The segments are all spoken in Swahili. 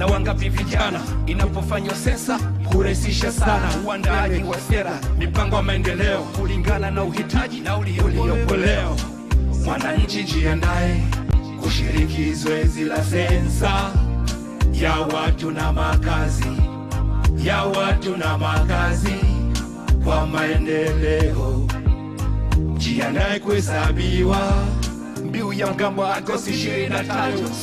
na wangapi vijana. Inapofanywa sensa hurahisisha sana uandaaji wa sera, mipango ya maendeleo kulingana na uhitaji na uliopo leo. Mwananchi jiandae kushiriki zoezi la sensa ya watu na makazi, ya watu na makazi kwa maendeleo. Jiandae kuhesabiwa, mbiu ya mgambo wa Agosti 25.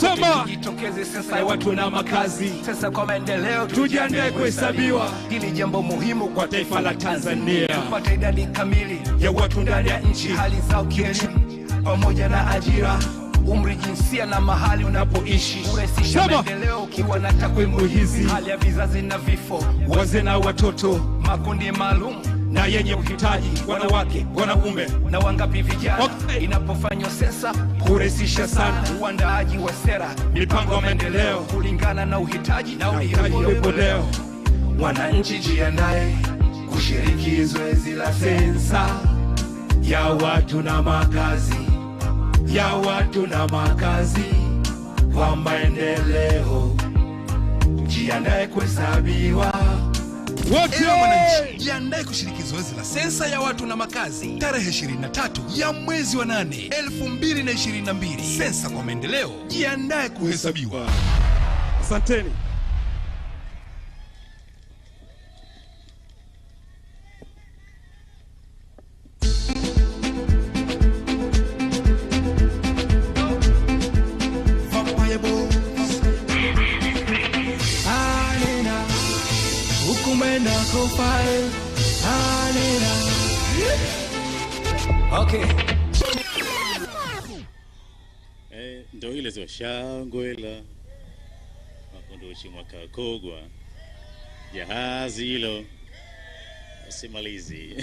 Soma jitokeze sensa ya watu na makazi, sensa kwa maendeleo, tujiandae kuhesabiwa. Hili jambo muhimu kwa taifa la Tanzania, tupate idadi kamili ya watu ndani ya nchi, hali zao kielimu pamoja na ajira, umri, jinsia na mahali unapoishi. Urahisisha maendeleo ukiwa na takwimu hizi, hali ya vizazi na vifo, wazee na watoto, makundi maalum na yenye uhitaji, wanawake, wanaume na wangapi vijana. Inapofanywa sensa hurahisisha sana uandaaji wa sera, mipango ya maendeleo kulingana na uhitaji na uliopo leo. Wananchi jiandae kushiriki zoezi la sensa ya watu na makazi, ya watu na makazi kwa maendeleo. Jiandae kuhesabiwa. Wote wananchi jiandae kushiriki zoezi la sensa ya watu na makazi tarehe 23 ya mwezi wa 8 2022. Sensa kwa maendeleo, jiandae kuhesabiwa. Asanteni. Okay. Ndo ile zo shangwela makondoshi mwaka kogwa jahazi hilo usimalizi.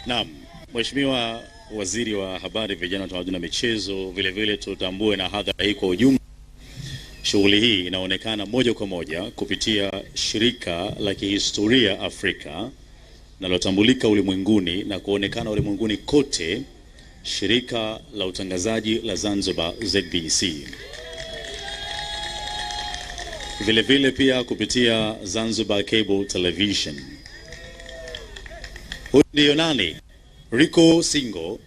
Naam, Mheshimiwa Waziri wa Habari, Vijana, Utamaduni na Michezo, vile vile tutambue na hadhara hii kwa ujumla. Shughuli hii inaonekana moja kwa moja kupitia shirika la kihistoria Afrika linalotambulika ulimwenguni na kuonekana ulimwenguni kote, shirika la utangazaji la Zanzibar ZBC. Vile vile pia kupitia Zanzibar Cable Television. Huyu ndio nani? Rico Singo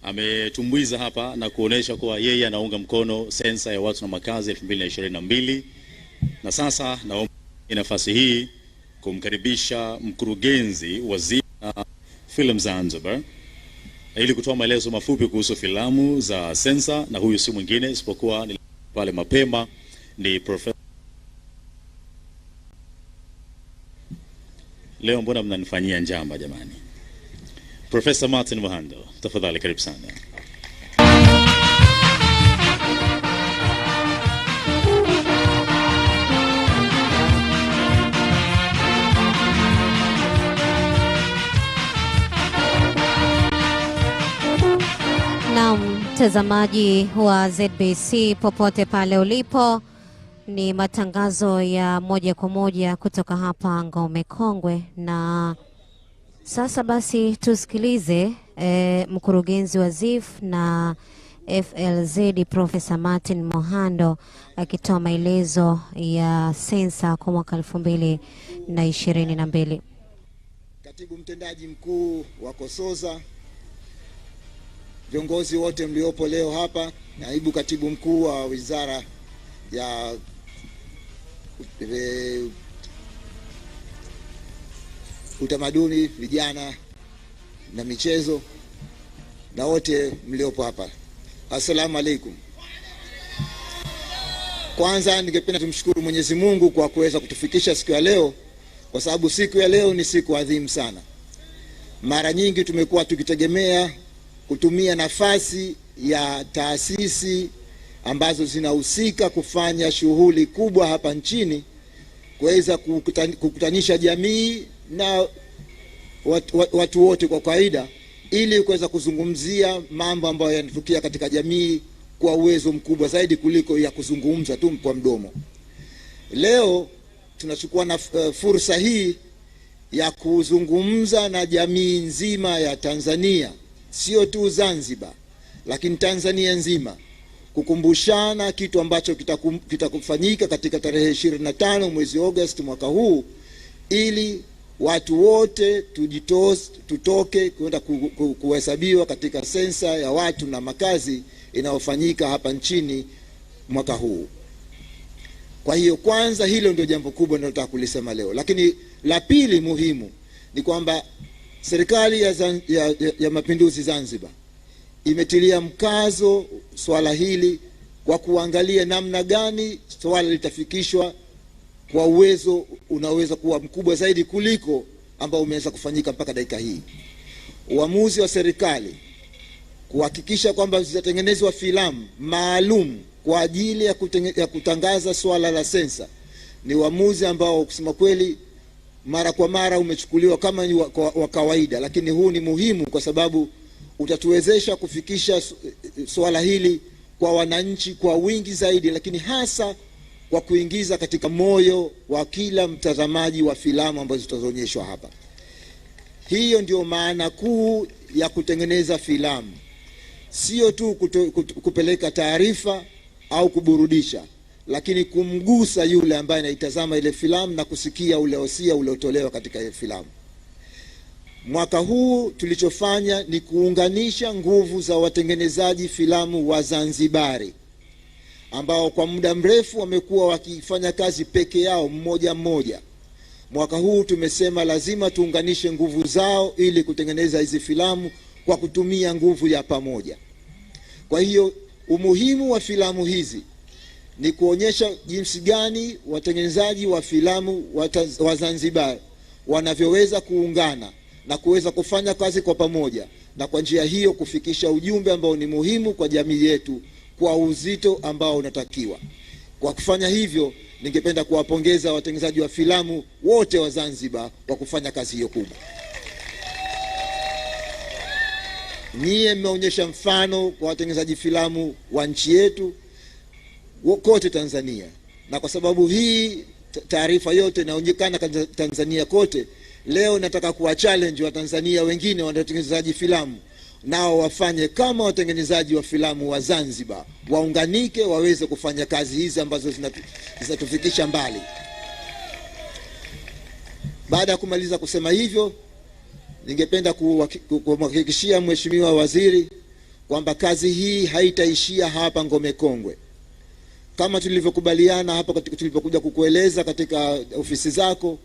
ametumbuiza hapa na kuonesha kuwa yeye anaunga mkono sensa ya watu na makazi 2022. Na sasa naomba nafasi hii kumkaribisha mkurugenzi wa Filamu Zanzibar ili kutoa maelezo mafupi kuhusu filamu za sensa, na huyu si mwingine isipokuwa ni pale mapema ni Profesa. Leo mbona mnanifanyia njama jamani? Profesa Martin Muhando, tafadhali karibu sana. Naam, mtazamaji wa ZBC popote pale ulipo, ni matangazo ya moja kwa moja kutoka hapa Ngome Kongwe, na sasa basi tusikilize mkurugenzi wa ZIF na FLZ Profesa Martin Muhando akitoa maelezo ya sensa kwa mwaka 2022. Katibu mtendaji mkuu wa Kosoza, viongozi wote mliopo leo hapa, naibu katibu mkuu wa Wizara ya Utamaduni, Vijana na Michezo, na wote mliopo hapa, assalamu alaikum. Kwanza ningependa tumshukuru Mwenyezi Mungu kwa kuweza kutufikisha siku ya leo, kwa sababu siku ya leo ni siku adhimu sana. Mara nyingi tumekuwa tukitegemea kutumia nafasi ya taasisi ambazo zinahusika kufanya shughuli kubwa hapa nchini kuweza kukutanisha jamii na watu wote kwa kawaida, ili kuweza kuzungumzia mambo ambayo yanatukia katika jamii kwa uwezo mkubwa zaidi kuliko ya kuzungumza tu kwa mdomo. Leo tunachukua na fursa hii ya kuzungumza na jamii nzima ya Tanzania, sio tu Zanzibar, lakini Tanzania nzima, kukumbushana kitu ambacho kitakufanyika katika tarehe 25 mwezi Agosti mwaka huu, ili watu wote tutoke kwenda kuhesabiwa katika sensa ya watu na makazi inayofanyika hapa nchini mwaka huu. Kwa hiyo kwanza hilo ndio jambo kubwa ninalotaka kulisema leo. Lakini la pili muhimu ni kwamba serikali ya Mapinduzi Zanzibar imetilia mkazo swala hili kwa kuangalia namna gani swala litafikishwa kwa uwezo unaweza kuwa mkubwa zaidi kuliko ambao umeweza kufanyika mpaka dakika hii. Uamuzi wa serikali kuhakikisha kwamba zitatengenezwa filamu maalum kwa ajili ya kutangaza swala la sensa ni uamuzi ambao kusema kweli mara kwa mara umechukuliwa kama ni wa kawaida, lakini huu ni muhimu kwa sababu utatuwezesha kufikisha swala hili kwa wananchi kwa wingi zaidi, lakini hasa kwa kuingiza katika moyo wa kila mtazamaji wa filamu ambazo zitaonyeshwa hapa. Hiyo ndio maana kuu ya kutengeneza filamu, sio tu kupeleka taarifa au kuburudisha, lakini kumgusa yule ambaye anaitazama ile filamu na kusikia ule hosia uliotolewa katika ile filamu. Mwaka huu tulichofanya ni kuunganisha nguvu za watengenezaji filamu wa Zanzibari ambao kwa muda mrefu wamekuwa wakifanya kazi peke yao mmoja mmoja. Mwaka huu tumesema lazima tuunganishe nguvu zao ili kutengeneza hizi filamu kwa kutumia nguvu ya pamoja. Kwa hiyo umuhimu wa filamu hizi ni kuonyesha jinsi gani watengenezaji wa filamu wa Zanzibar wanavyoweza kuungana na kuweza kufanya kazi kwa pamoja, na kwa njia hiyo kufikisha ujumbe ambao ni muhimu kwa jamii yetu kwa uzito ambao unatakiwa. Kwa kufanya hivyo, ningependa kuwapongeza watengenezaji wa filamu wote wa Zanzibar kwa kufanya kazi hiyo kubwa. Nyie mmeonyesha mfano kwa watengenezaji filamu wa nchi yetu kote Tanzania, na kwa sababu hii taarifa yote inaonekana Tanzania kote, leo nataka kuwa challenge wa Tanzania wengine wanaotengenezaji filamu nao wafanye kama watengenezaji wa filamu wa Zanzibar, waunganike waweze kufanya kazi hizi ambazo zinatufikisha mbali. Baada ya kumaliza kusema hivyo, ningependa kumhakikishia Mheshimiwa Waziri kwamba kazi hii haitaishia hapa Ngome Kongwe. Kama tulivyokubaliana hapa tulipokuja kukueleza katika ofisi zako,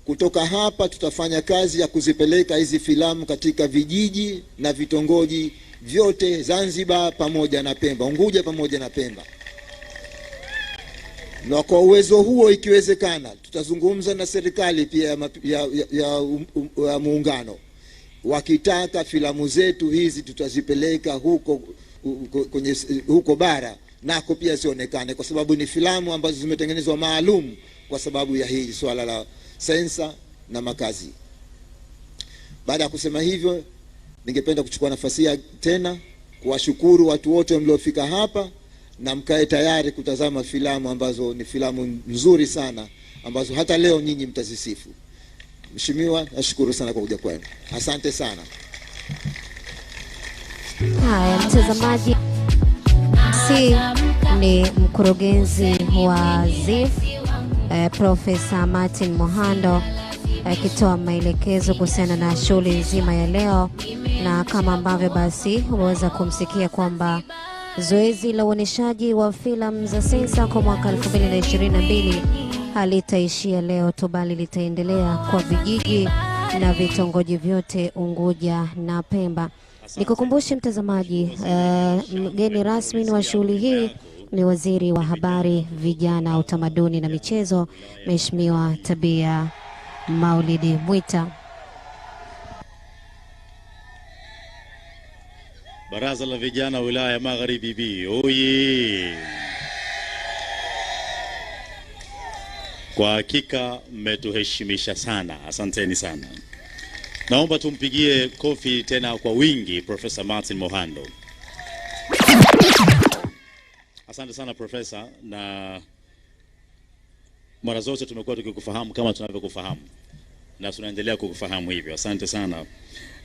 kutoka hapa tutafanya kazi ya kuzipeleka hizi filamu katika vijiji na vitongoji vyote Zanzibar pamoja na Pemba, Unguja pamoja na Pemba. Na kwa uwezo huo, ikiwezekana, tutazungumza na serikali pia ya muungano. Wakitaka filamu zetu hizi tutazipeleka huko bara nako pia zionekane, kwa sababu ni filamu ambazo zimetengenezwa maalum kwa sababu ya hii swala la sensa na makazi. Baada ya kusema hivyo, ningependa kuchukua nafasi tena kuwashukuru watu wote mliofika hapa, na mkae tayari kutazama filamu ambazo ni filamu nzuri sana ambazo hata leo nyinyi mtazisifu. Mheshimiwa, nashukuru sana kwa kuja kwenu. Asante sana. Haya, mtazamaji, ni mkurugenzi wa ZIF Profesa Martin Mohando akitoa maelekezo kuhusiana na shughuli nzima ya leo, na kama ambavyo basi umeweza kumsikia kwamba zoezi la uoneshaji wa filamu za sensa kwa mwaka 2022 halitaishia leo tu, bali litaendelea kwa vijiji na vitongoji vyote Unguja na Pemba. Nikukumbushe mtazamaji, mgeni rasmi wa shughuli hii ni Waziri wa Habari, Vijana, Utamaduni na Michezo, Mheshimiwa Tabia Maulidi Mwita. Baraza la Vijana Wilaya Magharibi B. Oye! Kwa hakika mmetuheshimisha sana. Asanteni sana. Naomba tumpigie kofi tena kwa wingi Profesa Martin Mohando. Asante sana Profesa, na mara zote tumekuwa tukikufahamu kama tunavyokufahamu na tunaendelea kukufahamu hivyo. Asante sana.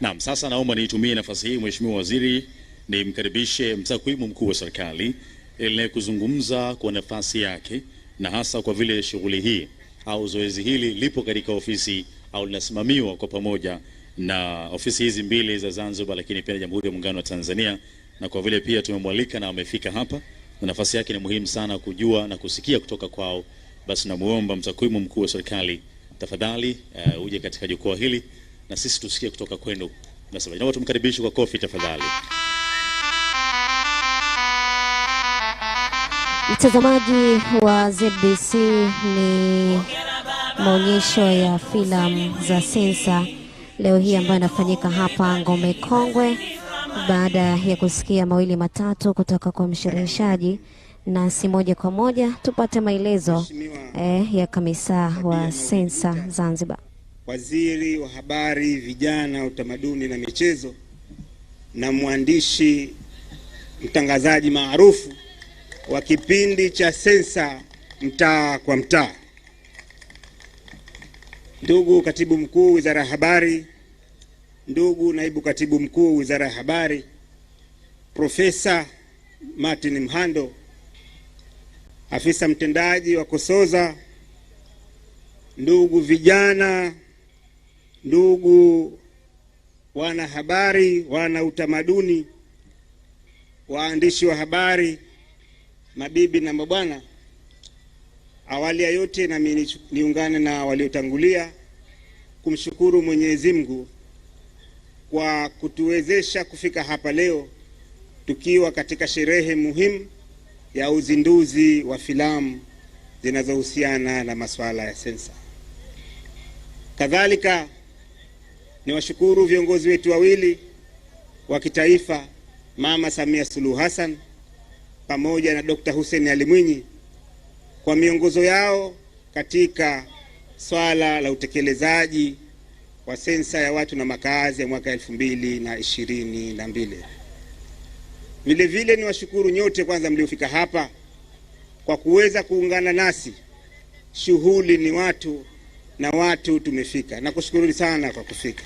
Naam, sasa naomba niitumie nafasi hii Mheshimiwa Waziri nimkaribishe mtakwimu mkuu wa serikali ili kuzungumza kwa nafasi yake, na hasa kwa vile shughuli hii au zoezi hili lipo katika ofisi au linasimamiwa kwa pamoja na ofisi hizi mbili za Zanzibar, lakini pia Jamhuri ya Muungano wa Tanzania, na kwa vile pia tumemwalika na amefika hapa na nafasi yake ni muhimu sana kujua na kusikia kutoka kwao, basi namuomba mtakwimu mkuu wa serikali tafadhali uje katika jukwaa hili na sisi tusikie kutoka kwenu. Nasema naomba tumkaribishe kwa kofi tafadhali. Mtazamaji wa ZBC, ni maonyesho ya filamu za Sensa leo hii ambayo inafanyika hapa Ngome Kongwe. Baada ya kusikia mawili matatu kutoka kwa mshirikishaji, na si moja kwa moja tupate maelezo ya kamisa wa Sensa Zanzibar. Waziri wa Habari, Vijana, Utamaduni na Michezo na mwandishi mtangazaji maarufu wa kipindi cha Sensa Mtaa kwa Mtaa, ndugu Katibu Mkuu Wizara ya Habari, ndugu Naibu Katibu Mkuu Wizara ya Habari, Profesa Martin Mhando, afisa mtendaji wa Kosoza, ndugu vijana, ndugu wana habari, wana utamaduni, waandishi wa habari, mabibi na mabwana, awali ya yote na mimi niungane na waliotangulia kumshukuru Mwenyezi Mungu kwa kutuwezesha kufika hapa leo tukiwa katika sherehe muhimu ya uzinduzi wa filamu zinazohusiana na masuala ya sensa. Kadhalika niwashukuru viongozi wetu wawili wa kitaifa, Mama Samia Suluhu Hassan pamoja na Dr. Hussein Ali Mwinyi kwa miongozo yao katika swala la utekelezaji wa sensa ya watu na makazi ya mwaka 2022. Vile vile niwashukuru nyote kwanza mliofika hapa kwa kuweza kuungana nasi. Shughuli ni watu na watu tumefika. Nakushukuru sana kwa kufika.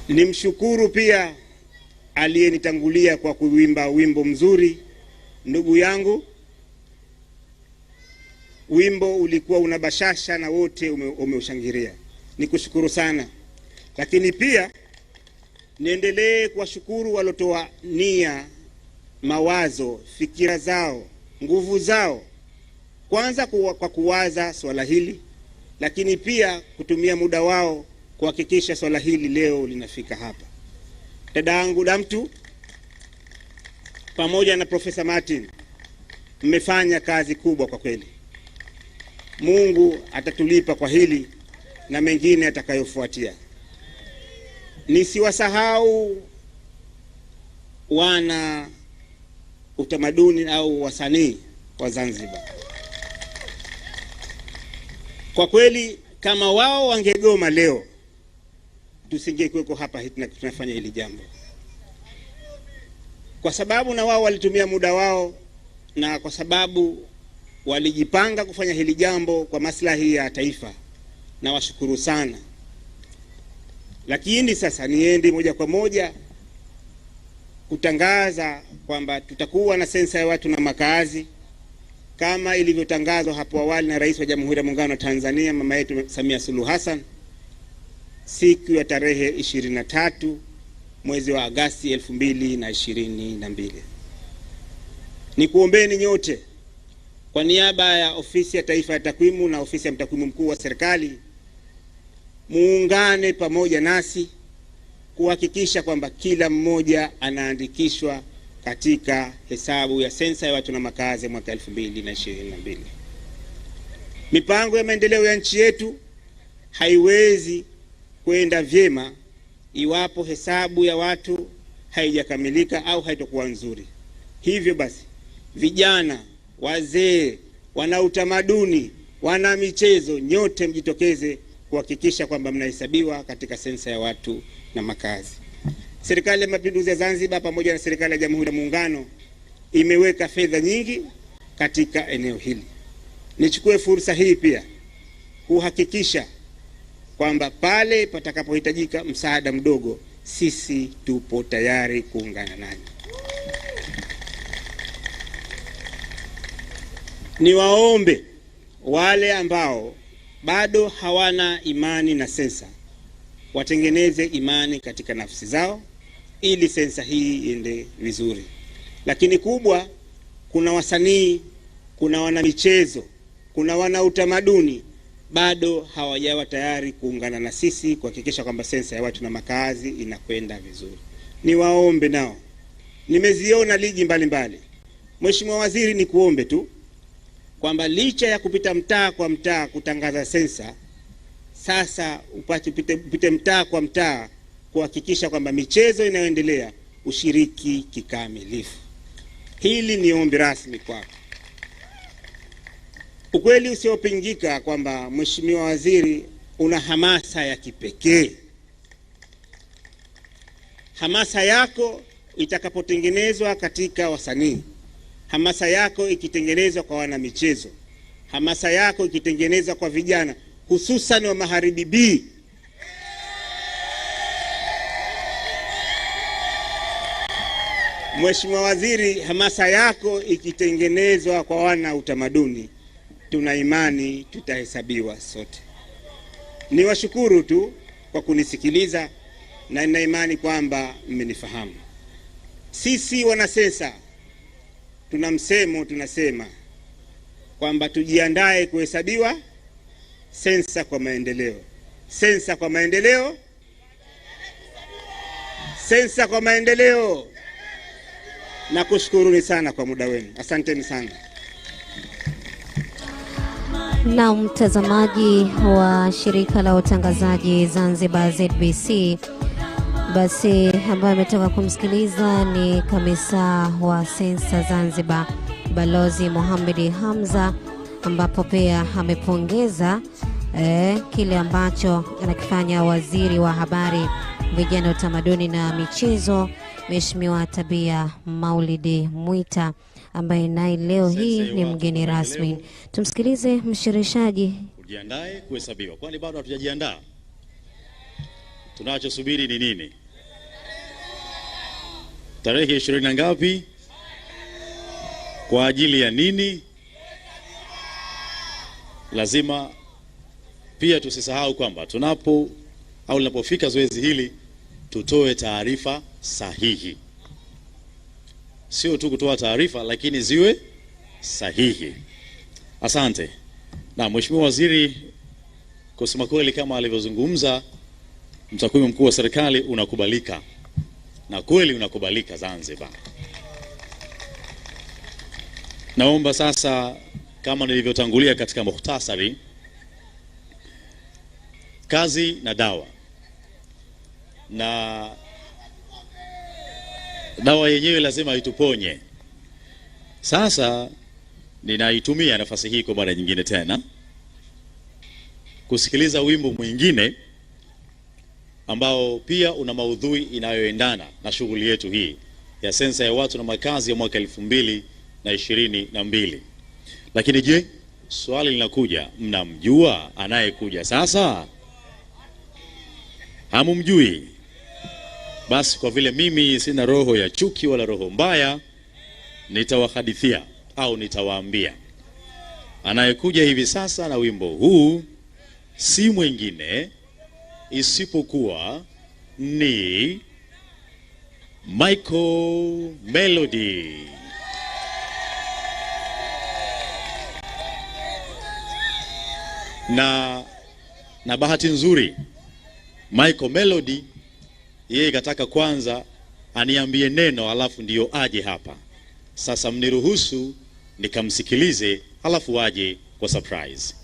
Nimshukuru pia aliyenitangulia kwa kuimba wimbo mzuri, ndugu yangu. Wimbo ulikuwa unabashasha na wote umeushangilia. Nikushukuru sana. Lakini pia niendelee kuwashukuru walotoa nia, mawazo, fikira zao, nguvu zao, kwanza kwa kuwaza swala hili, lakini pia kutumia muda wao kuhakikisha swala hili leo linafika hapa. Dadangu Damtu pamoja na Profesa Martin, mmefanya kazi kubwa kwa kweli. Mungu atatulipa kwa hili na mengine atakayofuatia. Nisiwasahau wana utamaduni au wasanii wa Zanzibar. Kwa kweli kama wao wangegoma leo, tusingekuweko hapa tunafanya hili jambo, kwa sababu na wao walitumia muda wao na kwa sababu walijipanga kufanya hili jambo kwa maslahi ya taifa, na washukuru sana. Lakini sasa niende moja kwa moja kutangaza kwamba tutakuwa na sensa ya watu na makazi kama ilivyotangazwa hapo awali na Rais wa Jamhuri ya Muungano wa Tanzania mama yetu Samia Suluhu Hassan siku ya tarehe 23 mwezi wa Agosti 2022. Nikuombeni nyote kwa niaba ya Ofisi ya Taifa ya Takwimu na Ofisi ya Mtakwimu Mkuu wa Serikali, muungane pamoja nasi kuhakikisha kwamba kila mmoja anaandikishwa katika hesabu ya sensa ya watu na makazi mwaka 2022. Mipango ya maendeleo ya nchi yetu haiwezi kwenda vyema iwapo hesabu ya watu haijakamilika au haitakuwa nzuri. Hivyo basi, vijana, wazee, wana utamaduni, wana michezo, nyote mjitokeze kuhakikisha kwamba mnahesabiwa katika sensa ya watu na makazi. Serikali ya Mapinduzi ya Zanzibar pamoja na serikali ya Jamhuri ya Muungano imeweka fedha nyingi katika eneo hili. Nichukue fursa hii pia kuhakikisha kwamba pale patakapohitajika msaada mdogo, sisi tupo tayari kuungana nanyi. Niwaombe wale ambao bado hawana imani na sensa watengeneze imani katika nafsi zao ili sensa hii iende vizuri. Lakini kubwa, kuna wasanii, kuna wanamichezo, kuna wana utamaduni bado hawajawa tayari kuungana na sisi kuhakikisha kwamba sensa ya watu na makazi inakwenda vizuri. Niwaombe nao. Nimeziona ligi mbalimbali. Mheshimiwa Waziri, ni kuombe tu kwamba licha ya kupita mtaa kwa mtaa kutangaza sensa, sasa upite mtaa kwa mtaa kuhakikisha kwamba michezo inayoendelea ushiriki kikamilifu. Hili ni ombi rasmi kwako. Ukweli usiopingika kwamba Mheshimiwa Waziri una hamasa ya kipekee. Hamasa yako itakapotengenezwa katika wasanii, hamasa yako ikitengenezwa kwa wana michezo, hamasa yako ikitengenezwa kwa vijana hususan wa Magharibi B, Mheshimiwa Waziri, hamasa yako ikitengenezwa kwa wana utamaduni, tuna imani tutahesabiwa sote. Niwashukuru tu kwa kunisikiliza na nina imani kwamba mmenifahamu. Sisi wana sensa tuna msemo tunasema kwamba tujiandae kuhesabiwa, sensa kwa maendeleo. Sensa kwa maendeleo. Sensa kwa maendeleo. Nakushukuruni sana kwa muda wenu. Asanteni sana. Na mtazamaji wa shirika la utangazaji Zanzibar ZBC, basi ambaye ametoka kumsikiliza ni kamisa wa Sensa Zanzibar Balozi Mohamed Hamza, ambapo pia amepongeza kile ambacho anakifanya Waziri wa Habari, Vijana, Utamaduni na Michezo, Mheshimiwa Tabia Maulidi Mwita, ambaye naye leo hii ni mgeni rasmi. Tumsikilize mshirishaji. Ujiandae kuhesabiwa. Kwani bado hatujajiandaa? Tunachosubiri ni nini? Tarehe 20 na ngapi? Kwa ajili ya nini? Lazima pia tusisahau kwamba linapofika zoezi hili tutoe taarifa sahihi. Sio tu kutoa taarifa, lakini ziwe sahihi. Asante. Na Mheshimiwa Waziri, kusema kweli kama alivyozungumza, mtakwimu mkuu wa serikali unakubalika. Na kweli unakubalika Zanzibar. Naomba sasa, kama nilivyotangulia katika mukhtasari, kazi na dawa. Na dawa yenyewe lazima ituponye. Sasa ninaitumia nafasi hii kwa mara nyingine tena kusikiliza wimbo mwingine ambao pia una maudhui inayoendana na shughuli yetu hii ya sensa ya watu na makazi ya mwaka 2022. Lakini je, swali linakuja, mnamjua anayekuja sasa? Hamumjui? Basi kwa vile mimi sina roho ya chuki wala roho mbaya, nitawahadithia au nitawaambia. Anayekuja hivi sasa na wimbo huu si mwingine isipokuwa ni Michael Melody. Na bahati nzuri Michael Melody yeye kataka kwanza aniambie neno alafu ndiyo aje hapa. Sasa mniruhusu nikamsikilize alafu aje kwa surprise.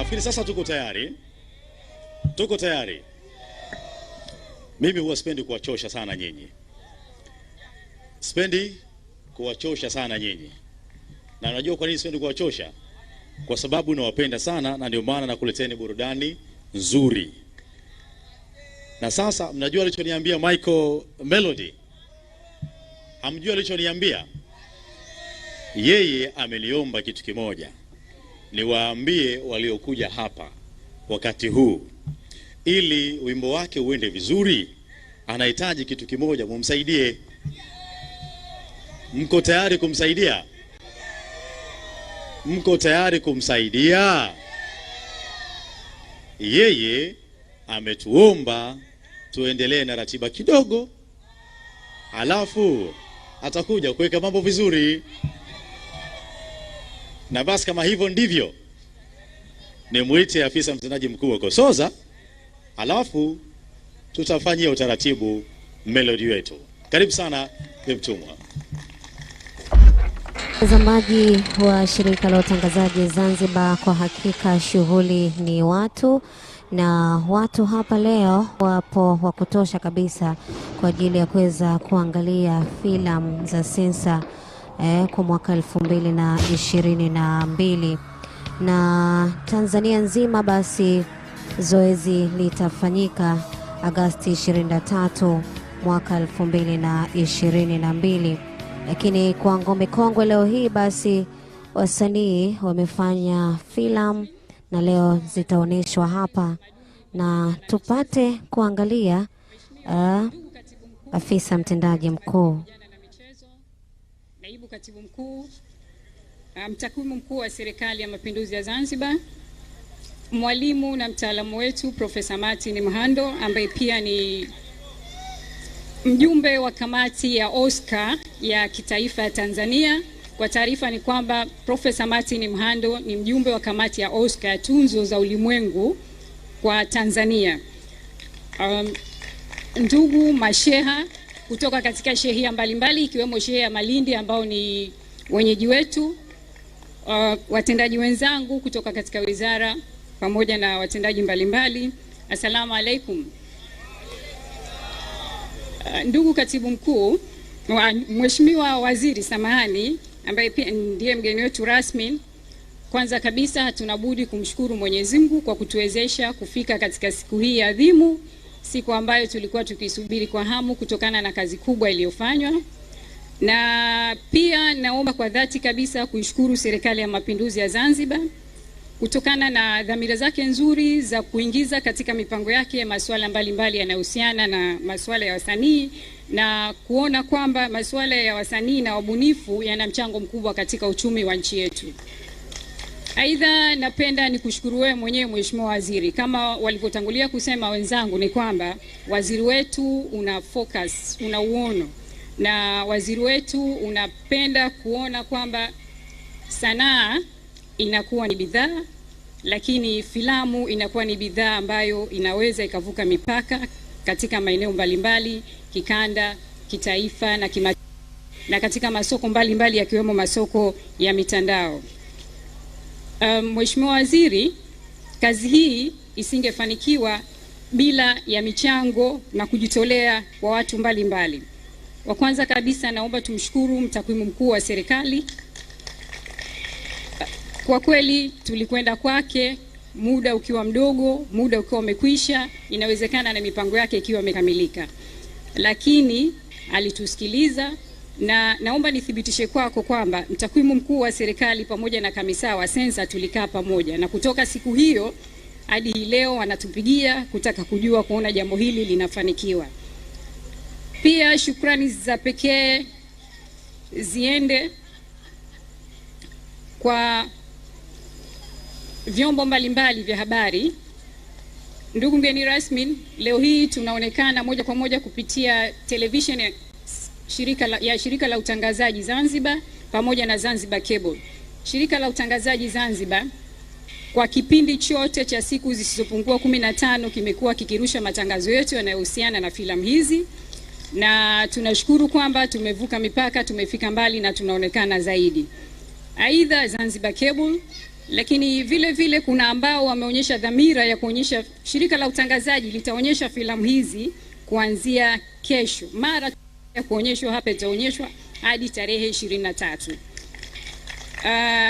Nafikiri sasa tuko tayari. Tuko tayari. Mimi huwa sipendi kuwachosha sana nyinyi. Sipendi kuwachosha sana nyinyi. Na unajua kwa nini sipendi kuwachosha? Kwa sababu nawapenda sana na ndio maana nakuleteni burudani nzuri. Na sasa mnajua alichoniambia Michael Melody? Hamjua alichoniambia? Yeye ameliomba kitu kimoja. Niwaambie waliokuja hapa wakati huu, ili wimbo wake uende vizuri, anahitaji kitu kimoja, mumsaidie. Mko tayari kumsaidia? Mko tayari kumsaidia? Yeye ametuomba tuendelee na ratiba kidogo, alafu atakuja kuweka mambo vizuri. Na basi kama hivyo ndivyo, nimuite afisa mtendaji mkuu wa Kosoza, alafu tutafanyia utaratibu melody wetu. Karibu sana Mtumwa. Mtazamaji wa shirika la utangazaji Zanzibar, kwa hakika shughuli ni watu, na watu hapa leo wapo wa kutosha kabisa kwa ajili ya kuweza kuangalia filamu za Sensa kwa mwaka 2022 na Tanzania nzima. Basi zoezi litafanyika Agosti 23 mwaka 2022. Lakini kwa ngome kongwe leo hii, basi wasanii wamefanya filamu na leo zitaonyeshwa hapa, na tupate kuangalia afisa mtendaji mkuu, naibu katibu mkuu, mtakwimu mkuu wa serikali ya mapinduzi ya Zanzibar, mwalimu na mtaalamu wetu Profesa Martin Mhando, ambaye pia ni mjumbe wa kamati ya Oscar ya kitaifa ya Tanzania. Kwa taarifa ni kwamba Profesa Martin Mhando ni mjumbe wa kamati ya Oscar ya tunzo za ulimwengu kwa Tanzania. Ndugu masheha kutoka katika shehia mbalimbali ikiwemo shehia ya Malindi ambao ni wenyeji wetu, watendaji wenzangu kutoka katika wizara pamoja na watendaji mbalimbali, asalamu alaikum. Ndugu katibu mkuu, Mheshimiwa Waziri samahani, ambaye pia ndiye mgeni wetu rasmi, kwanza kabisa tunabudi kumshukuru Mwenyezi Mungu kwa kutuwezesha kufika katika siku hii adhimu, siku ambayo tulikuwa tukisubiri kwa hamu kutokana na kazi kubwa iliyofanywa. Na pia naomba kwa dhati kabisa kuishukuru Serikali ya Mapinduzi ya Zanzibar kutokana na dhamira zake nzuri za kuingiza katika mipango yake masuala mbalimbali yanayohusiana na masuala ya wasanii, na kuona kwamba masuala ya wasanii na wabunifu yana mchango mkubwa katika uchumi wa nchi yetu. Aidha, napenda nikushukuru wewe mwenyewe Mheshimiwa Waziri. Kama walivyotangulia kusema wenzangu, ni kwamba waziri wetu una focus, una uono, na waziri wetu unapenda kuona kwamba sanaa inakuwa ni bidhaa, lakini filamu inakuwa ni bidhaa ambayo inaweza ikavuka mipaka katika maeneo mbalimbali, kikanda, kitaifa na na katika masoko mbalimbali yakiwemo masoko ya mitandao. Mheshimiwa Waziri, kazi hii isingefanikiwa bila ya michango na kujitolea kwa watu mbalimbali. Wa kwanza kabisa naomba tumshukuru mtakwimu mkuu wa serikali. Kwa kweli tulikwenda kwake muda ukiwa mdogo, muda ukiwa umekwisha, inawezekana na mipango yake ikiwa imekamilika, lakini alitusikiliza, na naomba nithibitishe kwako kwamba mtakwimu mkuu wa serikali pamoja na kamisa wa Sensa tulikaa pamoja, na kutoka siku hiyo hadi hii leo wanatupigia kutaka kujua kuona jambo hili linafanikiwa. Pia shukrani za pekee ziende kwa vyombo mbalimbali vya habari. Ndugu mgeni rasmi, leo hii tunaonekana moja kwa moja kupitia television ya shirika la utangazaji Zanzibar pamoja na Zanzibar Cable. Shirika la utangazaji Zanzibar kwa kipindi chote cha siku zisizopungua 15 kimekuwa kikirusha matangazo yetu yanayohusiana na filamu hizi, na tunashukuru kwamba tumevuka mipaka, tumefika mbali na tunaonekana zaidi. Aidha, Zanzibar Cable lakini vile vile kuna ambao wameonyesha dhamira ya kuonyesha, shirika la utangazaji litaonyesha filamu hizi kuanzia kesho. Mara ya kuonyeshwa hapa itaonyeshwa hadi tarehe 23.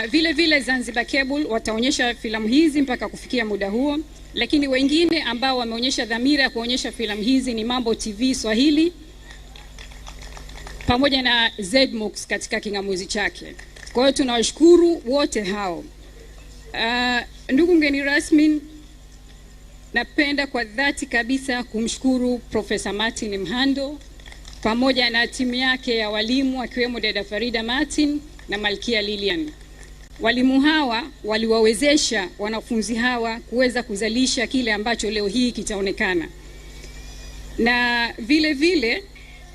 Vile vile Zanzibar Cable wataonyesha filamu hizi mpaka kufikia muda huo, lakini wengine ambao wameonyesha dhamira ya kuonyesha filamu hizi ni Mambo TV Swahili pamoja na ZMUX katika kingamuzi chake. Kwa hiyo tunawashukuru wote hao. Ndugu mgeni rasmi, napenda kwa dhati kabisa kumshukuru Profesa Martin Mhando pamoja na timu yake ya walimu akiwemo dada Farida Martin na Malkia Lilian. Walimu hawa waliwawezesha wanafunzi hawa kuweza kuzalisha kile ambacho leo hii kitaonekana. Na vile vile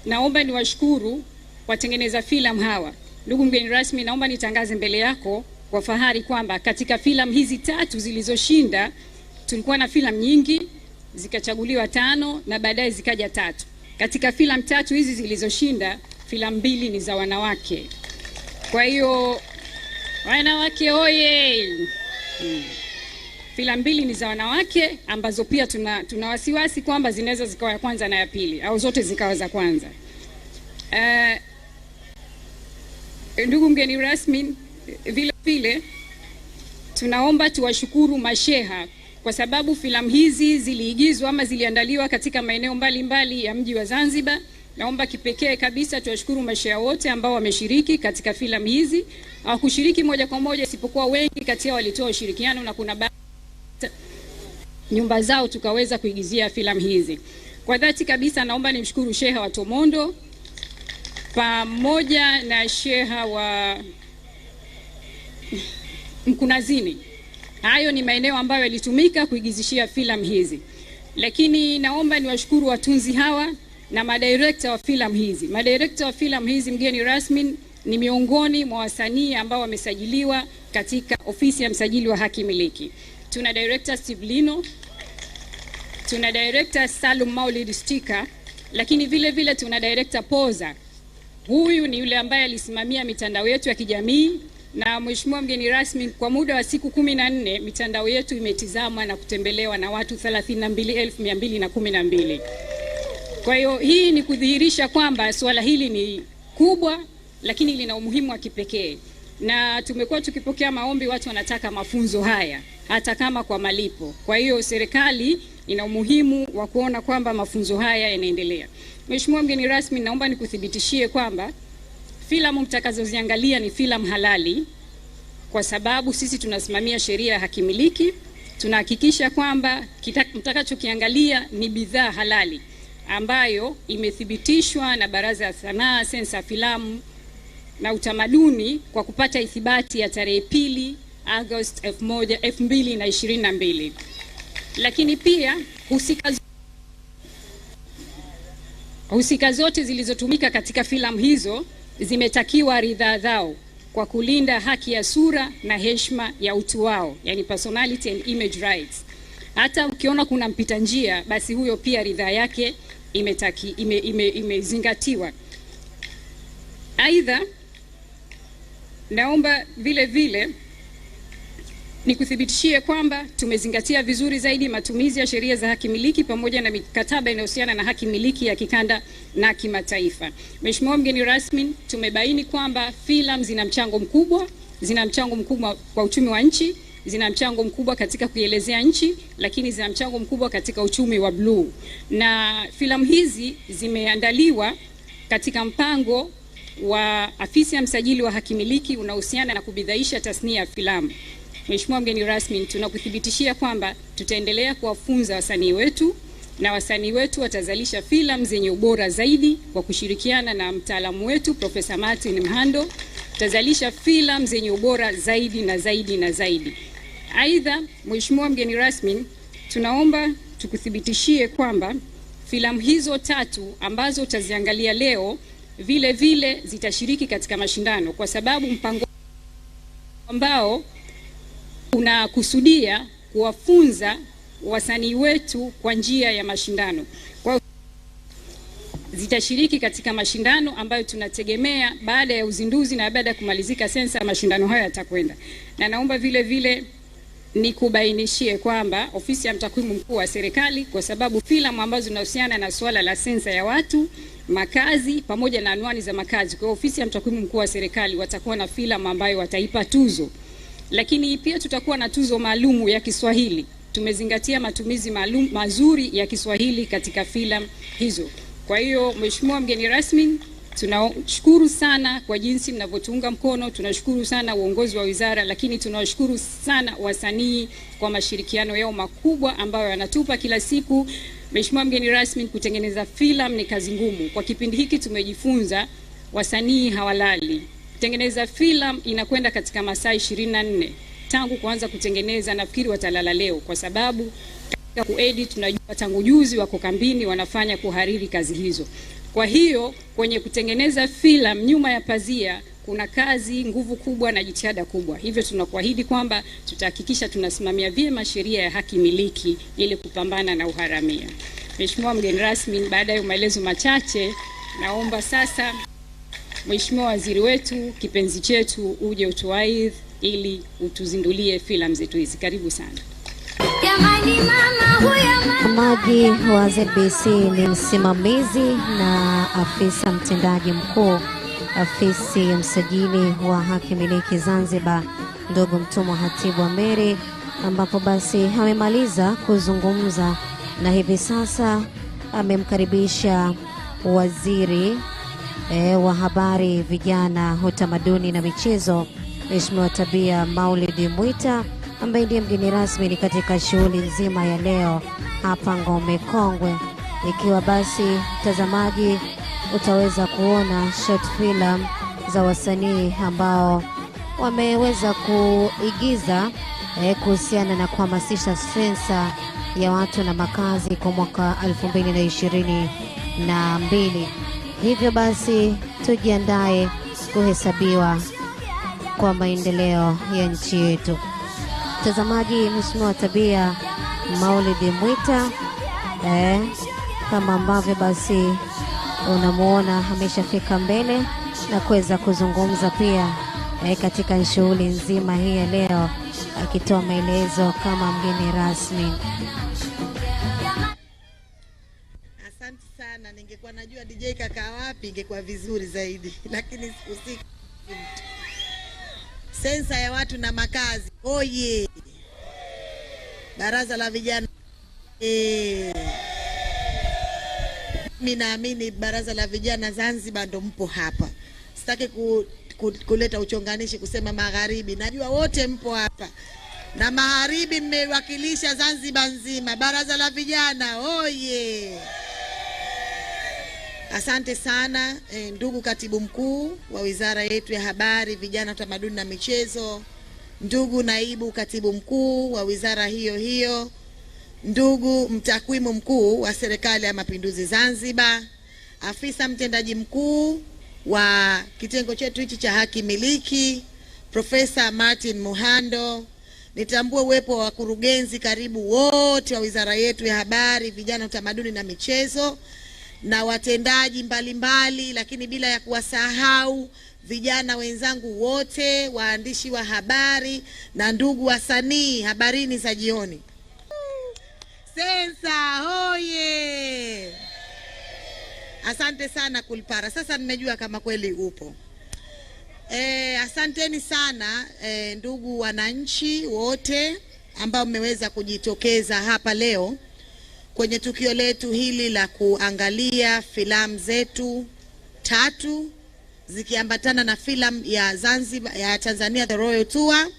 naomba niwashukuru watengeneza filamu hawa. Ndugu mgeni rasmi, naomba nitangaze mbele yako kwa fahari kwamba katika filamu hizi 3 zilizoshinda, tulikuwa na filamu nyingi, zikachaguliwa 5 na baadaye zikaja 3. Katika filamu 3 hizi zilizoshinda, filamu 2 ni za wanawake. Kwa hiyo wanawake oye! Filamu 2 ni za wanawake ambazo pia tuna wasiwasi kwamba zinaweza zikawa ya kwanza na ya pili au zote zikawa za kwanza. Ndugu mgeni rasmi, vile vile tunaomba tuwashukuru masheha kwa sababu filamu hizi ziliigizwa ama ziliandaliwa katika maeneo mbalimbali ya mji wa Zanzibar. Naomba kipekee kabisa tuwashukuru masheha wote ambao wameshiriki katika filamu hizi. Hawakushiriki moja kwa moja, isipokuwa wengi kati yao walitoa ushirikiano na kuna nyumba zao tukaweza kuigizia filamu hizi. Kwa dhati kabisa naomba nimshukuru Sheha wa Tomondo pamoja na Sheha wa Mkunazini. Hayo ni maeneo ambayo yalitumika kuigizishia filamu hizi. Lakini naomba niwashukuru watunzi hawa na madirekta wa filamu hizi. Madirekta wa filamu hizi, mgeni rasmi, ni miongoni mwa wasanii ambao wamesajiliwa katika ofisi ya msajili wa haki miliki. Tuna director Steve Lino, tuna director Salum Maulid Stika, lakini vile vile tuna director Poza. Huyu ni yule ambaye alisimamia mitandao yetu ya kijamii, na mheshimiwa mgeni rasmi, kwa muda wa siku 14 mitandao yetu imetizamwa na kutembelewa na watu 32,212. Kwa hiyo hii ni kudhihirisha kwamba swala hili ni kubwa, lakini lina umuhimu wa kipekee. Na tumekuwa tukipokea maombi, watu wanataka mafunzo haya hata kama kwa malipo. Kwa hiyo serikali ina umuhimu wa kuona kwamba mafunzo haya yanaendelea. Mheshimiwa mgeni rasmi, naomba nikuthibitishie kwamba filamu mtakazoziangalia ni filamu halali, kwa sababu sisi tunasimamia sheria ya haki miliki. Tunahakikisha kwamba mtakachokiangalia ni bidhaa halali ambayo imethibitishwa na Baraza la Sanaa, Sensa Filamu na Utamaduni kwa kupata ithibati ya tarehe 2 Agosti 2022. Lakini pia husika zote zilizotumika katika filamu hizo zimetakiwa ridhaa zao kwa kulinda haki ya sura na heshima ya utu wao, yani personality and image rights. Hata ukiona kuna mpita njia, basi huyo pia ridhaa yake imezingatiwa. Aidha, naomba vile vile nikuthibitishie kwamba tumezingatia vizuri zaidi matumizi ya sheria za haki miliki pamoja na mikataba inayohusiana na haki miliki ya kikanda na kimataifa. Mheshimiwa mgeni rasmi, tumebaini kwamba filamu zina mchango mkubwa kwa uchumi wa nchi, zina mchango mkubwa katika kuielezea nchi, lakini zina mchango mkubwa katika uchumi wa bluu. Na filamu hizi zimeandaliwa katika mpango wa afisi ya msajili wa haki miliki unaohusiana na kubidhaisha tasnia ya filamu. Mheshimiwa mgeni rasmi, tunakuthibitishia kwamba tutaendelea kuwafunza wasanii wetu na wasanii wetu watazalisha filamu zenye ubora zaidi kwa kushirikiana na mtaalamu wetu Profesa Martin Mhando. Tutazalisha filamu zenye ubora zaidi na zaidi na zaidi. Aidha, Mheshimiwa mgeni rasmi, tunaomba tukuthibitishie kwamba filamu hizo 3 ambazo utaziangalia leo vile vile zitashiriki katika mashindano, kwa sababu mpango ambao unakusudia kuwafunza wasanii wetu kwa njia ya mashindano. Kwa zitashiriki katika mashindano ambayo tunategemea baada ya uzinduzi na baada ya kumalizika sensa, mashindano hayo yatakwenda. Na naomba vile vile nikubainishie kwamba ofisi ya mtakwimu mkuu wa serikali, kwa sababu filamu ambazo zinahusiana na swala la sensa ya watu, makazi pamoja na anwani za makazi, kwa ofisi ya mtakwimu mkuu wa serikali watakuwa na filamu ambayo wataipa tuzo. Lakini pia tutakuwa na tuzo maalumu ya Kiswahili. Tumezingatia matumizi mazuri ya Kiswahili katika filamu hizo. Kwa hiyo Mheshimiwa mgeni rasmi, tunashukuru sana kwa jinsi mnavyotuunga mkono, tunashukuru sana uongozi wa wizara, lakini tunawashukuru sana wasanii kwa mashirikiano yao makubwa ambayo yanatupa kila siku. Mheshimiwa mgeni rasmi, kutengeneza filamu ni kazi ngumu. Kwa kipindi hiki tumejifunza wasanii hawalali. Kutengeneza filamu inakwenda katika masaa 24. Tangu kuanza kutengeneza nafikiri watalala leo, kwa sababu katika kuedit tunajua tangu juzi wako kambini wanafanya kuhariri kazi hizo. Kwa hiyo kwenye kutengeneza filamu nyuma ya pazia kuna kazi, nguvu kubwa na jitihada kubwa. Hivyo tunakuahidi kwamba tutahakikisha tunasimamia vyema sheria ya haki miliki ili kupambana na uharamia. Mheshimiwa mgeni rasmi, baada ya maelezo machache, naomba sasa Mheshimiwa waziri wetu kipenzi chetu uje utuaidhi ili utuzindulie filamu zetu hizi. Karibu sana. Msemaji wa ZBC ni msimamizi na afisa mtendaji mkuu afisi ya msajili wa haki miliki Zanzibar, ndugu Mtumwa Hatibu Ameri, ambapo basi amemaliza kuzungumza na hivi sasa amemkaribisha waziri wa habari, vijana, utamaduni na michezo, Mheshimiwa Tabia Maulidi Mwita, ambaye ndiye mgeni rasmi katika shughuli nzima ya leo hapa Ngome Kongwe. Ikiwa basi mtazamaji utaweza kuona short film za wasanii ambao wameweza kuigiza kuhusiana na kuhamasisha sensa ya watu na makazi kwa mwaka 2022. Hivyo basi tujiandae kuhesabiwa kwa maendeleo ya nchi yetu. Mtazamaji, Mheshimiwa Tabia Maulidi Mwita kama ambavyo basi unamuona ameshafika mbele na kuweza kuzungumza pia katika shughuli nzima hii ya leo, akitoa maelezo kama mgeni rasmi. Asante sana. Ningekuwa najua DJ kaka wapi ingekuwa vizuri zaidi, lakini usiku. Sensa ya watu na makazi. Oye. Baraza la vijana. Mimi naamini baraza la vijana Zanzibar ndo mpo hapa. Sitaki kuleta uchonganishi kusema magharibi. Najua wote mpo hapa. Na magharibi mmewakilisha Zanzibar nzima. Baraza la vijana. Oye. Asante sana ndugu katibu mkuu wa wizara yetu ya habari, vijana, utamaduni na michezo, ndugu naibu katibu mkuu wa wizara hiyo hiyo, ndugu mtakwimu mkuu wa serikali ya mapinduzi Zanzibar, afisa mtendaji mkuu wa kitengo chetu hichi cha haki miliki, Profesa Martin Muhando. Nitambue uwepo wa wakurugenzi karibu wote wa wizara yetu ya habari, vijana, utamaduni na michezo, na watendaji mbalimbali, lakini bila ya kuwasahau vijana wenzangu wote, waandishi wa habari na ndugu wasanii. Habarini za jioni. Sensa hoye! Asante sana Kulpara. Sasa nimejua kama kweli upo. Asanteni sana ndugu wananchi wote ambao mmeweza kujitokeza hapa leo kwenye tukio letu hili la kuangalia filamu zetu 3 zikiambatana na filamu ya Zanzibar ya Tanzania The Royal Tour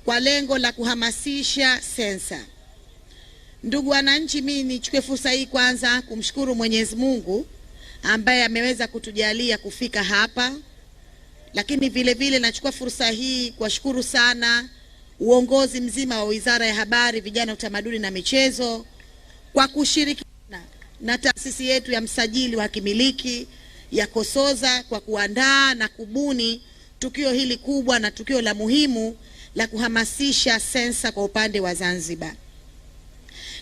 kwa lengo la kuhamasisha sensa. Ndugu wananchi, mimi nichukue fursa hii kwanza kumshukuru Mwenyezi Mungu ambaye ameweza kutujalia kufika hapa, lakini vile vile nachukua fursa hii kuwashukuru sana uongozi mzima wa Wizara ya Habari, Vijana, Utamaduni na Michezo kwa kushirikiana na taasisi yetu ya msajili wa kimiliki ya Kosoza kwa kuandaa na kubuni tukio hili kubwa na tukio la muhimu la kuhamasisha sensa kwa upande wa Zanzibar.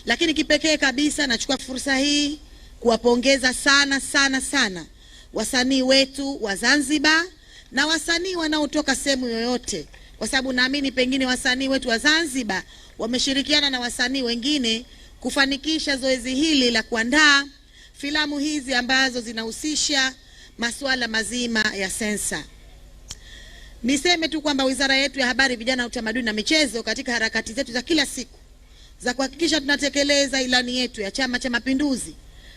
Lakini kipekee kabisa nachukua fursa hii kuwapongeza sana sana sana wasanii wetu wa Zanzibar na wasanii wanaotoka sehemu yoyote, kwa sababu naamini pengine wasanii wetu wa Zanzibar wameshirikiana na wasanii wengine kufanikisha zoezi hili la kuandaa filamu hizi ambazo zinahusisha masuala mazima ya sensa. Niseme tu kwamba wizara yetu ya Habari, Vijana, Utamaduni na Michezo katika harakati zetu za kila siku za kuhakikisha tunatekeleza ilani yetu ya Chama cha Mapinduzi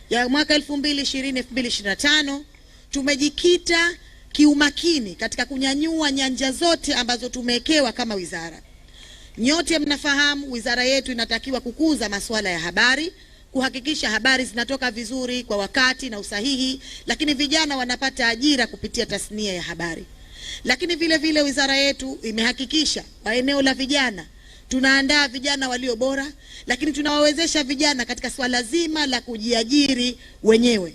ya mwaka 2020-2025 tumejikita kiumakini katika kunyanyua nyanja zote ambazo tumewekewa kama wizara. Nyote mnafahamu wizara yetu inatakiwa kukuza masuala ya habari, kuhakikisha habari zinatoka vizuri kwa wakati na usahihi, lakini vijana wanapata ajira kupitia tasnia ya habari. Lakini vile vile wizara yetu imehakikisha kwa eneo la vijana tunaandaa vijana walio bora, lakini tunawawezesha vijana katika swala zima la kujiajiri wenyewe.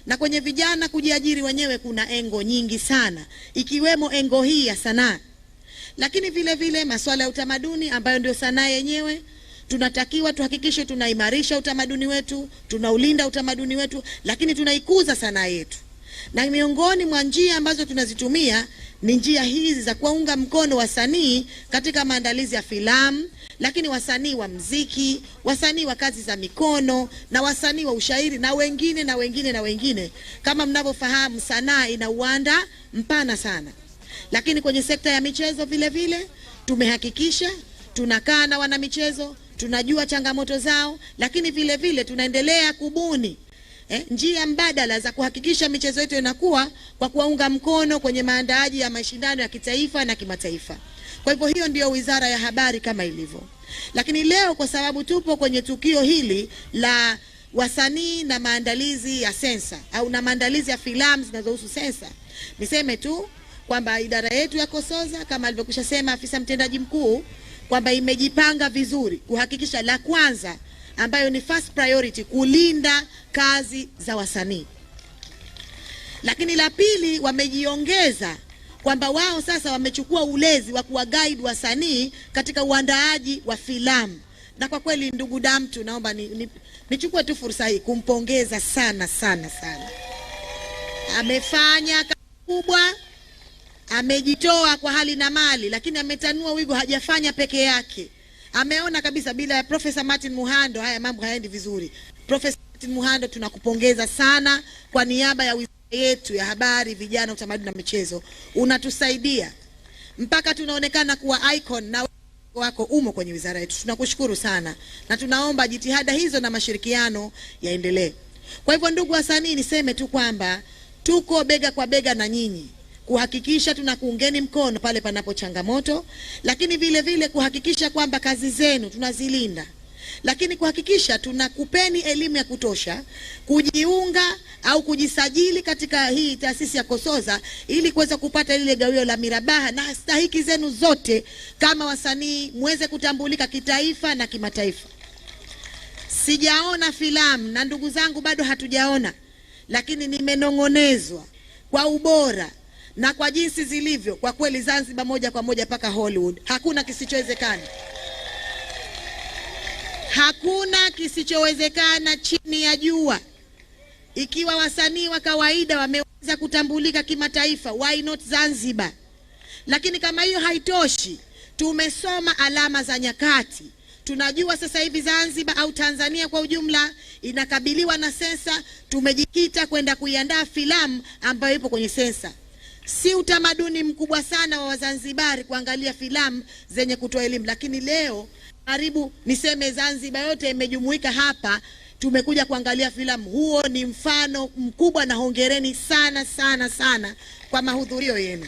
Na kwenye vijana kujiajiri wenyewe kuna engo nyingi sana, ikiwemo engo hii ya sanaa. Lakini vile vile masuala ya utamaduni ambayo ndio sanaa yenyewe, tunatakiwa tuhakikishe tunaimarisha utamaduni wetu, tunaulinda utamaduni wetu, lakini tunaikuza sanaa yetu. Na miongoni mwa njia ambazo tunazitumia ni njia hizi za kuunga mkono wasanii katika maandalizi ya filamu, lakini wasanii wa mziki, wasanii wa kazi za mikono na wasanii wa ushairi na wengine na wengine na wengine. Kama mnavyofahamu, sanaa ina uwanda mpana sana. Lakini kwenye sekta ya michezo vile vile tumehakikisha tunakaa na wana michezo, tunajua changamoto zao, lakini vile vile tunaendelea kubuni njia mbadala za kuhakikisha michezo yetu inakuwa kwa kuwaunga mkono kwenye maandaaji ya mashindano ya kitaifa na kimataifa. Kwa hivyo hiyo ndio Wizara ya Habari kama ilivyo. Lakini leo kwa sababu tupo kwenye tukio hili la wasanii na maandalizi ya sensa au na maandalizi ya filamu zinazohusu sensa, niseme tu kwamba idara yetu ya Kosoza kama alivyokwisha sema afisa mtendaji mkuu kwamba imejipanga vizuri kuhakikisha, la kwanza ambayo ni first priority, kulinda kazi za wasanii. Lakini la pili, wamejiongeza kwamba wao sasa wamechukua ulezi wa kuwa guide wasanii katika uandaaji wa filamu. Na kwa kweli ndugu Damtu, naomba nichukue tu fursa hii kumpongeza sana sana sana. Amefanya kazi kubwa, amejitoa kwa hali na mali, lakini ametanua wigo, hajafanya peke yake. Ameona kabisa bila ya Profesa Martin Muhando haya mambo hayaendi vizuri. Profesa Martin Muhando, tunakupongeza sana kwa niaba ya wizara yetu ya Habari, Vijana, Utamaduni na Michezo. Unatusaidia mpaka tunaonekana kuwa icon na wako umo kwenye wizara yetu. Tunakushukuru sana na tunaomba jitihada hizo na mashirikiano yaendelee. Kwa hivyo ndugu wasanii, niseme tu kwamba tuko bega kwa bega na nyinyi kuhakikisha tunakuungeni mkono pale panapo changamoto, lakini vile vile kuhakikisha kwamba kazi zenu tunazilinda, lakini kuhakikisha tunakupeni elimu ya kutosha kujiunga au kujisajili katika hii taasisi ya Kosoza ili kuweza kupata lile gawio la mirabaha na stahiki zenu zote kama wasanii, muweze kutambulika kitaifa na kimataifa. Sijaona filamu na ndugu zangu bado hatujaona, lakini nimenongonezwa kwa ubora na kwa jinsi zilivyo. Kwa kweli Zanzibar moja kwa moja paka Hollywood, hakuna kisichowezekana. Hakuna kisichowezekana chini ya jua. Ikiwa wasanii wa kawaida wameweza kutambulika kimataifa, why not Zanzibar? Lakini kama hiyo haitoshi, tumesoma alama za nyakati. Tunajua sasa hivi Zanzibar au Tanzania kwa ujumla inakabiliwa na sensa. Tumejikita kwenda kuiandaa filamu ambayo ipo kwenye sensa. Si utamaduni mkubwa sana wa Wazanzibari kuangalia filamu zenye kutoa elimu, lakini leo karibu niseme Zanzibar yote imejumuika hapa, tumekuja kuangalia filamu. Huo ni mfano mkubwa na hongereni sana sana sana kwa mahudhurio yenu.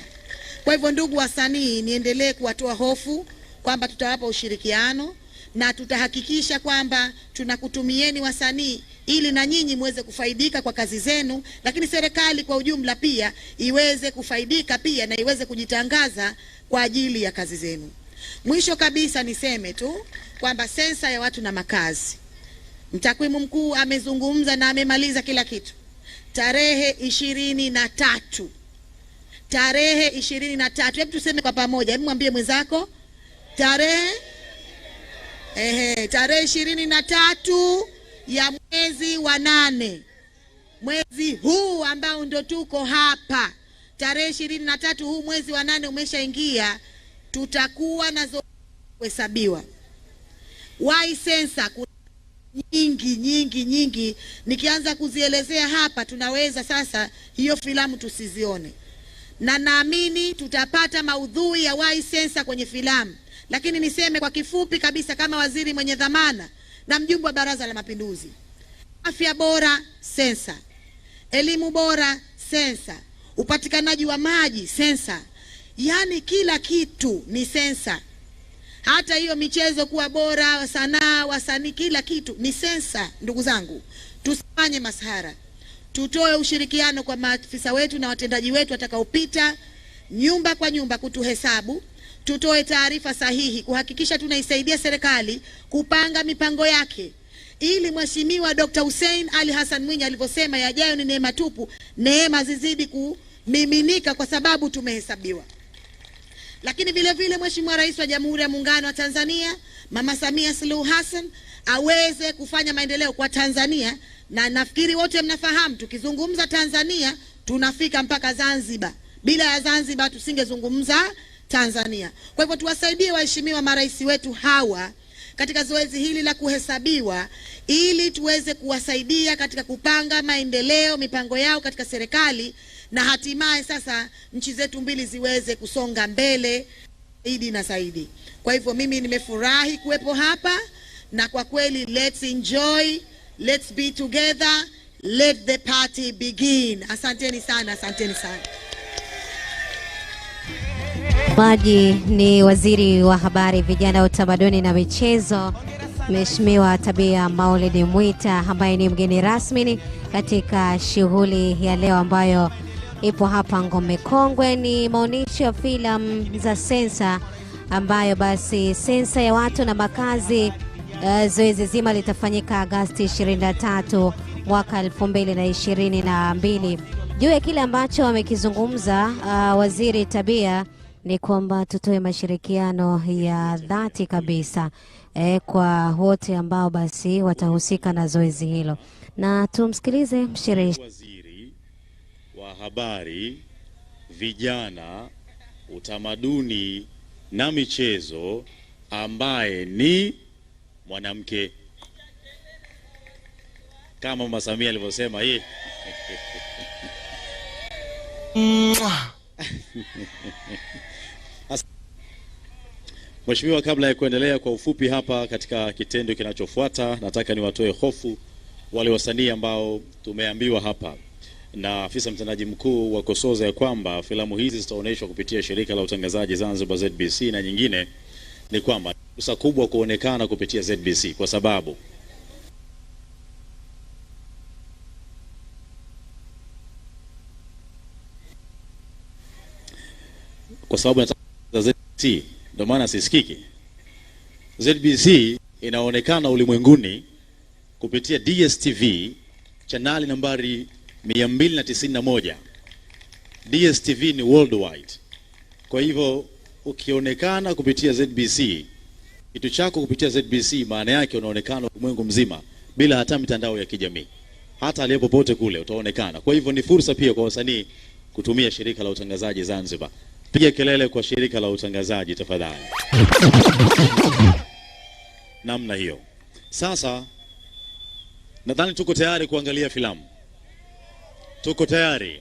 Kwa hivyo ndugu wasanii, niendelee kuwatoa hofu kwamba tutawapa ushirikiano na tutahakikisha kwamba tunakutumieni wasanii ili na nyinyi muweze kufaidika kwa kazi zenu, lakini serikali kwa ujumla pia iweze kufaidika pia na iweze kujitangaza kwa ajili ya kazi zenu. Mwisho kabisa niseme tu kwamba sensa ya watu na makazi, mtakwimu mkuu amezungumza na amemaliza kila kitu. Tarehe 23. Tarehe 23. Hebu tuseme kwa pamoja. Hebu mwambie mwenzako. Tarehe 23 ya mwezi wa 8 mwezi huu ambao ndo tuko hapa tarehe 23, huu mwezi wa 8 umeshaingia, tutakuwa nazo kuhesabiwa. Why sensa? Nyingi nikianza kuzielezea hapa tunaweza sasa hiyo filamu tusizione, na naamini tutapata maudhui ya why sensa kwenye filamu. Lakini niseme kwa kifupi kabisa kama waziri mwenye dhamana na mjumbe wa Baraza la Mapinduzi, afya bora sensa, elimu bora sensa, upatikanaji wa maji sensa, yani kila kitu ni sensa. Hata hiyo michezo kuwa bora, sanaa, wasanii, kila kitu ni sensa. Ndugu zangu, tusifanye masahara, tutoe ushirikiano kwa maafisa wetu na watendaji wetu watakaopita nyumba kwa nyumba kutuhesabu, tutoe taarifa sahihi kuhakikisha tunaisaidia serikali kupanga mipango yake, ili Mheshimiwa Dr. Hussein Ali Hassan Mwinyi alivyosema, yajayo ni neema tupu, neema zizidi kumiminika kwa sababu tumehesabiwa. Lakini vile vile Mheshimiwa Rais wa Jamhuri ya Muungano wa Tanzania Mama Samia Suluhu Hassan aweze kufanya maendeleo kwa Tanzania, na nafikiri wote mnafahamu tukizungumza Tanzania tunafika mpaka Zanzibar. Bila ya Zanzibar tusingezungumza Tanzania. Kwa hivyo tuwasaidie waheshimiwa marais wetu hawa katika zoezi hili la kuhesabiwa, ili tuweze kuwasaidia katika kupanga maendeleo, mipango yao katika serikali, na hatimaye sasa nchi zetu mbili ziweze kusonga mbele zaidi na zaidi. Kwa hivyo mimi nimefurahi kuwepo hapa, na kwa kweli let's enjoy, let's be together, let the party begin. Asanteni sana, asanteni sana. Maji ni waziri wa habari, vijana, utamaduni na michezo, Mheshimiwa Tabia Maulid Mwita, ambaye ni mgeni rasmi katika shughuli ya leo ambayo ipo hapa Ngome Kongwe. Ni maonyesho ya filamu za sensa, ambayo basi sensa ya watu na makazi, zoezi zima litafanyika Agosti 23 mwaka 2022. Juu ya kile ambacho amekizungumza waziri Tabia ni kwamba tutoe mashirikiano ya dhati kabisa kwa wote ambao basi watahusika na zoezi hilo, na tumsikilize mshiriki. Waziri wa habari, vijana, utamaduni na michezo, ambaye ni mwanamke kama Mama Samia alivyosema hii. Mheshimiwa, kabla ya kuendelea kwa ufupi hapa katika kitendo kinachofuata, nataka niwatoe hofu wale wasanii ambao tumeambiwa hapa na afisa mtendaji mkuu wa Kosoza ya kwamba filamu hizi zitaonyeshwa kupitia shirika la utangazaji Zanzibar ZBC, na nyingine ni kwamba fursa kubwa kuonekana kupitia ZBC kwa sababu nataka ZBC, ndio maana sisikiki. ZBC inaonekana ulimwenguni kupitia DSTV chaneli nambari 291. DSTV ni worldwide. Kwa hivyo ukionekana kupitia ZBC, kitu chako kupitia ZBC, maana yake unaonekana ulimwengu mzima bila hata mitandao ya kijamii. Hata aliyepo popote kule utaonekana. Kwa hivyo ni fursa pia kwa wasanii kutumia shirika la utangazaji Zanzibar. Piga kelele kwa shirika la utangazaji tafadhali. Namna hiyo. Sasa nadhani tuko tayari kuangalia filamu. Tuko tayari.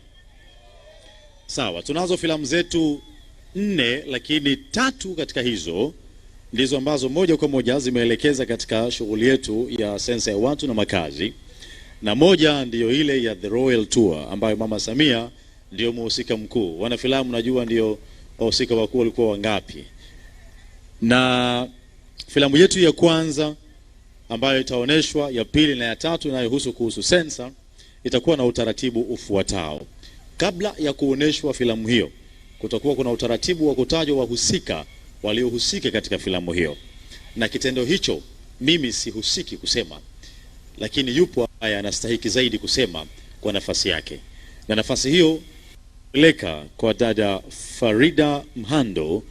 Sawa, tunazo filamu zetu 4, lakini 3 katika hizo ndizo ambazo moja kwa moja zimeelekeza katika shughuli yetu ya sensa ya watu na makazi, na moja ndiyo ile ya The Royal Tour ambayo Mama Samia ndio mhusika mkuu. Wana filamu najua ndio wahusika wakuu walikuwa wangapi. Na filamu yetu ya kwanza ambayo itaoneshwa, ya pili na ya tatu inayohusu kuhusu sensa, itakuwa na utaratibu ufuatao. Kabla ya kuoneshwa filamu hiyo, kutakuwa kuna utaratibu wa kutajwa wahusika waliohusika katika filamu hiyo. Na kitendo hicho mimi sihusiki kusema, lakini yupo ambaye anastahili zaidi kusema kwa nafasi yake. Na nafasi hiyo peleka kwa dada Farida Mhando,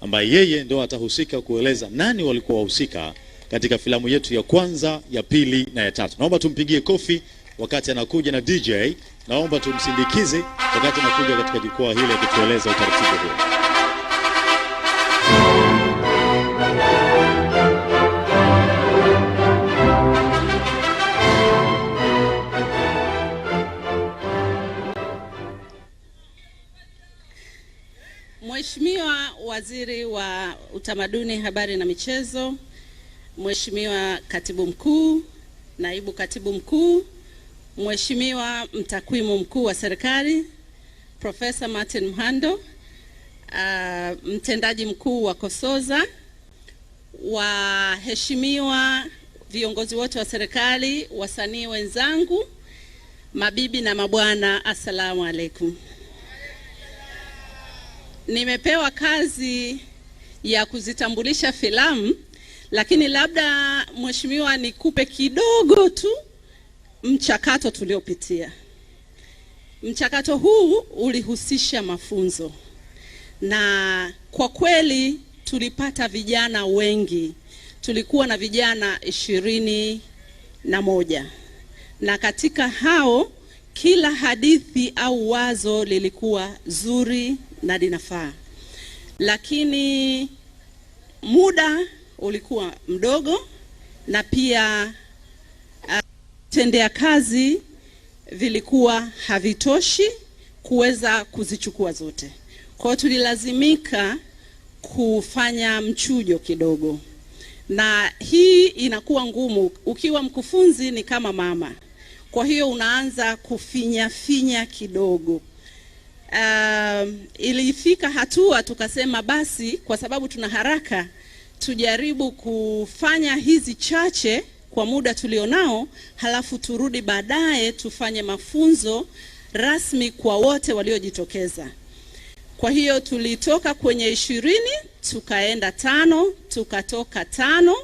ambaye yeye ndio atahusika kueleza nani walikuwa wahusika katika filamu yetu ya kwanza, ya pili na ya tatu. Naomba tumpigie kofi wakati anakuja na DJ, naomba tumsindikize wakati anakuja katika jukwaa hili akitueleza utaratibu huu. Mheshimiwa Waziri wa Utamaduni, Habari na Michezo, Mheshimiwa Katibu Mkuu, Naibu Katibu Mkuu, Mheshimiwa Mtakwimu Mkuu wa Serikali, Profesa Martin Mohando, Mtendaji Mkuu wa Kosoza, waheshimiwa viongozi wote wa serikali, wasanii wenzangu, mabibi na mabwana, assalamu alaikum. Nimepewa kazi ya kuzitambulisha filamu, lakini labda mheshimiwa nikupe kidogo tu mchakato tuliopitia. Mchakato huu ulihusisha mafunzo, na kwa kweli tulipata vijana wengi. Tulikuwa na vijana 21, na katika hao kila hadithi au wazo lilikuwa zuri na linafaa, lakini muda ulikuwa mdogo, na pia tendea kazi vilikuwa havitoshi kuweza kuzichukua zote. Kwa hiyo tulilazimika kufanya mchujo kidogo, na hii inakuwa ngumu. Ukiwa mkufunzi ni kama mama, kwa hiyo unaanza kufinya kidogo. Ilifika hatua tukasema basi, kwa sababu tuna haraka, tujaribu kufanya hizi chache kwa muda tulionao, halafu turudi baadaye tufanye mafunzo rasmi kwa wote waliojitokeza. Kwa hiyo tulitoka kwenye 20 tukaenda 5, tukatoka 5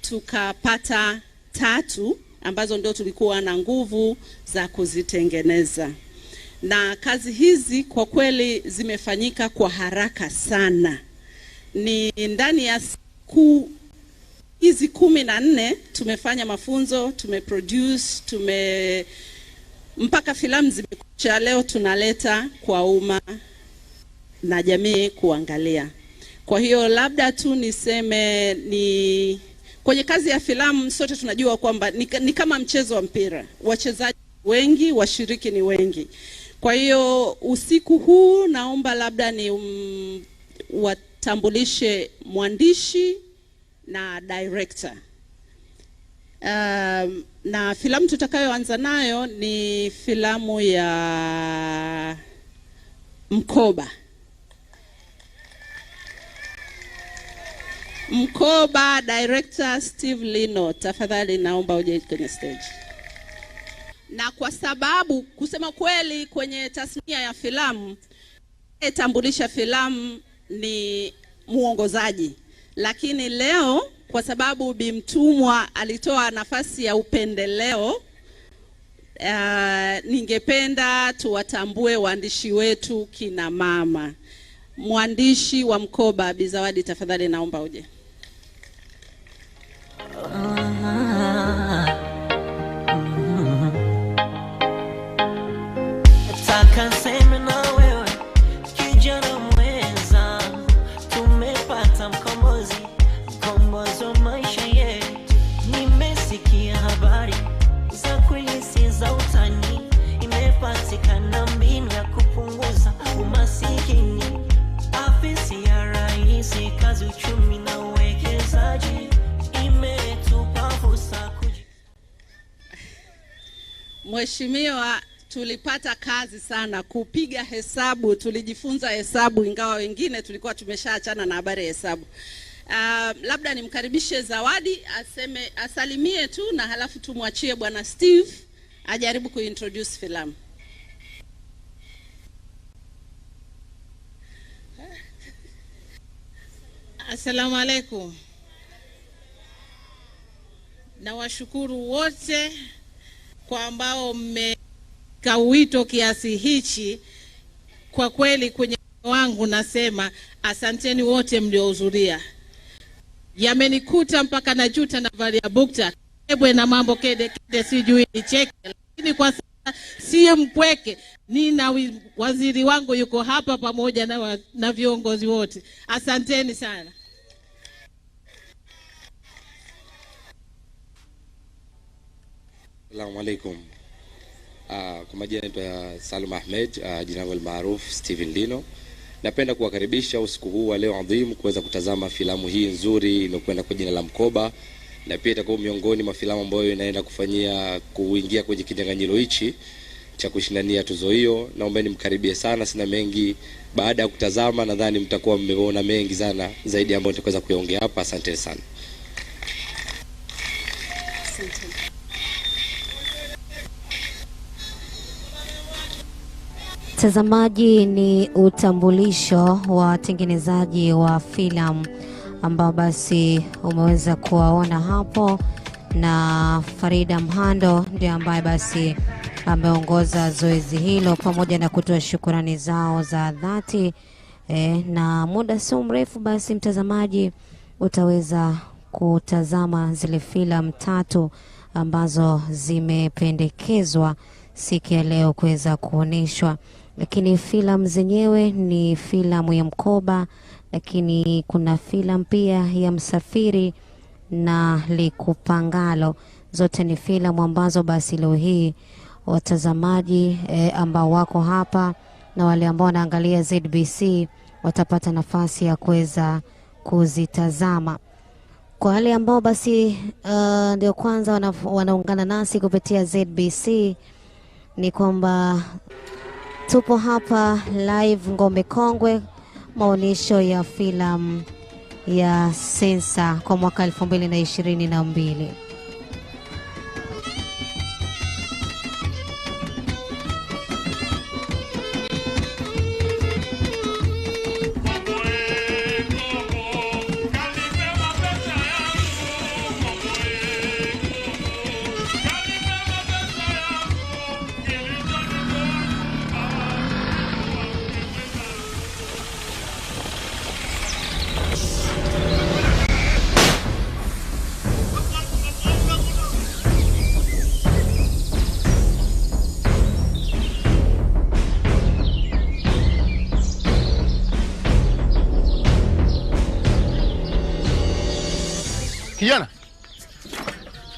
tukapata 3 ambazo ndio tulikuwa na nguvu za kuzitengeneza. Na kazi hizi kwa kweli zimefanyika kwa haraka sana. Ni ndani ya siku hizi 14 tumefanya mafunzo, tumeproduce, mpaka filamu zimekuja. Leo tunaleta kwa umma na jamii kuangalia. Kwa hiyo labda tu niseme ni kwenye kazi ya filamu sote tunajua kwamba ni kama mchezo wa mpira. Wachezaji wengi, washiriki ni wengi. Kwa hiyo usiku huu naomba labda ni watambulishe mwandishi na director. Na filamu tutakayoanza nayo ni filamu ya Mkoba. Mkoba, director Steve Lino, tafadhali naomba uje kwenye stage. Na kwa sababu kusema kweli kwenye tasnia ya filamu, tambulisha filamu ni muongozaji. Lakini leo kwa sababu Bimtumwa alitoa nafasi ya upendeleo, ningependa tuwatambue waandishi wetu kina mama. Mwandishi wa Mkoba, Bizawadi, tafadhali naomba uje. Mheshimiwa, tulipata kazi sana kupiga hesabu, tulijifunza hesabu ingawa wengine tulikuwa tumeshaachana na habari ya hesabu. Labda nimkaribishe Zawadi asalimie tu, na halafu tumwachie bwana Steve ajaribu kuintroduce filamu. Assalamu alaikum. Na washukuru wote kwa ambao mmeka wito kiasi hichi. Kwa kweli kwenye wangu nasema asanteni wote mliohudhuria. Yamenikuta mpaka najuta na valia bukta. Ebwe na mambo kede sijui nicheke, lakini kwa sasa siye mpweke, nina waziri wangu yuko hapa pamoja na viongozi wote. Asanteni sana. Assalamu alaikum. Kwa majina naitwa Salum Ahmed, jina langu maarufu Steven Lino. Napenda kuwakaribisha usiku huu wa leo adhimu kuweza kutazama filamu hii nzuri iliyokwenda kwa jina la Mkoba, na pia itakuwa miongoni mwa filamu ambayo inaenda kuingia kwenye kinyang'anyiro hichi cha kushindania tuzo hiyo. Naombeni mkaribie sana, sina mengi. Baada ya kutazama nadhani mtakuwa mmeona mengi sana zaidi ambayo nitaweza kuyaongea hapa. Asante sana. Mtazamaji, ni utambulisho wa watengenezaji wa filamu ambao basi umeweza kuwaona hapo, na Farida Mhando ndiye ambaye basi ameongoza zoezi hilo pamoja na kutoa shukrani zao za dhati. Na muda sio mrefu basi mtazamaji utaweza kutazama zile filamu 3 ambazo zimependekezwa siku ya leo kuweza kuoneshwa. Lakini filamu zenyewe ni filamu ya Mkoba, lakini kuna filamu pia ya Msafiri na Likupangalo. Zote ni filamu ambazo basi leo hii watazamaji ambao wako hapa na wale ambao wanaangalia ZBC watapata nafasi ya kuweza kuzitazama. Kwa wale ambao basi ndio kwanza wanaungana nasi kupitia ZBC, ni kwamba tupo hapa live Ngome Kongwe, maonyesho ya filamu ya Sensa kwa mwaka 2022.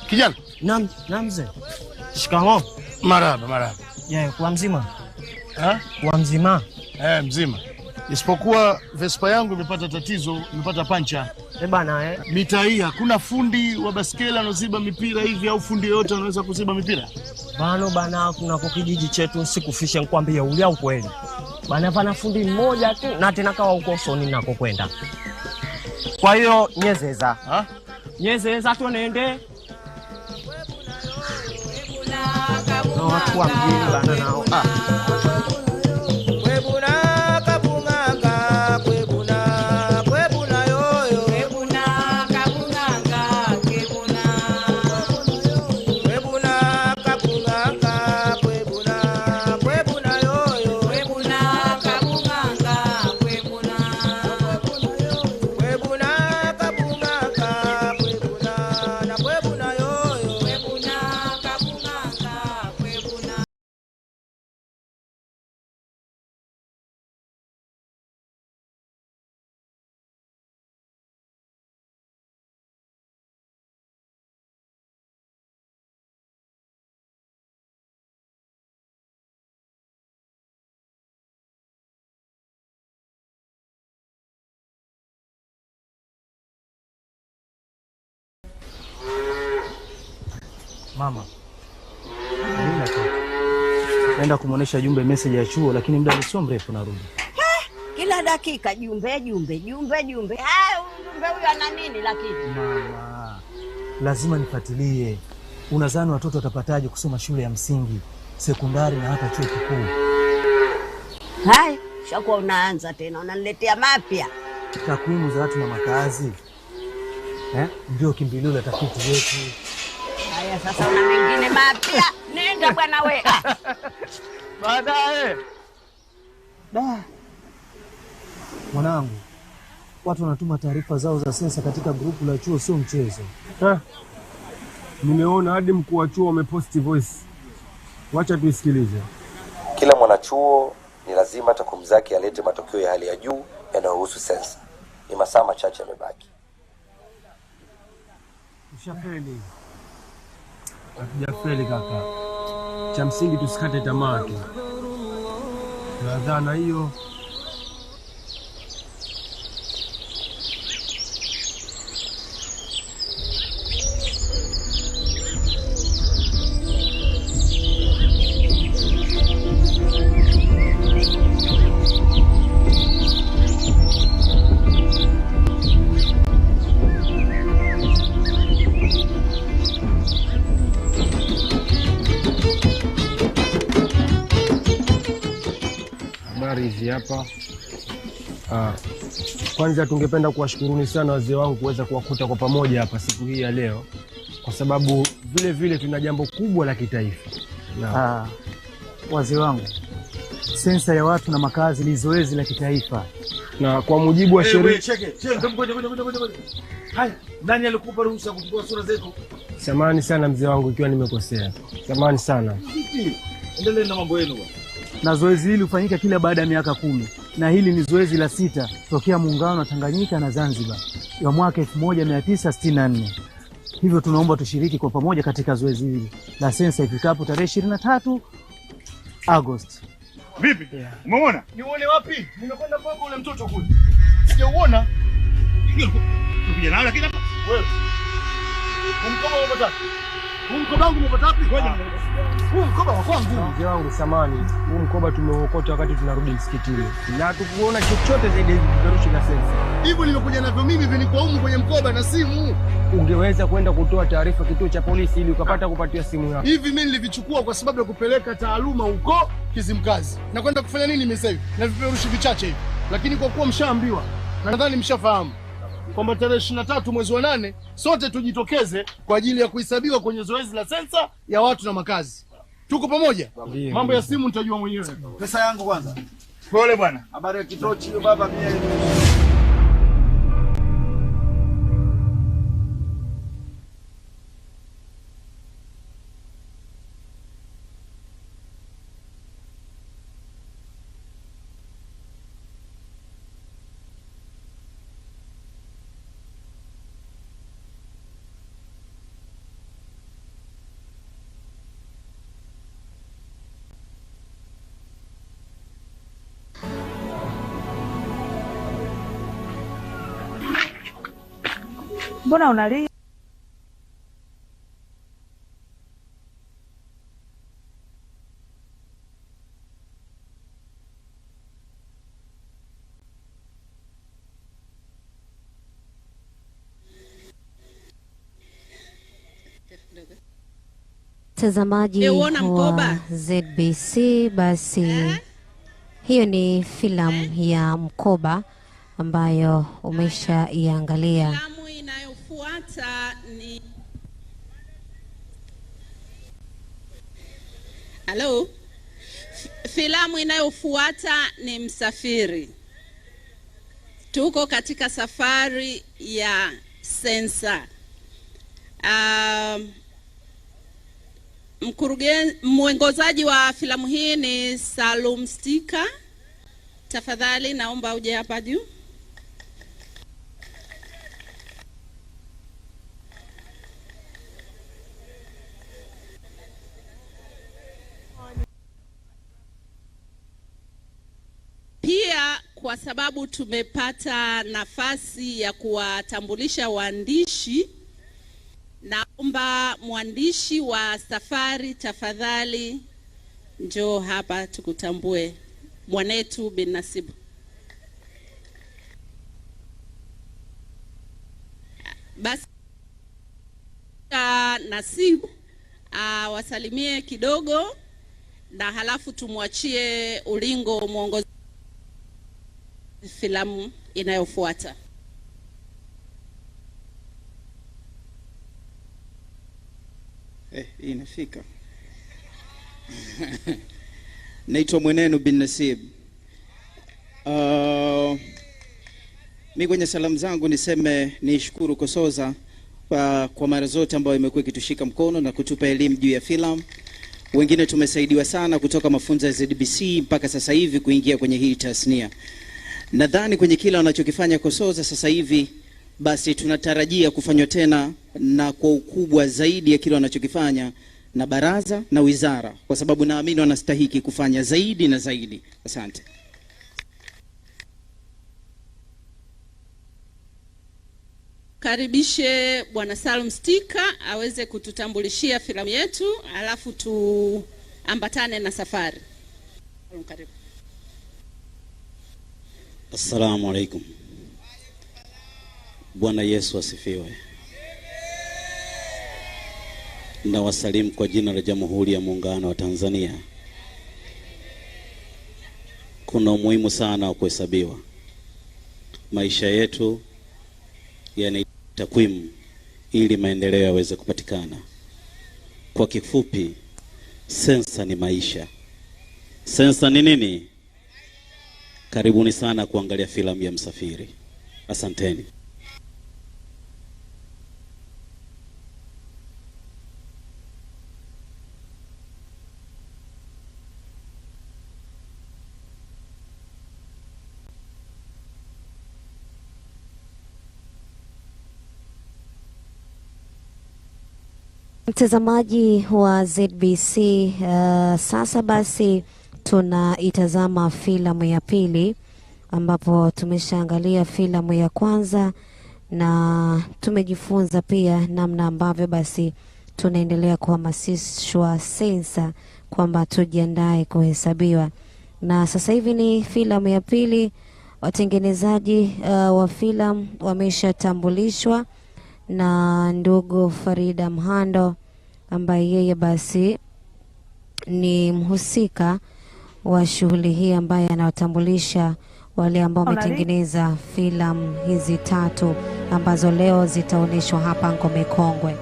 Kijana. Naam mzee. Shikamoo. Marhaba. Kwa mzima? Kwa mzima? Mzima. Isipokuwa Vespa yangu imepata tatizo, imepata pancha. Bana Mita hii hakuna fundi wa baskeli anoziba mipira hivi au fundi yote anaweza kuziba mipira? Bana kuna kwa kijiji chetu sikufishe nikwambie ulia ukweli. Bana pana fundi mmoja tu na tena kawa uko soni nako kwenda. Kwa hiyo nyezeza. Nyezeza tunaende. Watu wa mjini bana nao. Mama, naenda kumuonesha Jumbe message ya chuo, lakini muda sio mrefu narudi. Kila dakika Jumbe. Jumbe huyu ana nini lakini? Mama, lazima nifuatilie. Unadhani watoto watapataje kusoma shule ya msingi, sekondari na hata chuo kikuu? Hai, shakuwa unaanza tena, unaniletea mapya. Takwimu za watu na makazi. Ndio kimbilio la tafiti yetu. Haya sasa una mengine mapya. Nenda bwana wewe. Baadaye. Mwanangu, watu wanatuma taarifa zao za sensa katika grupu la chuo, sio mchezo. Nimeona hadi mkuu wa chuo ameposti voice. Wacha tuisikilize. Kila mwanachuo ni lazima takwimu zake alete matokeo ya hali ya juu yanayohusu sensa. Ni masaa machache yamebaki. Ushafeli. Hatujafeli kaka. Cha msingi tusikate tamaa tu. Na dhana hiyo hizi hapa. Kwanza tungependa kuwashukuruni sana wazee wangu kuweza kuwakuta kwa pamoja hapa siku hii ya leo, kwa sababu vile vile tuna jambo kubwa la kitaifa. Wazee wangu, sensa ya watu na makazi ni zoezi la kitaifa, na kwa mujibu wa sheria. Haya, nani alikupa ruhusa kuchukua sura zetu? Samahani sana mzee wangu ikiwa nimekosea. Samahani sana. Endelea na mambo yenu. Na zoezi hili hufanyika kila baada ya miaka 10, na hili ni zoezi la 6 tokea muungano wa Tanganyika na Zanzibar ya mwaka 1964. Hivyo tunaomba tushiriki kwa pamoja katika zoezi hili la sensa ifikapo tarehe 23 Agosti. Vipi? Umeona? Nione wapi? Nimekwenda kwa ule mtoto kule. Sijauona. Tupige nalo lakini wewe. Umkoba umepata? Umkoba wangu umepata wapi? Ngoja. Mkoba wa kwangu. Mzee wangu samani, huu mkoba tumeokota wakati tunarudi msikitini. Na tukuona chochote zaidi ya vipeperushi na sensa. Hivyo nimekuja navyo mimi vinikuwa humu kwenye mkoba na simu. Ungeweza kwenda kutoa taarifa kituo cha polisi ili ukapata kupatia simu yako. Hivi mimi nilivichukua kwa sababu ya kupeleka taaluma huko Kizimkazi. Na kwenda kufanya nini mimi sasa hivi? Na vipeperushi vichache hivi. Lakini kwa kuwa mshaambiwa, na nadhani mshafahamu kwamba tarehe 23 mwezi wa 8 sote tujitokeze kwa ajili ya kuhesabiwa kwenye zoezi la sensa ya watu na makazi. Tuko pamoja? Mambo ya simu nitajua mwenyewe. Pesa yangu kwanza. Pole bwana. Habari ya kitochi hiyo baba mimi. Mbona unalia? Mtazamaji wa ZBC, basi hiyo ni filamu ya Mkoba ambayo umeshaiangalia. Filamu inayofuata ni Hello. Filamu inayofuata ni Msafiri. Tuko katika safari ya sensa. Mwongozaji wa filamu hii ni Salum Stika. Tafadhali naomba uje hapa juu. Pia kwa sababu tumepata nafasi ya kuwatambulisha waandishi, naomba mwandishi wa safari tafadhali njoo hapa tukutambue, mwanetu bin Nasibu. Basi Nasibu wasalimie kidogo na halafu tumwachie ulingo mwongozi filamu inayofuata. Inafika. Naitwa Mwenenu bin Nasib. Mimi kwenye salamu zangu niseme nishukuru Kosoza kwa mara zote ambayo imekuwa ikitushika mkono na kutupa elimu juu ya filamu. wengine tumesaidiwa sana kutoka mafunzo ya ZBC mpaka sasa hivi kuingia kwenye hii tasnia. Nadhani kwenye kila wanachokifanya Kosoza sasa hivi, basi tunatarajia kufanywa tena na kwa ukubwa zaidi ya kile wanachokifanya na baraza na wizara, kwa sababu naamini wanastahiki kufanya zaidi na zaidi. Asante. Karibishe Bwana Salum Stika aweze kututambulishia filamu yetu, alafu tuambatane na safari. Karibu. Assalamu alaikum. Bwana Yesu asifiwe. Na wasalimu kwa jina la Jamhuri ya Muungano wa Tanzania. Kuna umuhimu sana wa kuhesabiwa. Maisha yetu yana takwimu ili maendeleo yaweze kupatikana. Kwa kifupi, sensa ni maisha. Sensa ni nini? Karibuni sana kuangalia filamu ya Msafiri. Asanteni. Mtazamaji wa ZBC, sasa basi tunaitazama filamu ya pili, ambapo tumeshaangalia filamu ya kwanza na tumejifunza pia namna ambavyo basi tunaendelea kuhamasishwa sensa kwamba tujiandae kuhesabiwa. Na sasa hivi ni filamu ya pili. Watengenezaji wa filamu wameshatambulishwa na ndugu Farida Mhando, ambaye yeye basi ni mhusika wa shughuli hii, ambaye anawatambulisha wale ambao wametengeneza filamu hizi tatu ambazo leo zitaonyeshwa hapa Ngome Kongwe.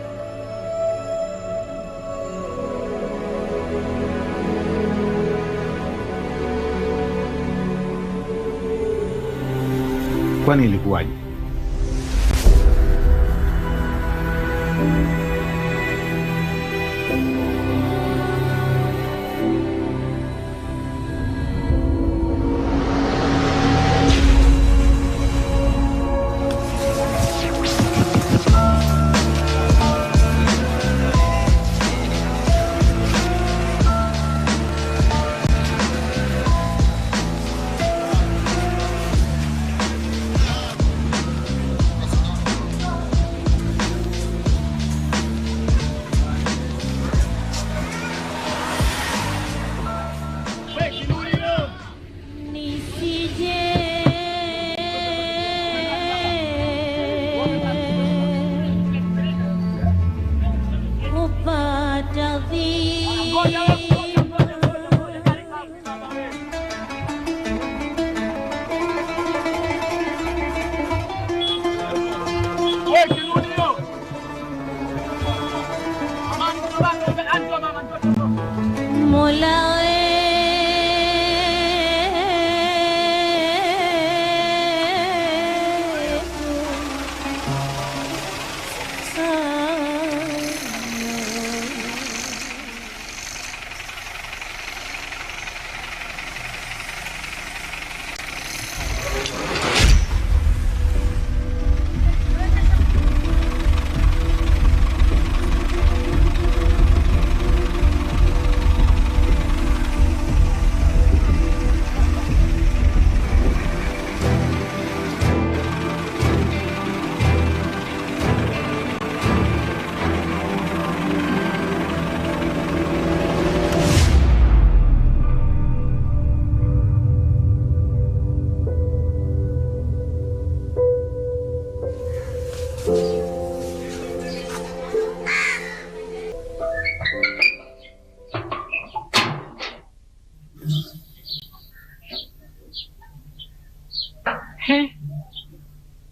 Kwani ilikuwaje?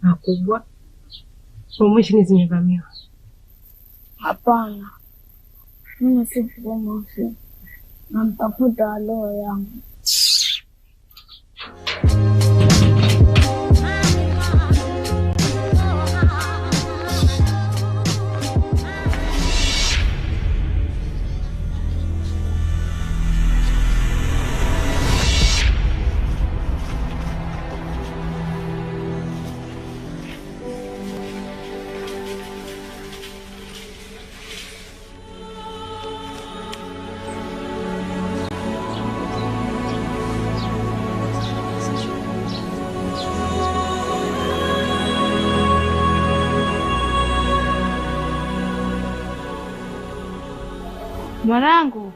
Makubwa. Promotion zimevamiwa. Hapana. Mimi si promotion. Namtafuta roho yangu. Mwanangu,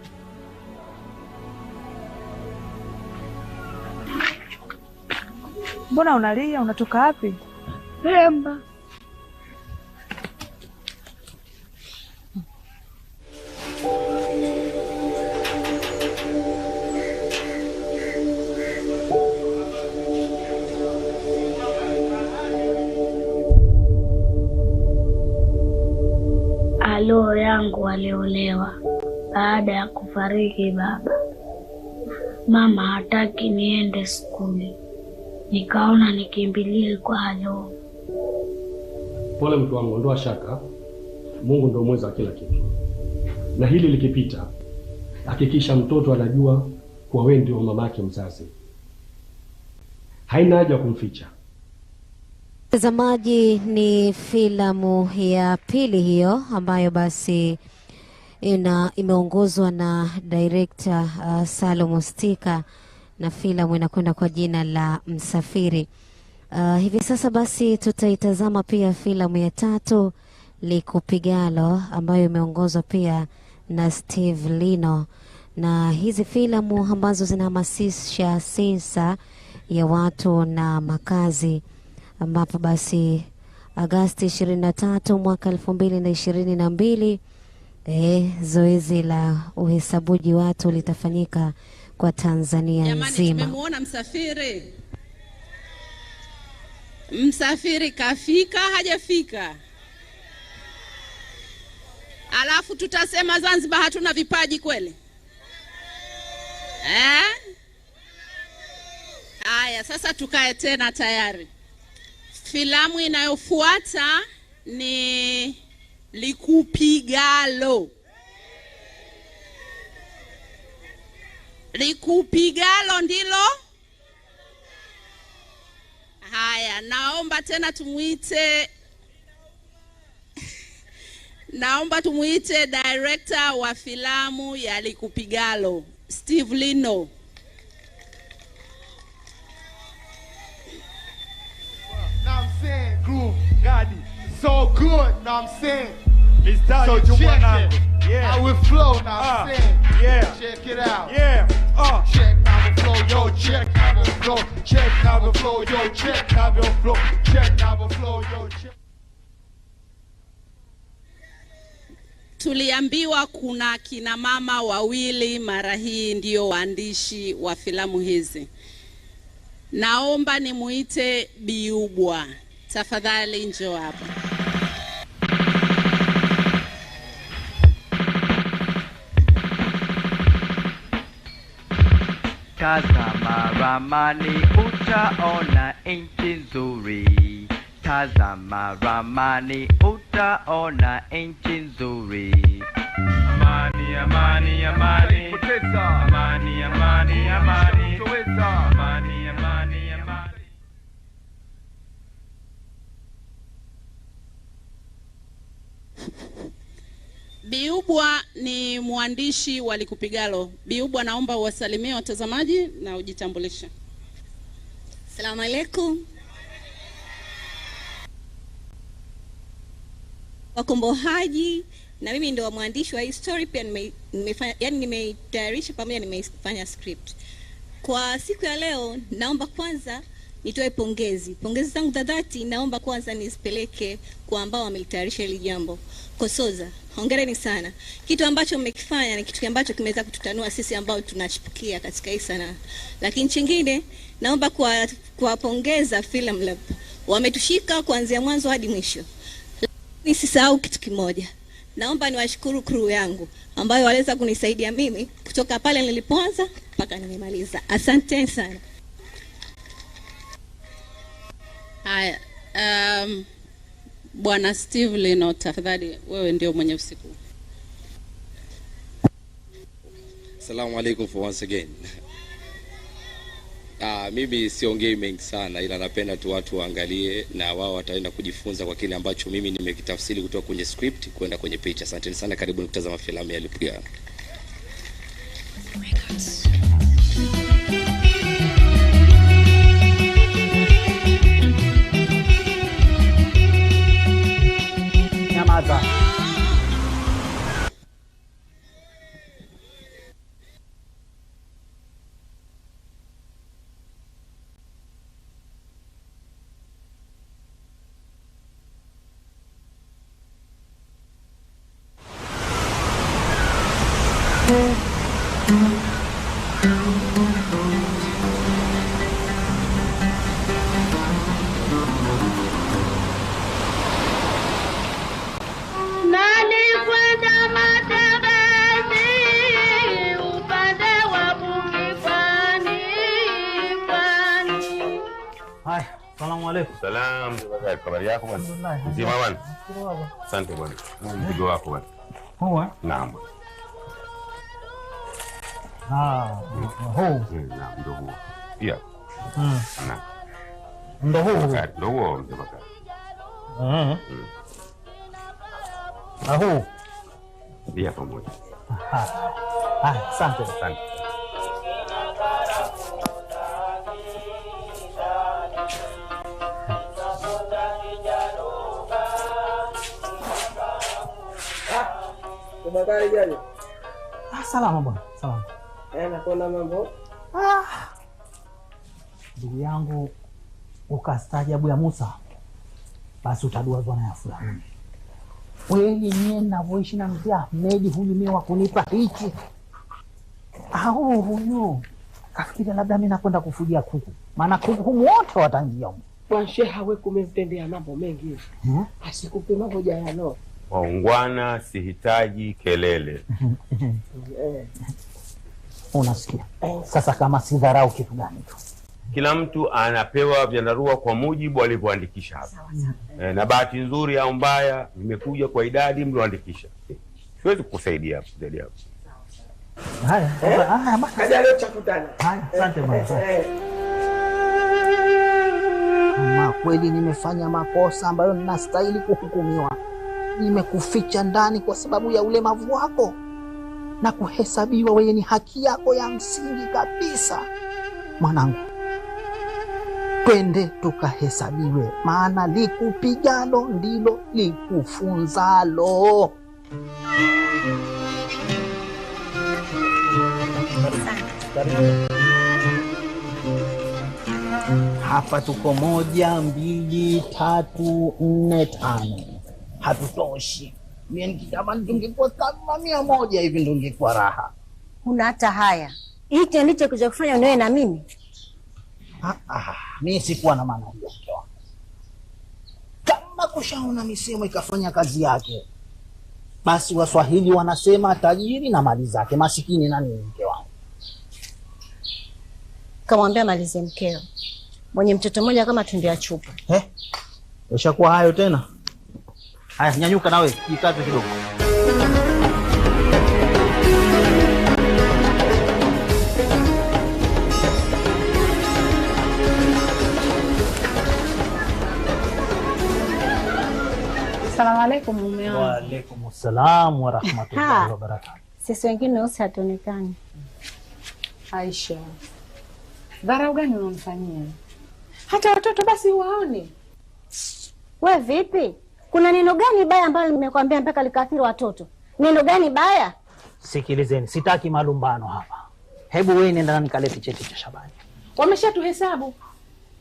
mbona unalia? Unatoka wapi? Pemba. Roho yangu aliolewa baada ya kufariki baba. Mama hataki niende skuli, nikaona nikimbilie kwa Alo. Pole mtu wangu, ondoa shaka. Mungu ndio mweza kila kitu, na hili likipita, hakikisha mtoto anajua kuwa wewe ndio mamake mzazi. Haina haja kumficha. Mtazamaji, ni filamu ya pili hiyo ambayo basi imeongozwa na director Salum Stika, na filamu inakwenda kwa jina la Msafiri. Hivi sasa basi tutaitazama pia filamu ya tatu, Likupigalo, ambayo imeongozwa pia na Steve Lino. Na hizi filamu ambazo zinahamasisha sensa ya watu na makazi, ambapo basi Agosti 23 mwaka 2022 zoezi la uhesabuji watu litafanyika kwa Tanzania nzima. Jamani, tumemuona Msafiri. Msafiri kafika hajafika? Alafu tutasema Zanzibar hatuna vipaji kweli? Haya, sasa tukae tena tayari. Filamu inayofuata ni Likupigalo. Likupigalo ndilo. Haya, naomba tena tumuite director wa filamu ya Likupigalo, Steve Lino. Groove, God, so good, now I'm saying. So check it. Yeah. I will flow, now I'm saying. Yeah. Check it out. Yeah. Check how the flow, yo. Check how the flow. Check how the flow, yo. Check how the flow. Check how the flow, yo. Check. Tuliambiwa kuna kina mama wawili mara hii ndio waandishi wa filamu hizi. Naomba nimuite Biubwa. Tafadhali njoo hapa. Tazama ramani utaona nchi nzuri. Tazama ramani utaona nchi nzuri. Amani, amani, amani. Amani, amani, amani. Amani, amani, amani. Biubwa ni mwandishi wa Likupigalo. Biubwa, naomba uwasalimie watazamaji na ujitambulishe. Asalamu alaykum. Wakombohaji, na mimi ndio mwandishi wa hii story, pia nimetayarisha pamoja nimefanya script. Kwa siku ya leo naomba kwanza nitoe pongezi zangu za dhati. Naomba kwanza nisipeleke kwa ambao wamelitayarisha hili jambo. Kosoza, hongereni sana. Kitu ambacho mmekifanya ni kitu ambacho kimeweza kututanua sisi ambao tunachipukia katika hii sanaa. Lakini chingine naomba kuwapongeza Film Lab. Wametushika kuanzia mwanzo hadi mwisho. Nisisahau kitu kimoja. Naomba niwashukuru crew yangu ambayo waliweza kunisaidia mimi kutoka pale nilipoanza mpaka nimemaliza. Asante sana. Haya, Bwana Steve Lino, tafadhali wewe ndio mwenye usiku. Assalamu alaikum for once again. Mimi siongei mengi sana, ila napenda tu watu waangalie na wao wataenda kujifunza kwa kile ambacho mimi nimekitafsiri kutoka kwenye script kwenda kwenye picha. Asanteni sana, karibuni kutazama filamu ya Likupigalo. Nalikwenda matembezi upande wa Bukifani. Haya, salamu alaykum. Salam, habari yako bwana? Mzima bwana? Asante bwana. Mzigo wako bwana. Huwa? Naam. Huu. Naam, ndio huo. Pia. Naam. Ndio huo. Ndio huo mzee Makaazi. Huu. Pia pamoja. Asante. Asante. Habari gani? Salama bwana, salama. Nakwenda mambo. Ndugu yangu, ukastaajabu ya Musa, basi utadua bwana ya Filamu. Wewe nye navyoishi na mzee Ahmedi huyu mimi wa kunipa hichi. Huyu kafikiria labda mimi nakwenda kufugia kuku. Maana kuku wote watangia huko. Bwana Sheikh hawe kumemtendea mambo mengi. Asikupe mambo jayano. Waungwana, sihitaji kelele. Unasikia? Sasa kama si dharau kitu gani tu? Kila mtu anapewa vyandarua kwa mujibu alivyoandikisha hapa. Na bahati nzuri au mbaya nimekuja kwa idadi mlioandikisha. Siwezi kukusaidia hapo zaidi hapo. Haya, basi. Kaja leo chakutana. Haya, asante bwana. Mama, kweli nimefanya makosa ambayo ninastahili kuhukumiwa. Nimekuficha ndani kwa sababu ya ulemavu wako na kuhesabiwa wewe ni haki yako ya msingi kabisa. Mwanangu, twende tukahesabiwe, maana likupigalo ndilo likufunzalo. Hapa tuko 1, 2, 3, 4, 5. Hatutoshi. Mimi nikitamani tungekuwa kama 100 hivi ndio ingekuwa raha. Una hata haya. Hicho ndicho kuja kufanya unawe na mimi. Mimi sikuwa na maana hiyo. Kama kushaona misemo ikafanya kazi yake, basi Waswahili wanasema tajiri na mali zake, masikini na nini mke wangu. Kamwambia malize mkeo. Mwenye mtoto mmoja kama tunde ya chupa. Ushakuwa hayo tena? Haya, nyanyuka nawe, jikaze kidogo. Asalamu alaykum mume wangu. Wa alaykum assalam wa rahmatullahi wa barakatuh. Sisi wengine wote hatuonekani. Aisha, dharau gani unamfanyia? Hata watoto basi waone. We vipi? Kuna neno gani baya ambalo nimekwambia mpaka likaathiri watoto? Neno gani baya? Sikilizeni, sitaki malumbano hapa. Hebu wewe nenda nikalete cheti cha Shabani. Wameshatuhesabu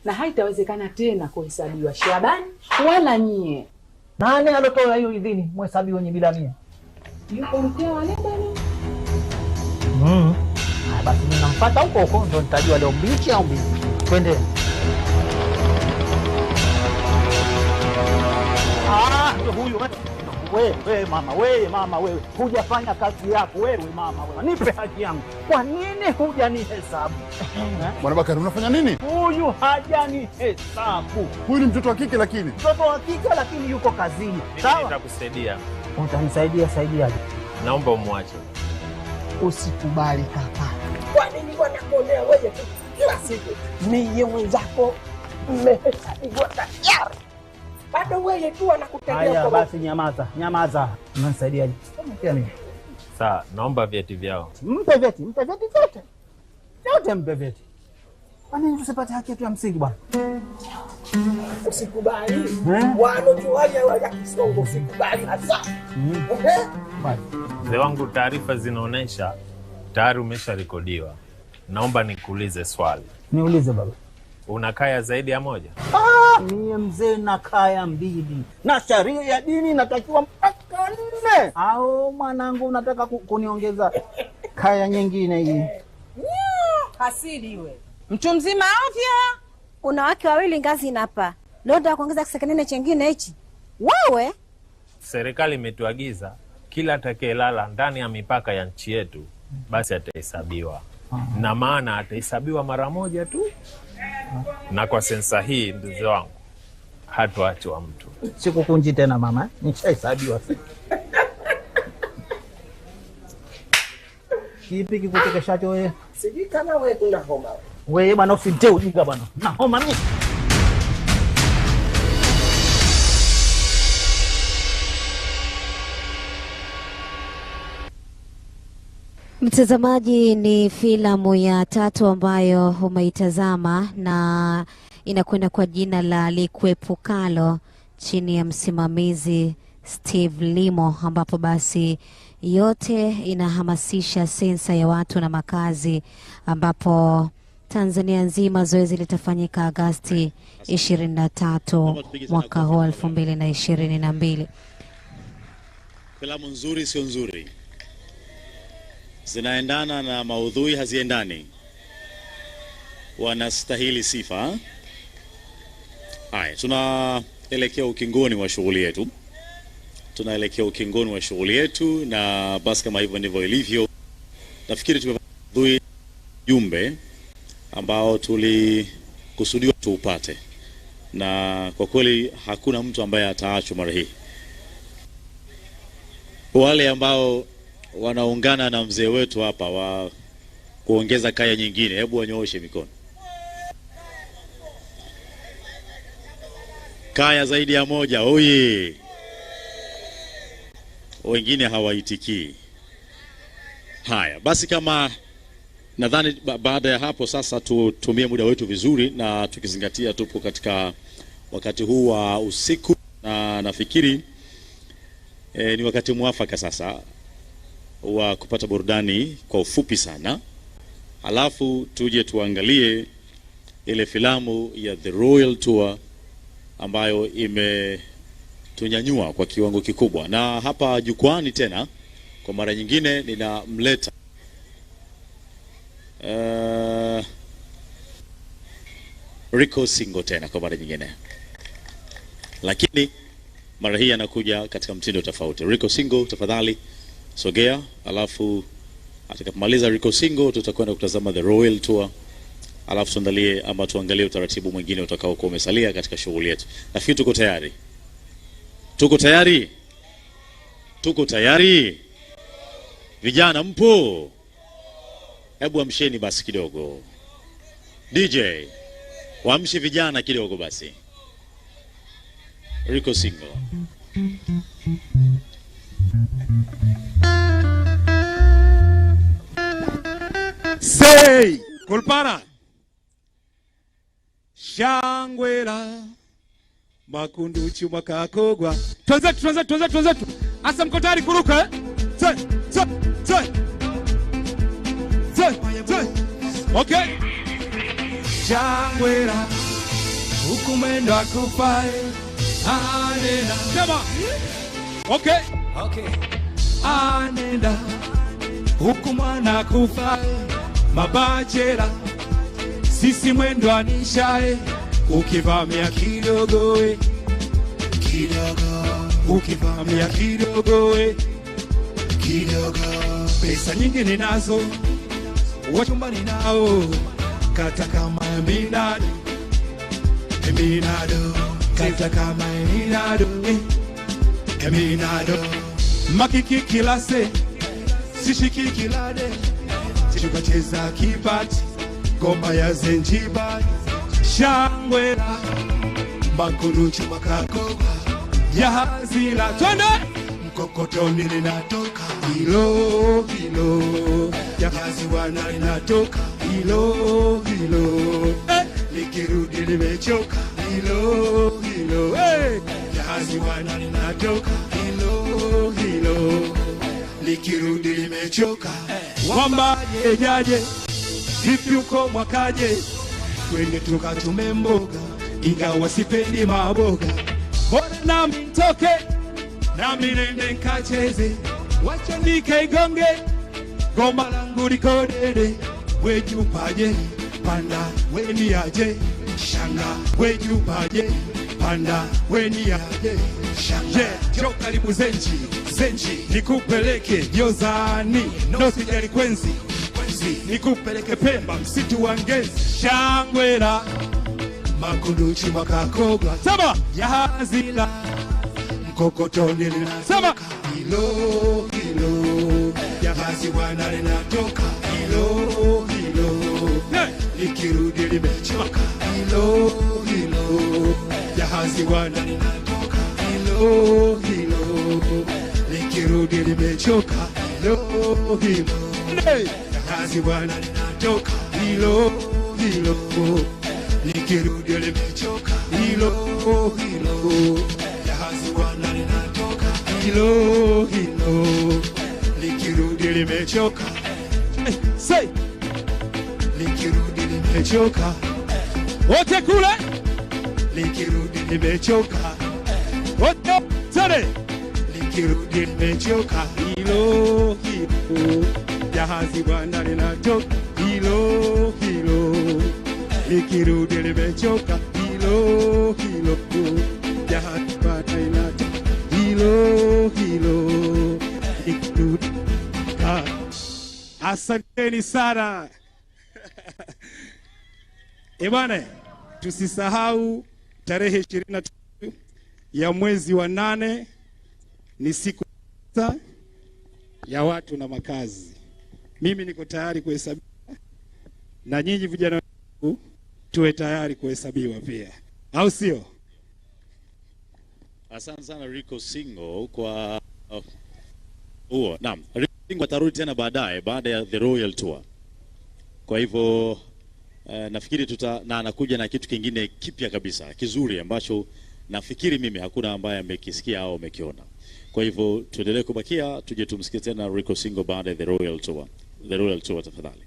na haitawezekana tena kuhesabiwa Shabani wala nyie. Nani alotoa hiyo idhini mhesabiwe wenye bila mia? Yuko mkeo wale bwana. Basi mimi namfuata huko ndo nitajua leo mbichi au mbichi. Twende. Huyu wewe mama wewe hujafanya kazi yako wewe mama wewe. Nipe haki yangu. Kwa nini hujanihesabu? Bwana Bakari unafanya nini? Huyu hajanihesabu. Huyu ni mtoto wa kike lakini. Mtoto wa kike lakini yuko kazini. Sawa? Nitakusaidia. Utanisaidia saidiaje? Naomba umwache. Usikubali kaka. Kwa nini bwana kuonea wewe kila siku? Mimi mwenzako mmehesabiwa tayari. Bado wewe tu anakutegea kwa. Haya basi nyamaza. Unanisaidiaje? Kama mimi. Sawa, naomba vyeti vyao. Mpe vyeti vyote. Yote mpe vyeti. Kwa nini usipate haki yetu ya msingi bwana? Usikubali. Wanojualia wala kisongo usikubali hasa. Mzee wangu, taarifa zinaonesha tayari umesharekodiwa. Naomba nikuulize swali. Niulize baba. Una kaya zaidi ya moja? Mie mzee na kaya 2. Na sharia ya dini natakiwa mpaka 4. Au mwanangu unataka kuniongeza kaya nyingine hii. Hasidi we. Mtu mzima afya. Una wake wawili ngazi inapa. Leo ndio kuongeza kisekenene chengine hichi. Wewe Serikali imetuagiza kila atakayelala ndani ya mipaka ya nchi yetu basi atahesabiwa. Na maana atahesabiwa mara moja tu. Na kwa sensa hii ndugu wangu hatuachwa mtu. Sikukunji tena mama, nishahesabiwa sasa. Kipi kikutekeshacho wewe? Sijui kama wewe kuna homa. Wewe bwana usinte ujinga bwana. Na homa mimi. Mtazamaji, ni filamu ya tatu ambayo umeitazama na inakwenda kwa jina la Likuepukalo chini ya msimamizi Steve Limo, ambapo basi yote inahamasisha sensa ya watu na makazi, ambapo Tanzania nzima zoezi litafanyika Agosti 23 mwaka huu 2022. Filamu nzuri sio nzuri, zinaendana na maudhui haziendani, wanastahili sifa. Haya, tunaelekea ukingoni wa shughuli yetu, na basi kama hivyo ndivyo ilivyo. Nafikiri tumepata jumbe ambao tulikusudiwa tuupate, na kwa kweli hakuna mtu ambaye ataachwa mara hii. Wale ambao wanaungana na mzee wetu hapa wa kuongeza kaya nyingine, hebu wanyooshe mikono. Kaya zaidi ya moja, oye. Wengine hawaitikii. Haya, basi kama nadhani baada ya hapo sasa tutumie muda wetu vizuri, na tukizingatia tupo katika wakati huu wa usiku, na nafikiri ni wakati mwafaka sasa wa kupata burudani kwa ufupi sana. Alafu tuje tuangalie ile filamu ya The Royal Tour ambayo imetunyanyua kwa kiwango kikubwa. Na hapa jukwani tena kwa mara nyingine ninamleta Rico Singo tena kwa mara nyingine, lakini mara hii anakuja katika mtindo tofauti. Rico Singo, tafadhali sogea. Alafu atakapomaliza Rico Singo tutakwenda kutazama The Royal Tour, alafu tuangalie utaratibu mwingine utakao kuwa umesalia katika shughuli yetu. Nafikiri tuko tayari. Vijana mpo? Hebu amsheni basi kidogo. DJ, waamshe vijana kidogo basi. Rico Singo. Sei kulpana shangwera makunduchu makakogwa. Twenzetu. Asa mko tayari kuruka eh? Okay. Shangwera hukumenda kupae anenda. Sema. Okay. Anenda hukumana kupae mabachera sisi mwendo anishae ukivamia kidogo ukivamia kidogo pesa nyingi ninazo wachumbani nao kata kama eminado kata kama eminado makiki kilase sishiki kilade tukacheza kibati ngoma ya Zanzibar. Shangwera makunuchu makakogwa jahazila twende mkokotoni linatoka hilo jahazi wana linatoka hilo likirudi limechoka hilo jahazi wana linatoka hilo likirudi limechoka. Wambaje jaje vipi uko mwakaje, twende tukatume mboga ingawa sipendi maboga. Bora nami ntoke nami nende nkacheze, wacha nikaigonge goma langu liko dede, wejupaje panda weniaje, shanga wejupaje panda weniaje, shanga yeah, jo karibu zenji nikupeleke Jozani, no sijali kwenzi nikupeleke Pemba, msitu wa Ngezi, Shangwera, Makunduchi, Makakogwa, sema Yazila, Mkokotoni linatoka hilo jahazi bwana linatoka hilo likirudi limechoka hilo jahazi bwana linatoka hilo likirudi limechoka hilo jahazi bwana linatoka hilo likirudi limechoka hilo jahazi bwana linatoka hilo likirudi limechoka say likirudi limechoka wote kule likirudi limechoka wote tare likirudi limechoka hilo jahazi bwana linatoka hilo likirudi limechoka hilo jahazi bwana linatoka hilo likirudi. Asanteni sana. Ebane, tusisahau tarehe 23 ya mwezi wa 8 ni siku ya watu na makazi. Mimi niko tayari kuhesabiwa na nyinyi vijana wangu tuwe tayari kuhesabiwa pia, au sio? Asante sana Rico Singo kwa huo. Naam, Rico Singo atarudi tena baadaye baada ya the Royal Tour. Kwa hivyo nafikiri na anakuja na kitu kingine kipya kabisa, kizuri ambacho nafikiri mimi hakuna ambaye amekisikia au amekiona. Kwa hivyo tuendelee kubakia, tuje tumsikie tena Rico Singo baada ya the Royal Tour. The Royal Tour tafadhali.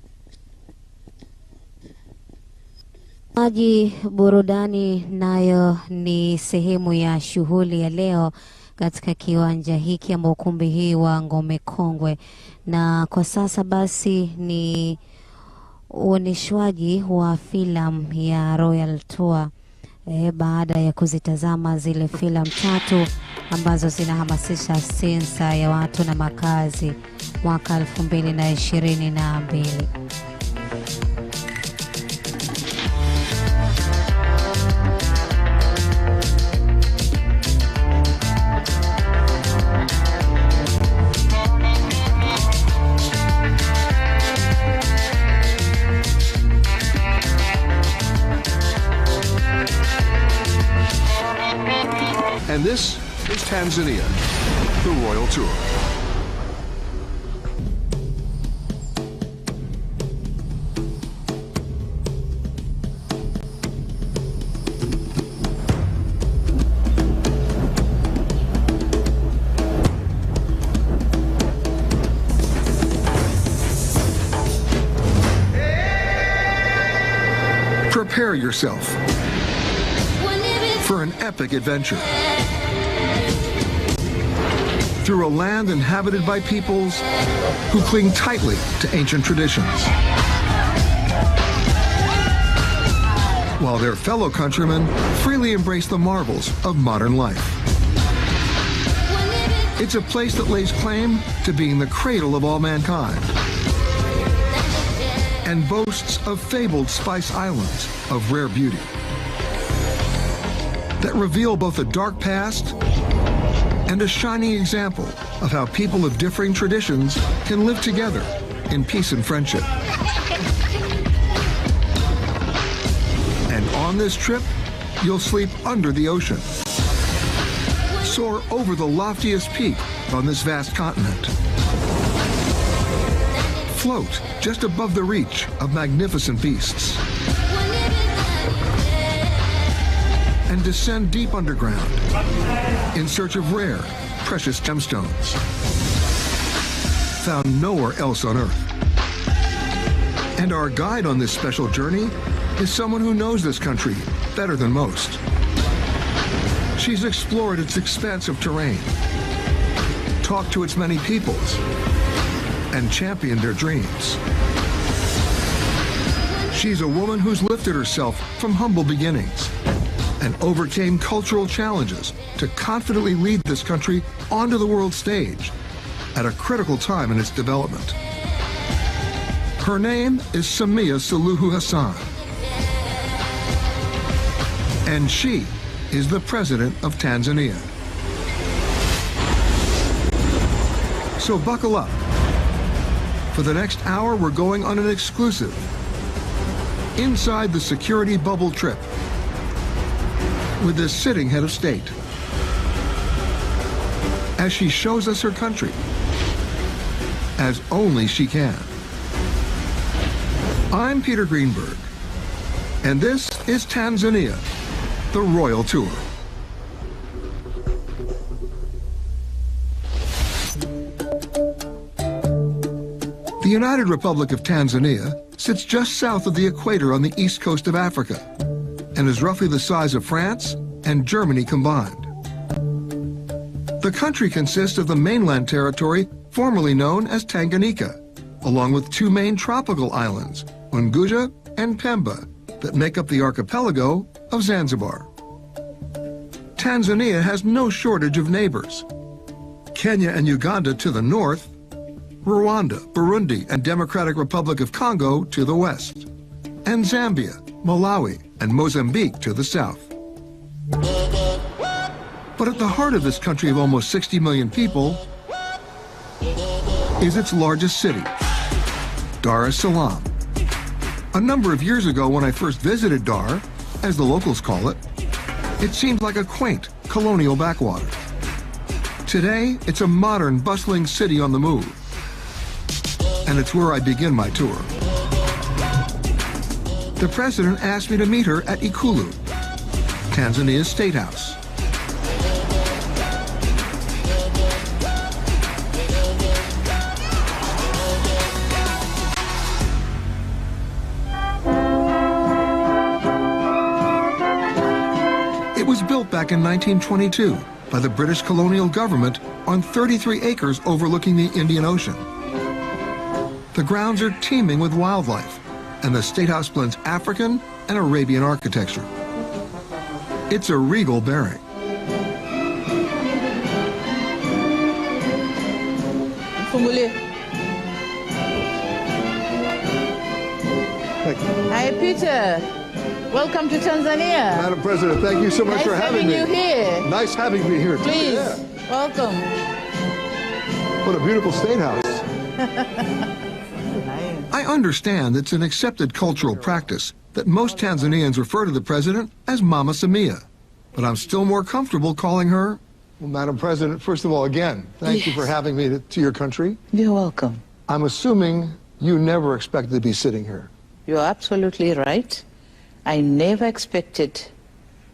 Burudani nayo ni sehemu ya shughuli ya leo katika kiwanja hiki ama ukumbi hii wa Ngome Kongwe, na kwa sasa basi ni uoneshwaji wa filamu ya Royal Tour. Baada ya kuzitazama zile filamu 3 ambazo zinahamasisha sensa ya watu na makazi mwaka 2022. And this is Tanzania, the Royal Tour. Prepare yourself for an epic adventure through a land inhabited by peoples who cling tightly to ancient traditions, while their fellow countrymen freely embrace the marvels of modern life. It's a place that lays claim to being the cradle of all mankind and boasts of fabled spice islands of rare beauty that reveal both a dark past and a shining example of how people of differing traditions can live together in peace and friendship. And on this trip, you'll sleep under the ocean, soar over the loftiest peak on this vast continent, float just above the reach of magnificent beasts, and descend deep underground in search of rare, precious gemstones found nowhere else on Earth. And our guide on this special journey is someone who knows this country better than most. She's explored its expansive terrain, talked to its many peoples, and championed their dreams. She's a woman who's lifted herself from humble beginnings and overcame cultural challenges to confidently lead this country onto the world stage at a critical time in its development. Her name is Samia Suluhu Hassan, and she is the President of Tanzania. So buckle up. For the next hour, we're going on an exclusive inside the security bubble trip with this sitting head of state as she shows us her country as only she can. I'm Peter Greenberg, and this is Tanzania, the Royal Tour. The United Republic of Tanzania sits just south of the equator on the east coast of Africa and is roughly the size of France and Germany combined. The country consists of the mainland territory formerly known as Tanganyika, along with two main tropical islands, Unguja and Pemba, that make up the archipelago of Zanzibar. Tanzania has no shortage of neighbors. Kenya and Uganda to the north, Rwanda, Burundi, and Democratic Republic of Congo to the west, and Zambia, Malawi, and Mozambique to the south. But at the heart of this country of almost 60 million people is its largest city, Dar es Salaam. A number of years ago when I first visited Dar, as the locals call it, it seemed like a quaint colonial backwater. Today, it's a modern, bustling city on the move. And it's where I begin my tour. The president asked me to meet her at Ikulu, Tanzania's state house. It was built back in 1922 by the British colonial government on 33 acres overlooking the Indian Ocean. The grounds are teeming with wildlife, and the State House blends African and Arabian architecture. It's a regal bearing. Hi, Peter. Welcome to Tanzania. Madam President, thank you so much for having me. Nice having you here. Nice having me here. Please, Yeah. welcome. What a beautiful state house. I understand it's an accepted cultural practice that most Tanzanians refer to the president as Mama Samia, but I'm still more comfortable calling her... Well, Madam President, first of all, again, thank you for having me to your country. You're welcome. I'm assuming you never expected to be sitting here. You're absolutely right. I never expected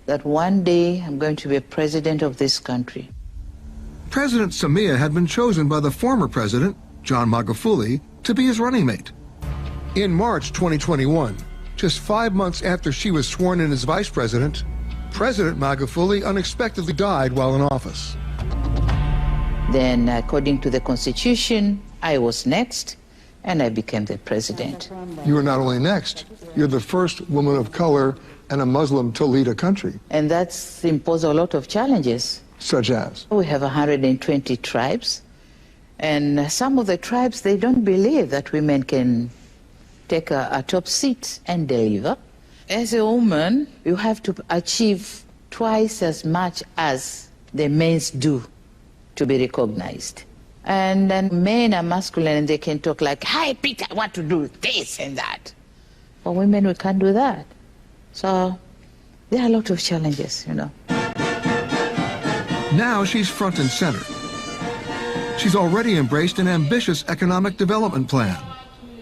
that one day I'm going to be a president of this country. President Samia had been chosen by the former president, John Magufuli, to be his running mate. In March 2021, just 5 months after she was sworn in as vice president, President Magufuli unexpectedly died while in office. Then, according to the Constitution, I was next, and I became the president. You are not only next, you're the first woman of color and a Muslim to lead a country. And that's imposed a lot of challenges. Such as? We have 120 tribes, and some of the tribes, they don't believe that women can take a top seat and deliver. As a woman, you have to achieve twice as much as the men do to be recognized. And then men are masculine and they can talk like, "Hi, Peter, I want to do this and that." For women, we can't do that. So there are a lot of challenges, you know. Now she's front and center. She's already embraced an ambitious economic development plan,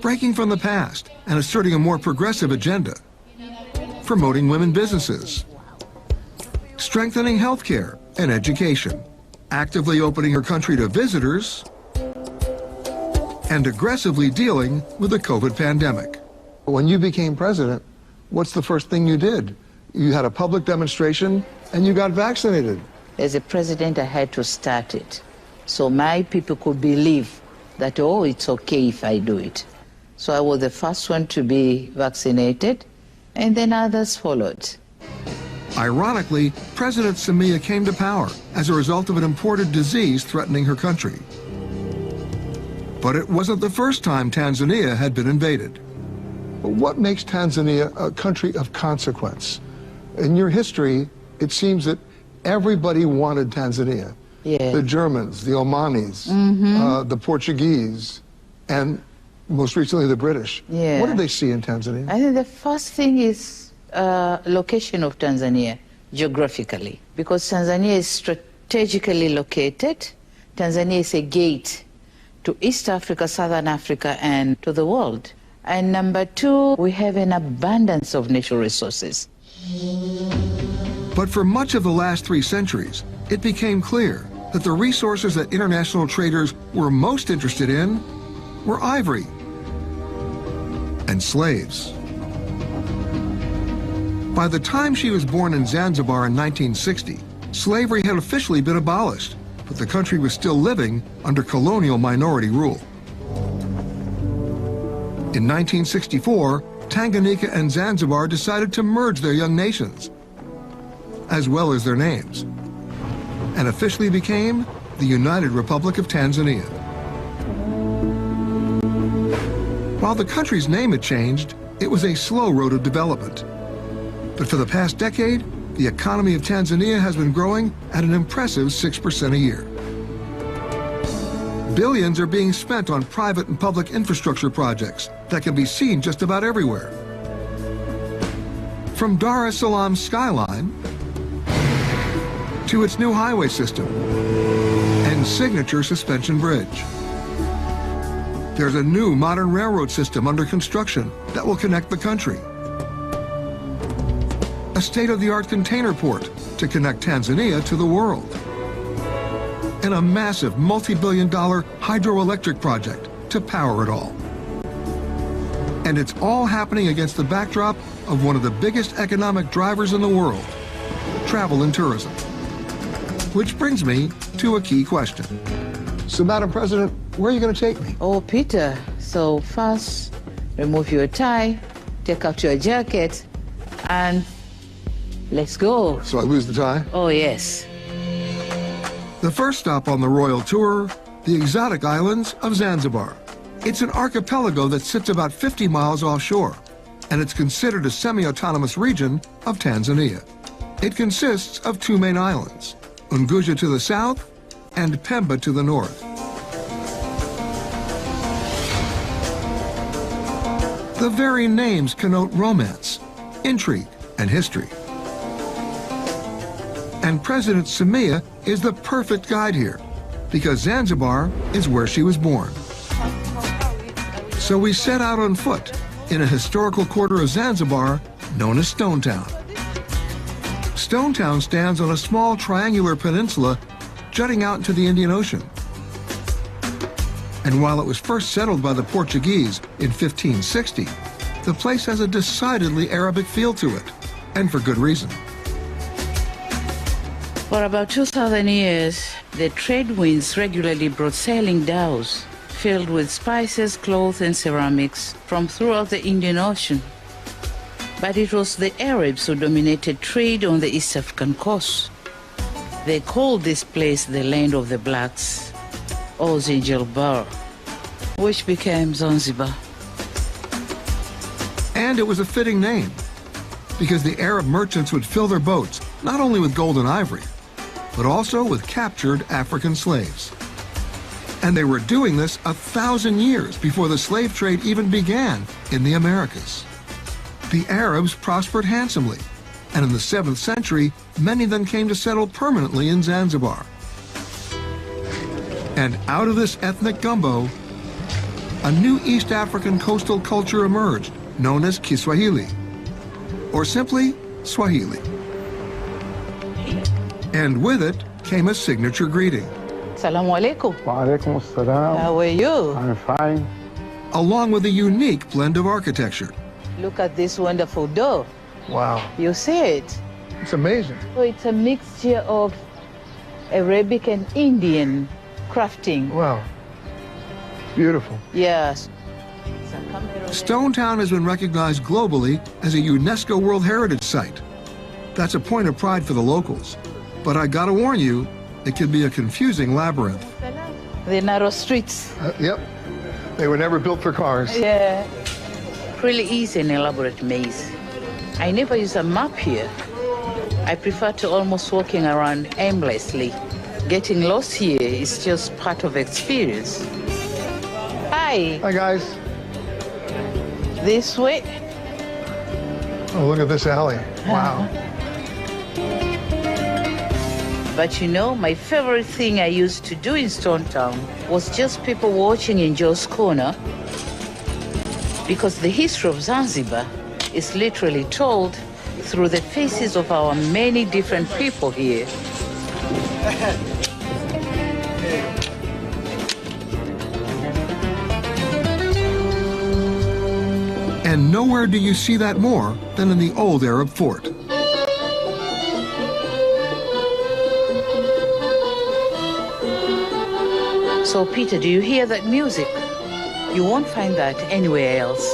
breaking from the past and asserting a more progressive agenda, promoting women businesses, strengthening healthcare and education, actively opening her country to visitors, and aggressively dealing with the COVID pandemic. When you became president, what's the first thing you did? You had a public demonstration and you got vaccinated. As a president, I had to start it, so my people could believe that, oh, it's okay if I do it. So I was the first one to be vaccinated, and then others followed. Ironically, President Samia came to power as a result of an imported disease threatening her country. But it wasn't the first time Tanzania had been invaded. What makes Tanzania a country of consequence? In your history, it seems that everybody wanted Tanzania. Yeah. The Germans, the Omanis, the Portuguese, and most recently the British. Yeah. What did they see in Tanzania? I think the first thing is location of Tanzania geographically, because Tanzania is strategically located. Tanzania is a gate to East Africa, Southern Africa, and to the world. And number two, we have an abundance of natural resources. But for much of the last 3 centuries, it became clear that the resources that international traders were most interested in were ivory and slaves. By the time she was born in Zanzibar in 1960, slavery had officially been abolished, but the country was still living under colonial minority rule. In 1964, Tanganyika and Zanzibar decided to merge their young nations, as well as their names, and officially became the United Republic of Tanzania. While the country's name had changed, it was a slow road of development. But for the past decade, the economy of Tanzania has been growing at an impressive 6% a year. Billions are being spent on private and public infrastructure projects that can be seen just about everywhere. From Dar es Salaam's skyline to its new highway system and signature suspension bridge. There's a new modern railroad system under construction that will connect the country. A state-of-the-art container port to connect Tanzania to the world. And a massive multi-billion-dollar hydroelectric project to power it all. And it's all happening against the backdrop of one of the biggest economic drivers in the world, travel and tourism. Which brings me to a key question. So, Madam President, where are you going to take me? Oh, Peter, so first, remove your tie, take out your jacket, and let's go. So I lose the tie? Oh, yes. The first stop on the royal tour, the exotic islands of Zanzibar. It's an archipelago that sits about 50 miles offshore, and it's considered a semi-autonomous region of Tanzania. It consists of 2 main islands, Unguja to the south and Pemba to the north. The very names connote romance, intrigue, and history. And President Samia is the perfect guide here, because Zanzibar is where she was born. So we set out on foot in a historical quarter of Zanzibar known as Stone Town. Stone Town stands on a small triangular peninsula jutting out into the Indian Ocean. And while it was first settled by the Portuguese in 1560, the place has a decidedly Arabic feel to it, and for good reason. For about 2,000 years, the trade winds regularly brought sailing dhows filled with spices, cloth, and ceramics from throughout the Indian Ocean. But it was the Arabs who dominated trade on the East African coast. They called this place the land of the blacks, or Zanzibar, which became Zanzibar. And it was a fitting name, because the Arab merchants would fill their boats not only with gold and ivory, but also with captured African slaves. And they were doing this 1,000 years before the slave trade even began in the Americas. The Arabs prospered handsomely, and in the 7th century, many then came to settle permanently in Zanzibar. And out of this ethnic gumbo, a new East African coastal culture emerged, known as Kiswahili, or simply Swahili. And with it came a signature greeting. Assalamu alaikum. Wa alaikum assalam. How are you? I'm fine. Along with a unique blend of architecture. Look at this wonderful door. Wow. You see it? It's amazing. So it's a mixture of Arabic and Indian crafting. Wow. Beautiful. Yes. Stonetown has been recognized globally as a UNESCO World Heritage Site. That's a point of pride for the locals. But I gotta warn you, it can be a confusing labyrinth. The narrow streets. Yep. They were never built for cars. Yeah. Really easy and elaborate maze. I never use a map here. I prefer to almost walking around aimlessly. Getting lost here is just part of experience. Hi. Hi, guys. This way. Oh, look at this alley. Wow. But you know, my favorite thing I used to do in Stonetown was just people watching in Joe's Corner, because the history of Zanzibar is literally told through the faces of our many different people here. And nowhere do you see that more than in the old Arab fort. So, Peter, do you hear that music? You won't find that anywhere else.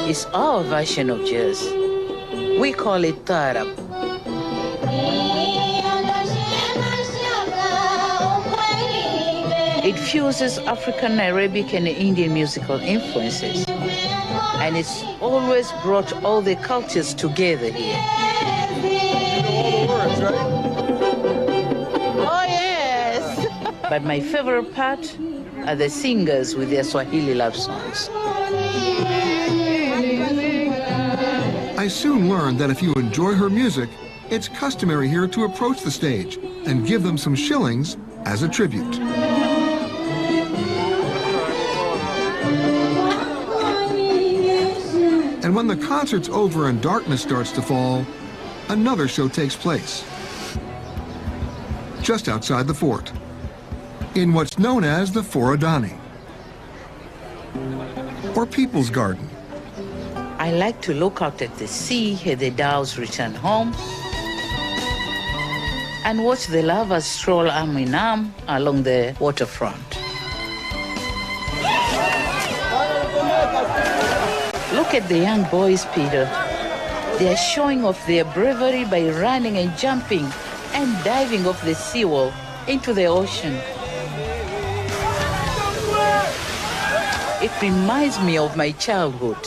It's our version of jazz. We call it tarab. It fuses African, Arabic, and Indian musical influences. And it's always brought all the cultures together here. Oh, yes! But my favorite part are the singers with their Swahili love songs. I soon learned that if you enjoy her music, it's customary here to approach the stage and give them some shillings as a tribute. And when the concert's over and darkness starts to fall, another show takes place. Just outside the fort, in what's known as the Forodani, or People's Garden. I like to look out at the sea as the dhows return home and watch the lovers stroll arm in arm along the waterfront. Look at the young boys, Peter. They are showing off their bravery by running and jumping and diving off the seawall into the ocean. It reminds me of my childhood.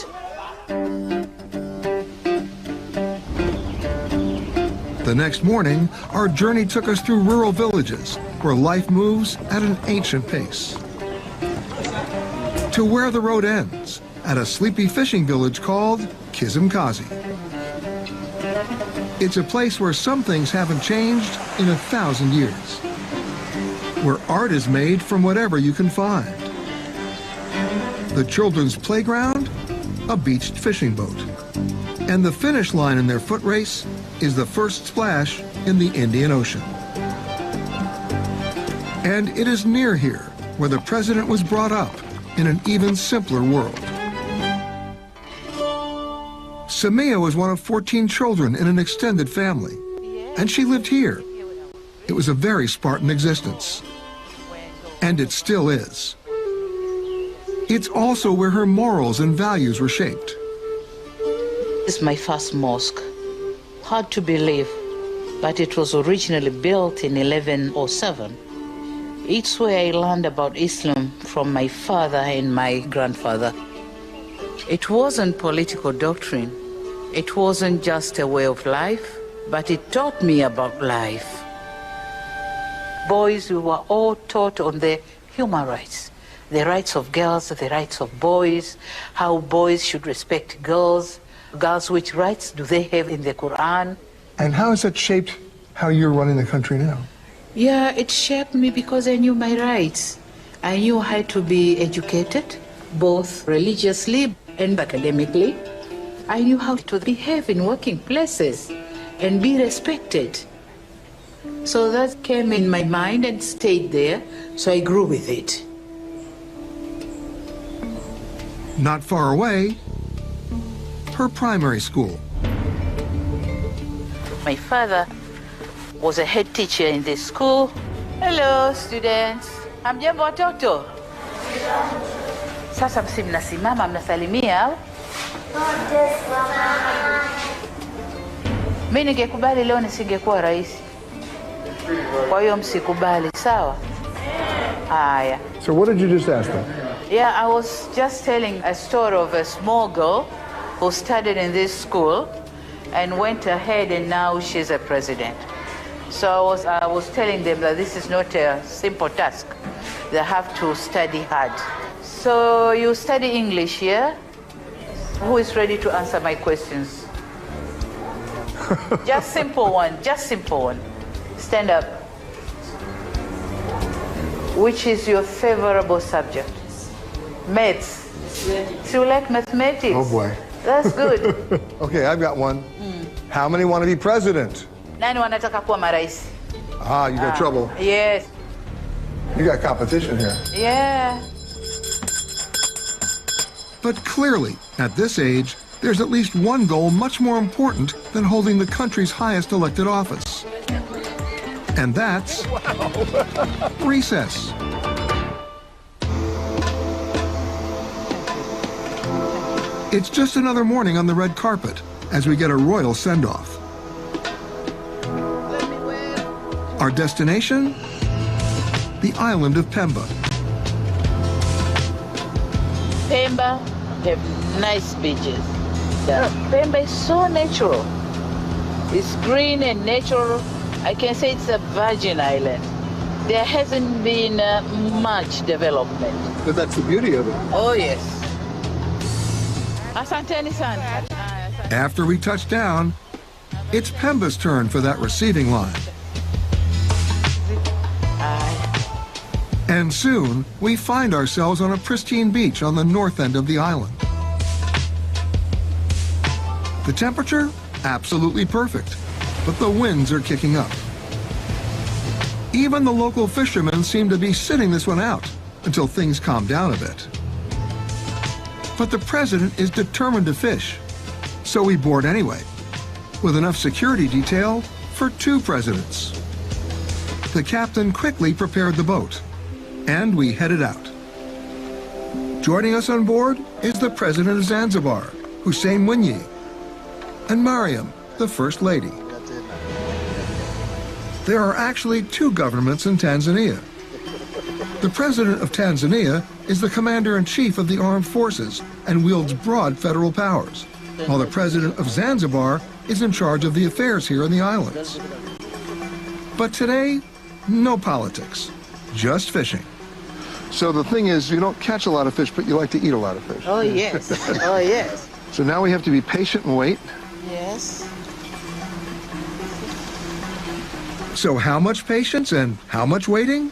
The next morning, our journey took us through rural villages where life moves at an ancient pace, to where the road ends, at a sleepy fishing village called Kizimkazi. It's a place where some things haven't changed in 1,000 years, where art is made from whatever you can find. The children's playground, a beached fishing boat. And the finish line in their foot race is the first splash in the Indian Ocean. And it is near here where the president was brought up in an even simpler world. Samia was one of 14 children in an extended family, and she lived here. It was a very Spartan existence, and it still is. It's also where her morals and values were shaped. This is my first mosque. Hard to believe, but it was originally built in 1107. It's where I learned about Islam from my father and my grandfather. It wasn't political doctrine. It wasn't just a way of life, but it taught me about life. Boys, we were all taught on the human rights, the rights of girls, the rights of boys, how boys should respect girls, girls, which rights do they have in the Quran. And how has that shaped how you're running the country now? Yeah, it shaped me because I knew my rights. I knew how to be educated, both religiously and academically. I knew how to behave in working places and be respected. So that came in my mind and stayed there, so I grew with it. Not far away, her primary school. My father was a head teacher in this school. Hello, students. Hamjambo watoto. Sasa msi mnasimama mnasalimia au? Mimi ningekubali leo nisingekuwa rais. Kwa hiyo msikubali, sawa? Haya. So what did you just ask them? Yeah, I was just telling a story of a small girl who studied in this school and went ahead and now she's a president. So I was telling them that this is not a simple task. They have to study hard. So you study English here? Who is ready to answer my questions? Just simple one, just simple one. Stand up. Which is your favorable subject? Maths. So you like mathematics? Oh boy. That's good. Okay, I've got one. How many want to be president? Nani wanataka kuwa marais? Ah, you got trouble. Yes. You got competition here. Yeah. But clearly, at this age, there's at least one goal much more important than holding the country's highest elected office. And that's recess. It's just another morning on the red carpet as we get a royal send-off. Our destination? The island of Pemba. Pemba have nice beaches. Pemba is so natural. It's green and natural. I can say it's a virgin island. There hasn't been much development. But that's the beauty of it. Oh, yes. Asanteni sana. After we touch down, it's Pemba's turn for that receiving line. And soon, we find ourselves on a pristine beach on the north end of the island. The temperature? Absolutely perfect, but the winds are kicking up. Even the local fishermen seem to be sitting this one out until things calm down a bit. But the president is determined to fish, so we board anyway, with enough security detail for 2 presidents. The captain quickly prepared the boat, and we headed out. Joining us on board is the president of Zanzibar, Hussein Mwinyi, and Mariam, the First Lady. There are actually 2 governments in Tanzania. The president of Tanzania is the commander-in-chief of the armed forces and wields broad federal powers, while the president of Zanzibar is in charge of the affairs here in the islands. But today, no politics, just fishing. So the thing is, you don't catch a lot of fish, but you like to eat a lot of fish. Oh, yes. Oh, yes. So now we have to be patient and wait. Yes. So how much patience and how much waiting?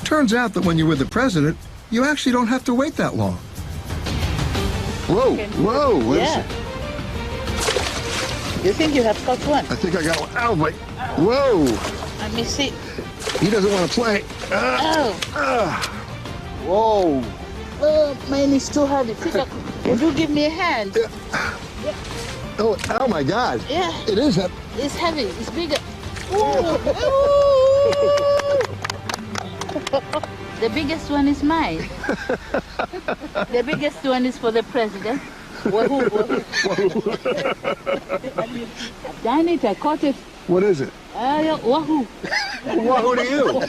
Turns out that when you're with the president, you actually don't have to wait that long. Whoa, whoa, what is Yeah. it? You think you have caught one? I think I got one. Ow, wait. Whoa, Let me see. he doesn't want to play. Whoa. Oh, mine is too heavy. Would you give me a hand? Oh, oh my God. Yeah. It is heavy. It's heavy. It's bigger. The biggest one is mine. The biggest one is for the president. Wahoo, wahoo. I've done it. I caught it. What is it? Wahoo. Wahoo to you.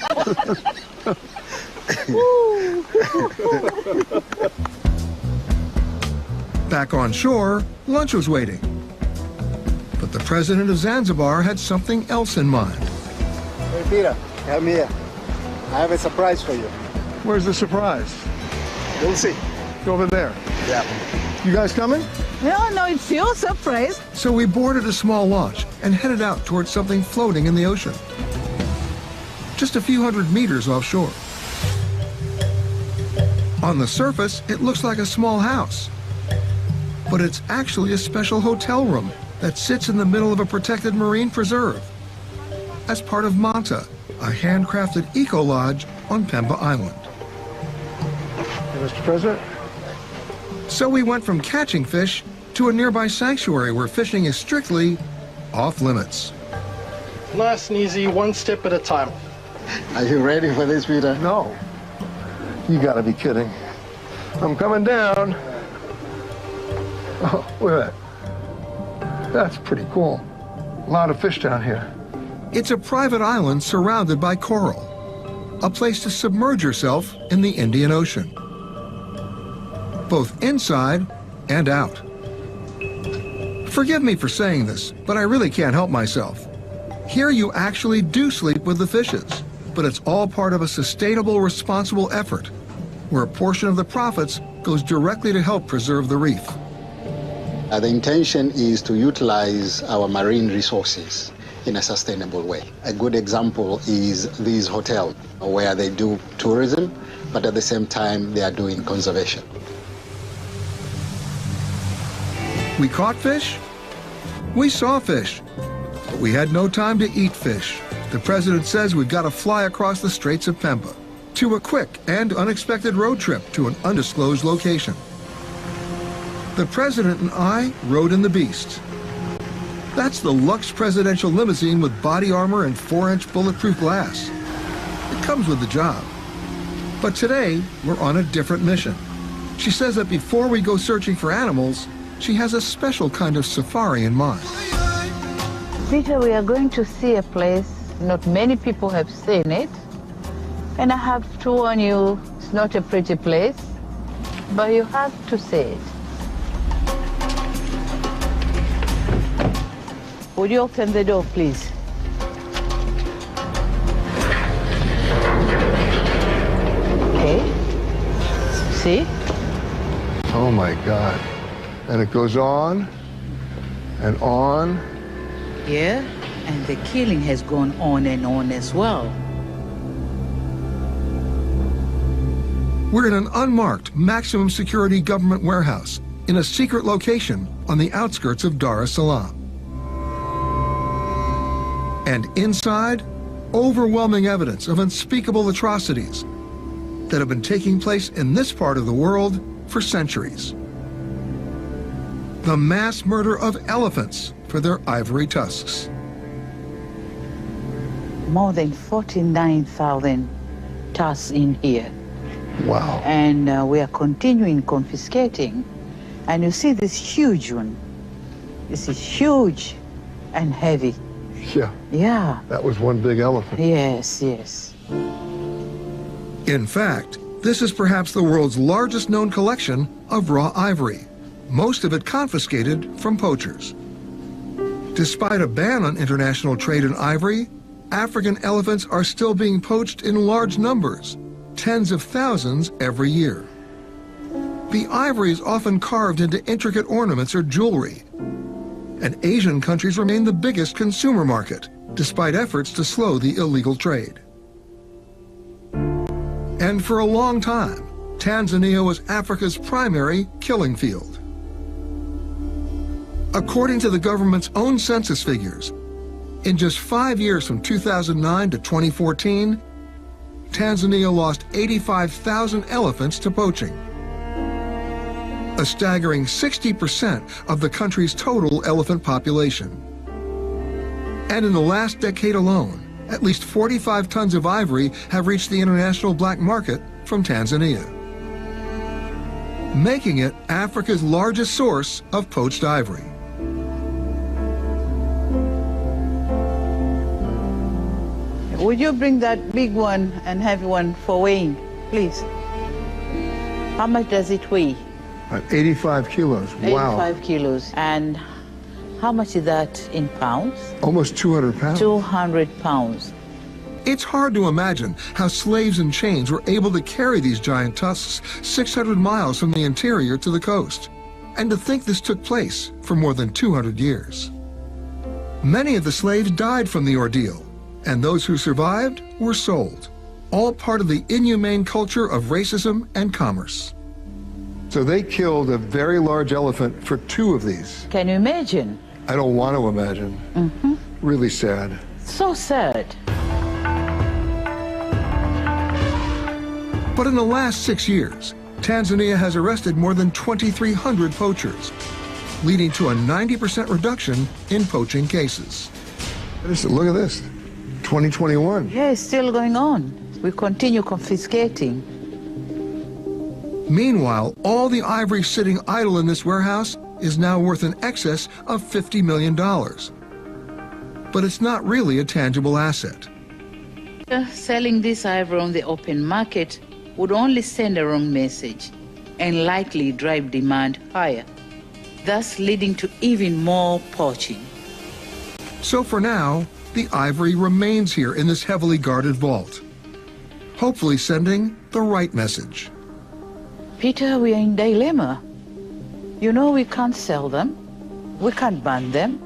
Back on shore, lunch was waiting. But the president of Zanzibar had something else in mind. Hey, Peter, come here. I have a surprise for you. Where's the surprise? You'll see. Over there. Yeah. You guys coming? No, it's your surprise. So we boarded a small launch and headed out towards something floating in the ocean. Just a few hundred meters offshore. On the surface, it looks like a small house. But it's actually a special hotel room that sits in the middle of a protected marine preserve as part of Manta, a handcrafted eco-lodge on Pemba Island. Hey, Mr. President? So we went from catching fish to a nearby sanctuary where fishing is strictly off limits. Nice and easy, one step at a time. Are you ready for this, Peter? No. You gotta be kidding. I'm coming down. Oh, look at that. That's pretty cool. A lot of fish down here. It's a private island surrounded by coral, a place to submerge yourself in the Indian Ocean, both inside and out. Forgive me for saying this, but I really can't help myself. Here you actually do sleep with the fishes, but it's all part of a sustainable, responsible effort, where a portion of the profits goes directly to help preserve the reef. The intention is to utilize our marine resources in a sustainable way. A good example is these hotels, where they do tourism, but at the same time they are doing conservation. We caught fish, we saw fish, but we had no time to eat fish. The president says we've got to fly across the Straits of Pemba to a quick and unexpected road trip to an undisclosed location. The president and I rode in the Beast. That's the Lux presidential limousine with body armor and 4-inch bulletproof glass. It comes with the job. But today, we're on a different mission. She says that before we go searching for animals, she has a special kind of safari in mind. Peter, we are going to see a place not many people have seen it. And I have to warn you, it's not a pretty place, but you have to see it. Would you open the door, please? Okay. See? Oh my God. And it goes on and on. Yeah, and the killing has gone on and on as well. We're in an unmarked, maximum security government warehouse in a secret location on the outskirts of Dar es Salaam. And inside, overwhelming evidence of unspeakable atrocities that have been taking place in this part of the world for centuries. The mass murder of elephants for their ivory tusks. More than 49,000 tusks in here. Wow. And we are continuing confiscating. And you see this huge one. This is huge and heavy. Yeah. Yeah. That was one big elephant. Yes, yes. In fact, this is perhaps the world's largest known collection of raw ivory, most of it confiscated from poachers. Despite a ban on international trade in ivory, African elephants are still being poached in large numbers, tens of thousands every year. The ivory is often carved into intricate ornaments or jewelry, and Asian countries remain the biggest consumer market, despite efforts to slow the illegal trade. And for a long time, Tanzania was Africa's primary killing field. According to the government's own census figures, in just 5 years from 2009 to 2014, Tanzania lost 85,000 elephants to poaching. A staggering 60% of the country's total elephant population. And in the last decade alone, at least 45 tons of ivory have reached the international black market from Tanzania, making it Africa's largest source of poached ivory. Would you bring that big one and heavy one for weighing, please? How much does it weigh? 85 kilos. Wow. 85 kilos. And how much is that in pounds? Almost 200 pounds. 200 pounds. It's hard to imagine how slaves in chains were able to carry these giant tusks 600 miles from the interior to the coast, and to think this took place for more than 200 years. Many of the slaves died from the ordeal, and those who survived were sold, all part of the inhumane culture of racism and commerce. So they killed a very large elephant for 2 of these. Can you imagine? I don't want to imagine. Really sad. So sad. But in the last 6 years, Tanzania has arrested more than 2,300 poachers, leading to a 90% reduction in poaching cases. Look at this, 2021. Yeah, it's still going on. We continue confiscating. Meanwhile, all the ivory sitting idle in this warehouse is now worth in excess of $50 million. But it's not really a tangible asset. Selling this ivory on the open market would only send a wrong message and likely drive demand higher, thus leading to even more poaching. So for now, the ivory remains here in this heavily guarded vault, hopefully sending the right message. Peter, we are in dilemma. You know, we can't sell them, we can't ban them.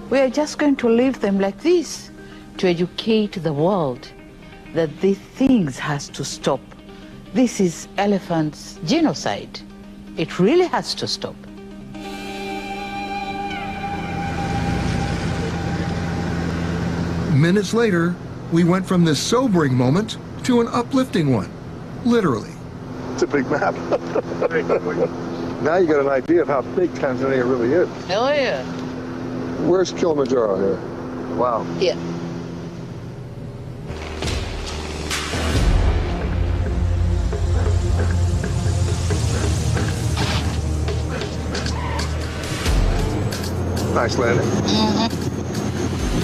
We are just going to leave them like this to educate the world that these things has to stop. This is elephants' genocide. It really has to stop. Minutes later, we went from this sobering moment to an uplifting one, literally. It's a big map. Now you got an idea of how big Tanzania really is. Oh, yeah. Where's Kilimanjaro here? Wow. Yeah. Nice landing.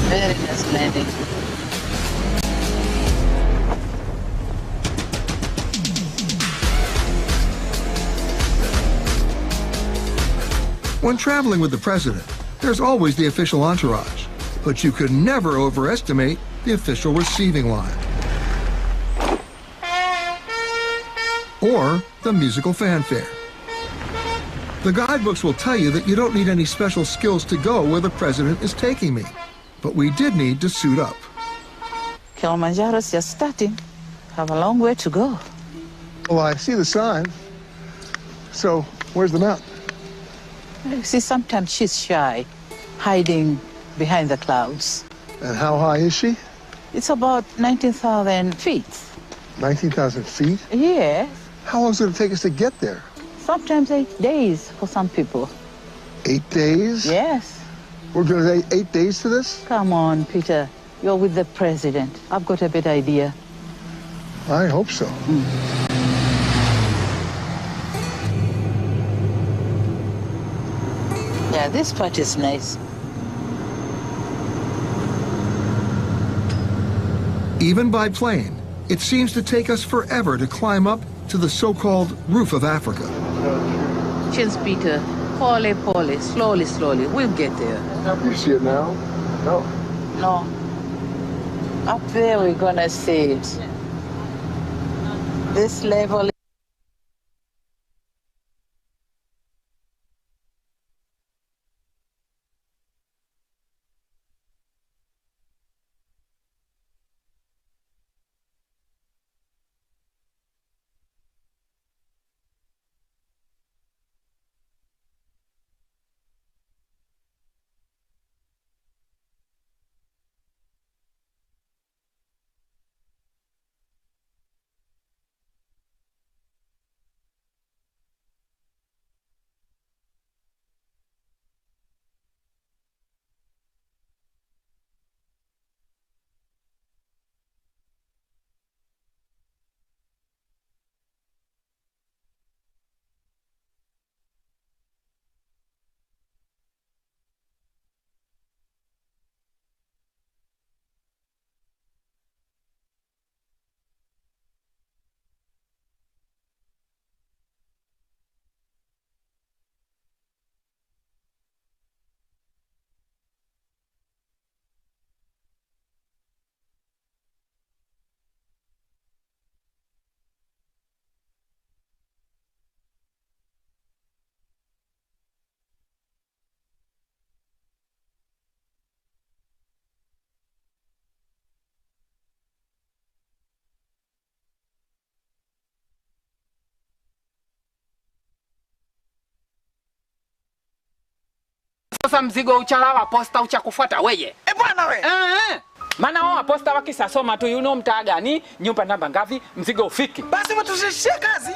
Very nice landing. When traveling with the president, there's always the official entourage, but you could never overestimate the official receiving line. Or the musical fanfare. The guidebooks will tell you that you don't need any special skills to go where the president is taking me, but we did need to suit up. Kilimanjaro's just starting. Have a long way to go. Well, I see the sign. So, where's the mountain? You see, sometimes she's shy, hiding behind the clouds. And how high is she? It's about 19,000 feet. 19,000 feet? Yes. How long is it going to take us to get there? Sometimes 8 days for some people. 8 days? Yes. We're going to take 8 days to this? Come on, Peter. You're with the president. I've got a better idea. I hope so. Yeah, this part is nice. Even by plane, it seems to take us forever to climb up to the so-called roof of Africa. Cheers, Peter. Pole, pole. Slowly, slowly. We'll get there. You see it now? No. No. Up there, we're gonna see it. This level. Sasa mzigo uchala wa posta uchakufuata weye. Bwana we. Maana wao posta wakisasoma tu yuno mtaa gani, nyumba namba ngapi, mzigo ufiki. Basi umetuzishia kazi.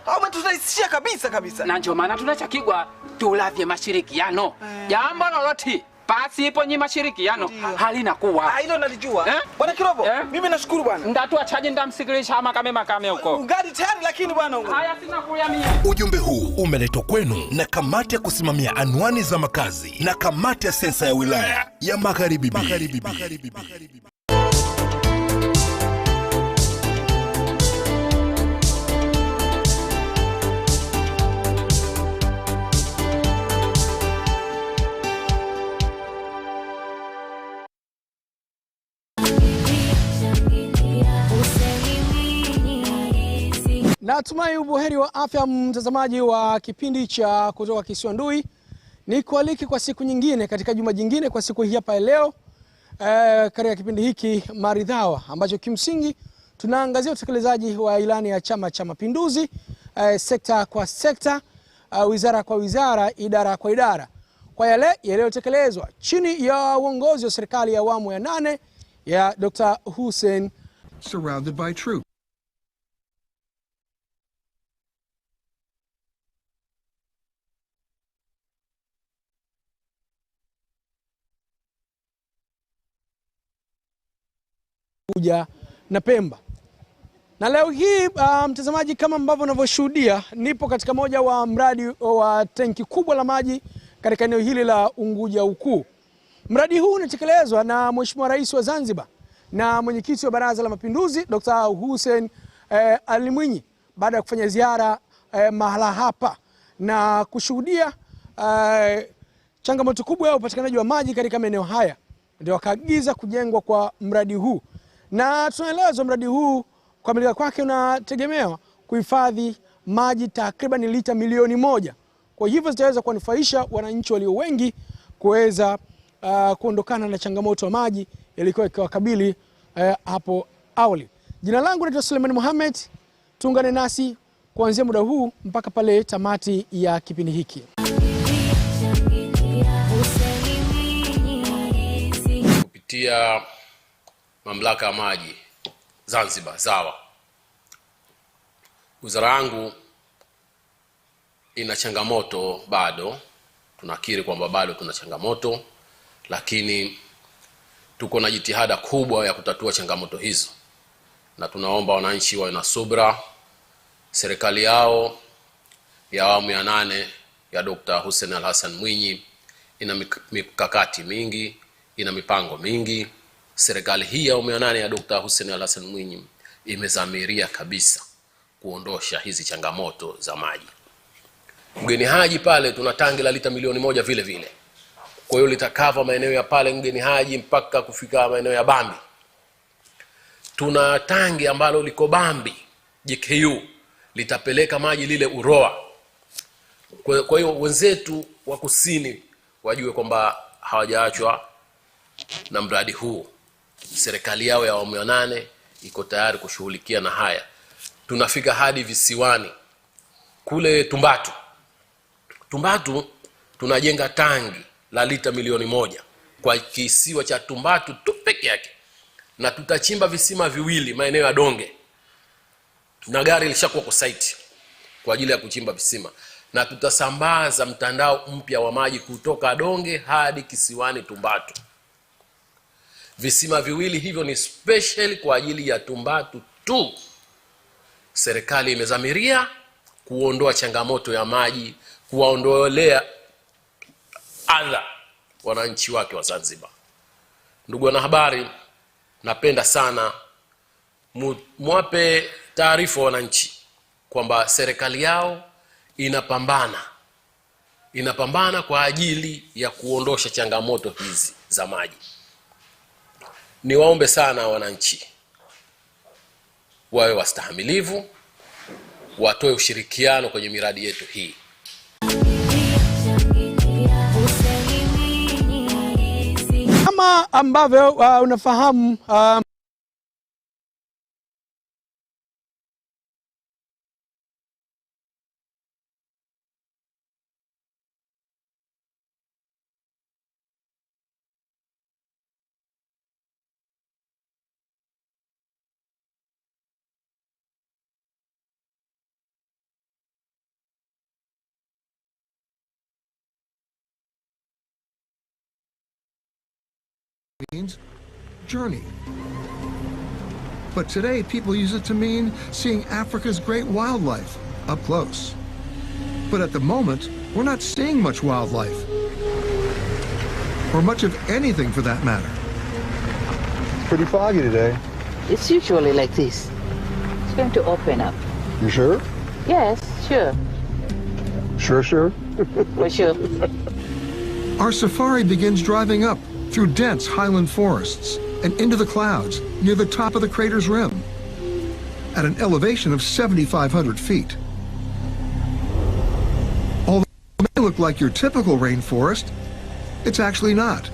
Au umetuzishia kabisa kabisa. Na ndio maana tunachakigwa tulavye mashirikiano. Jambo lolote Pasipo nyi mashirikiano halina kuwa. Hilo nalijua. Bwana Kirobo, mimi nashukuru bwana. Ndatua chaji ndamsikilisha makame huko. Ungadi tayari lakini bwana huko. Haya sina kuya mimi. Ujumbe huu umeletwa kwenu na kamati ya kusimamia anwani za makazi na kamati ya sensa ya wilaya ya Magharibi. Natumai ubuheri wa afya mtazamaji wa kipindi cha kutoka Kisiwa Ndui. Ni kualiki kwa siku nyingine katika juma jingine kwa siku hii hapa leo katika kipindi hiki maridhawa ambacho kimsingi tunaangazia utekelezaji wa ilani ya Chama cha Mapinduzi sekta kwa sekta, wizara kwa wizara, idara kwa idara, kwa yale yaliyotekelezwa chini ya uongozi wa serikali ya awamu ya 8 ya Dr. Hussein. Surrounded by troops. Kuja na Pemba. Na leo hii mtazamaji, kama ambavyo unavyoshuhudia, nipo katika moja wa mradi wa tenki kubwa la maji katika eneo hili la Unguja Ukuu. Mradi huu unatekelezwa na Mheshimiwa Rais wa Zanzibar na mwenyekiti wa Baraza la Mapinduzi Dr. Hussein Ali Mwinyi baada ya kufanya ziara mahala hapa na kushuhudia changamoto kubwa ya upatikanaji wa maji katika maeneo haya, ndio wakaagiza kujengwa kwa mradi huu. Na tunaelezwa mradi huu kukamilika kwake unategemewa kuhifadhi maji takriban lita milioni 1. Kwa hivyo zitaweza kuwanufaisha wananchi walio wengi kuweza kuondokana na changamoto ya maji ilikuwa ikiwakabili hapo awali. Jina langu naitwa Suleiman Mohamed. Tuungane nasi kuanzia muda huu mpaka pale tamati ya kipindi hiki. Kupitia mamlaka ya maji Zanzibar ZAWA, wizara yangu ina changamoto bado. Tunakiri kwamba bado tuna changamoto, lakini tuko na jitihada kubwa ya kutatua changamoto hizo, na tunaomba wananchi wawe na subra. Serikali yao ya awamu ya 8 ya Dr. Hussein Al Hassan Mwinyi ina mikakati mingi, ina mipango mingi. Serikali hii ya awamu ya 8 ya Dr. Hussein Al Hassan Mwinyi imezamiria kabisa kuondosha hizi changamoto za maji. Mgeni Haji pale tuna tangi la lita milioni 1 vile vile. Kwa hiyo litakava maeneo ya pale Mgeni Haji mpaka kufika maeneo ya Bambi. Tuna tangi ambalo liko Bambi JKU, litapeleka maji lile Uroa. Kwa hiyo wenzetu wa kusini wajue kwamba hawajaachwa na mradi huu. Serikali yao ya awamu ya 8 iko tayari kushughulikia na haya. Tunafika hadi visiwani kule Tumbatu tunajenga tangi la lita milioni 1 kwa kisiwa cha Tumbatu tu peke yake, na tutachimba visima viwili maeneo ya Donge, na gari lishakuwa kwa site kwa ajili ya kuchimba visima, na tutasambaza mtandao mpya wa maji kutoka Donge hadi kisiwani Tumbatu. Visima viwili hivyo ni special kwa ajili ya Tumbatu tu. Serikali imezamiria kuondoa changamoto ya maji, kuwaondolea adha wananchi wake wa Zanzibar. Ndugu wanahabari, napenda sana mwape taarifa wananchi kwamba serikali yao inapambana kwa ajili ya kuondosha changamoto hizi za maji. Niwaombe sana wananchi wawe wastahamilivu, watoe ushirikiano kwenye miradi yetu hii. Kama ambavyo unafahamu means journey. But today, people use it to mean seeing Africa's great wildlife up close. But at the moment, we're not seeing much wildlife, or much of anything for that matter. It's pretty foggy today. It's usually like this. It's going to open up. You sure? Yes, sure. Sure? For sure. Our safari begins driving up through dense highland forests and into the clouds near the top of the crater's rim at an elevation of 7,500 feet. Although it may look like your typical rainforest, it's actually not.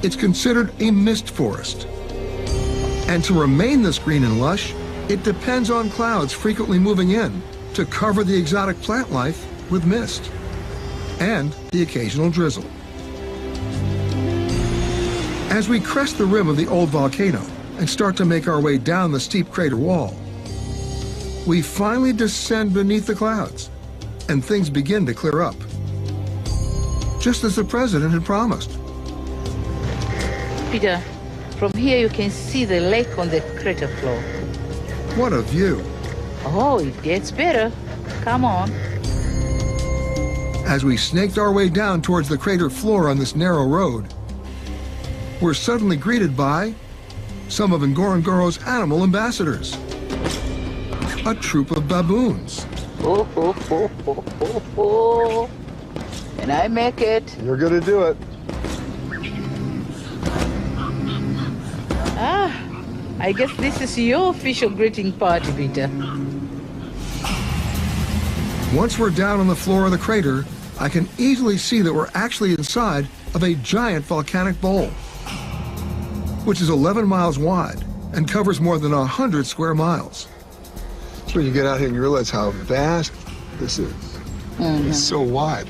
It's considered a mist forest. And to remain this green and lush, it depends on clouds frequently moving in to cover the exotic plant life with mist and the occasional drizzle. As we crest the rim of the old volcano and start to make our way down the steep crater wall, we finally descend beneath the clouds and things begin to clear up, just as the president had promised. Peter, from here you can see the lake on the crater floor. What a view. Oh, it gets better. Come on. As we snaked our way down towards the crater floor on this narrow road, we're suddenly greeted by some of Ngorongoro's animal ambassadors. A troop of baboons. Oh. Can I make it? You're gonna do it. I guess this is your official greeting party, Peter. Once we're down on the floor of the crater, I can easily see that we're actually inside of a giant volcanic bowl, which is 11 miles wide and covers more than 100 square miles. That's when you get out here and you realize how vast this is. It's so wide.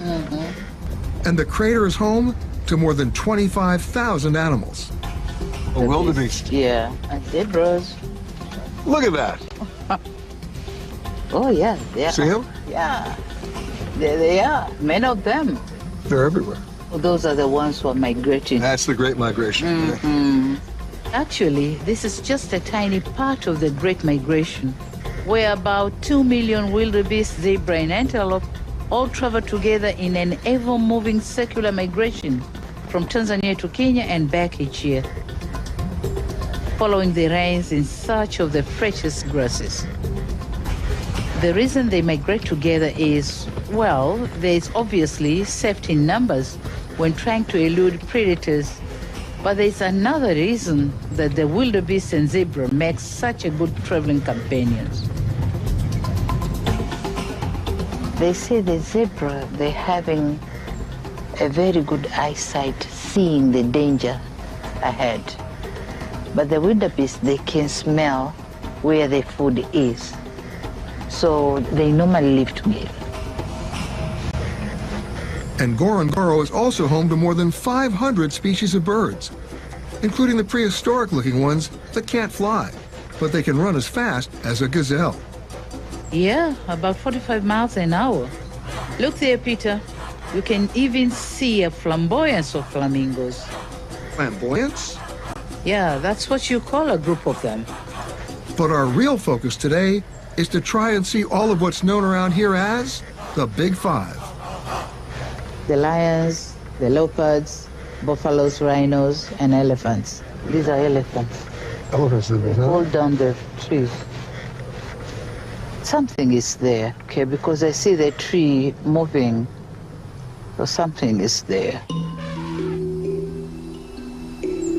And the crater is home to more than 25,000 animals. A wildebeest. Yeah, and zebras. Look at that. Oh, yeah. See them? Yeah. There they are. Many of them. They're everywhere. Well, those are the ones who are migrating. That's the Great Migration. Actually, this is just a tiny part of the Great Migration, where about 2 million wildebeest, zebra, and antelope all travel together in an ever-moving circular migration from Tanzania to Kenya and back each year, following the rains in search of the freshest grasses. The reason they migrate together is, well, there is obviously safety in numbers when trying to elude predators, but there is another reason that the wildebeest and zebra make such a good traveling companions. They say the zebra, they're having a very good eyesight, seeing the danger ahead. But the wildebeest, they can smell where the food is. So they normally live together. And Ngorongoro is also home to more than 500 species of birds, including the prehistoric-looking ones that can't fly, but they can run as fast as a gazelle. Yeah, about 45 miles an hour. Look there, Peter. You can even see a flamboyance of flamingos. Flamboyance? Yeah, that's what you call a group of them. But our real focus today is to try and see all of what's known around here as the Big Five. The lions, the leopards, buffaloes, rhinos, and elephants. These are elephants. Elephants live there, huh? Hold down the trees. Something is there, okay, because I see the tree moving. So something is there.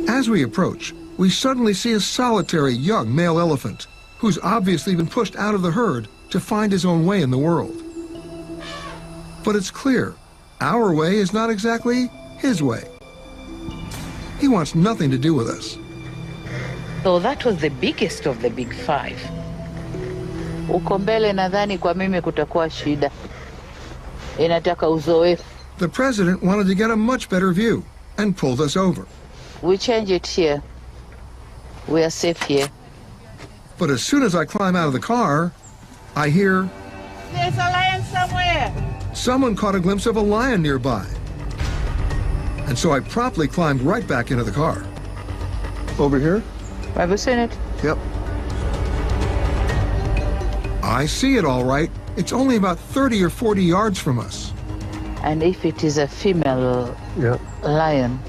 As we approach, we suddenly see a solitary young male elephant who's obviously been pushed out of the herd to find his own way in the world. But it's clear, our way is not exactly his way. He wants nothing to do with us. So that was the biggest of the big five. Uko mbele nadhani kwa mimi kutakuwa shida. Inataka uzoefu. The president wanted to get a much better view and pulled us over. We change it here. We are safe here. But as soon as I climb out of the car, I hear... There's a lion somewhere. Someone caught a glimpse of a lion nearby. And so I promptly climbed right back into the car. Over here? Have you seen it? Yep. I see it all right. It's only about 30 or 40 yards from us. And if it is a female lion?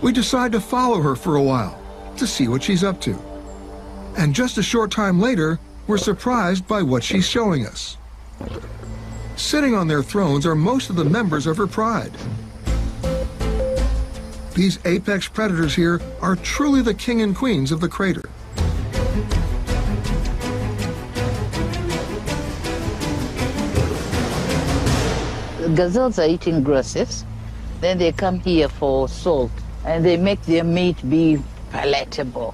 We decide to follow her for a while to see what she's up to. And just a short time later, we're surprised by what she's showing us. Sitting on their thrones are most of the members of her pride. These apex predators here are truly the king and queens of the crater. Gazelles are eating grasses, then they come here for salt, and they make their meat be palatable,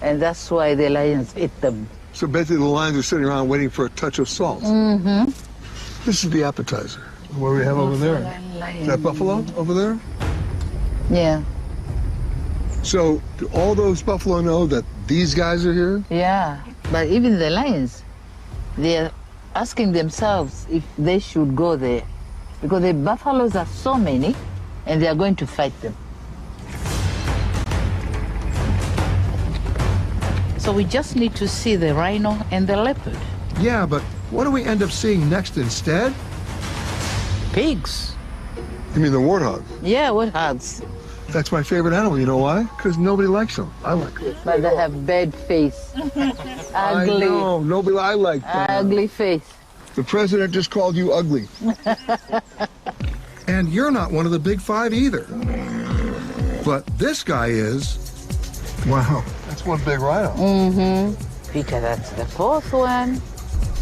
and that's why the lions eat them. So basically the lions are sitting around waiting for a touch of salt. Mm-hmm. This is the appetizer. What do we have over there? Is that buffalo over there? Yeah. So do all those buffalo know that these guys are here? Yeah, but even the lions, they're asking themselves if they should go there, because the buffaloes are so many, and they are going to fight them. So we just need to see the rhino and the leopard. Yeah, but what do we end up seeing next instead? Pigs. You mean the warthog? Yeah, warthogs. That's my favorite animal. You know why? Because nobody likes them. I like them. But they have bad face. Ugly. I know. Nobody. I like them. Ugly face. The president just called you ugly. And you're not one of the big five either. But this guy is. Wow, that's one big rhino. Mm-hmm. Peter, that's the fourth one.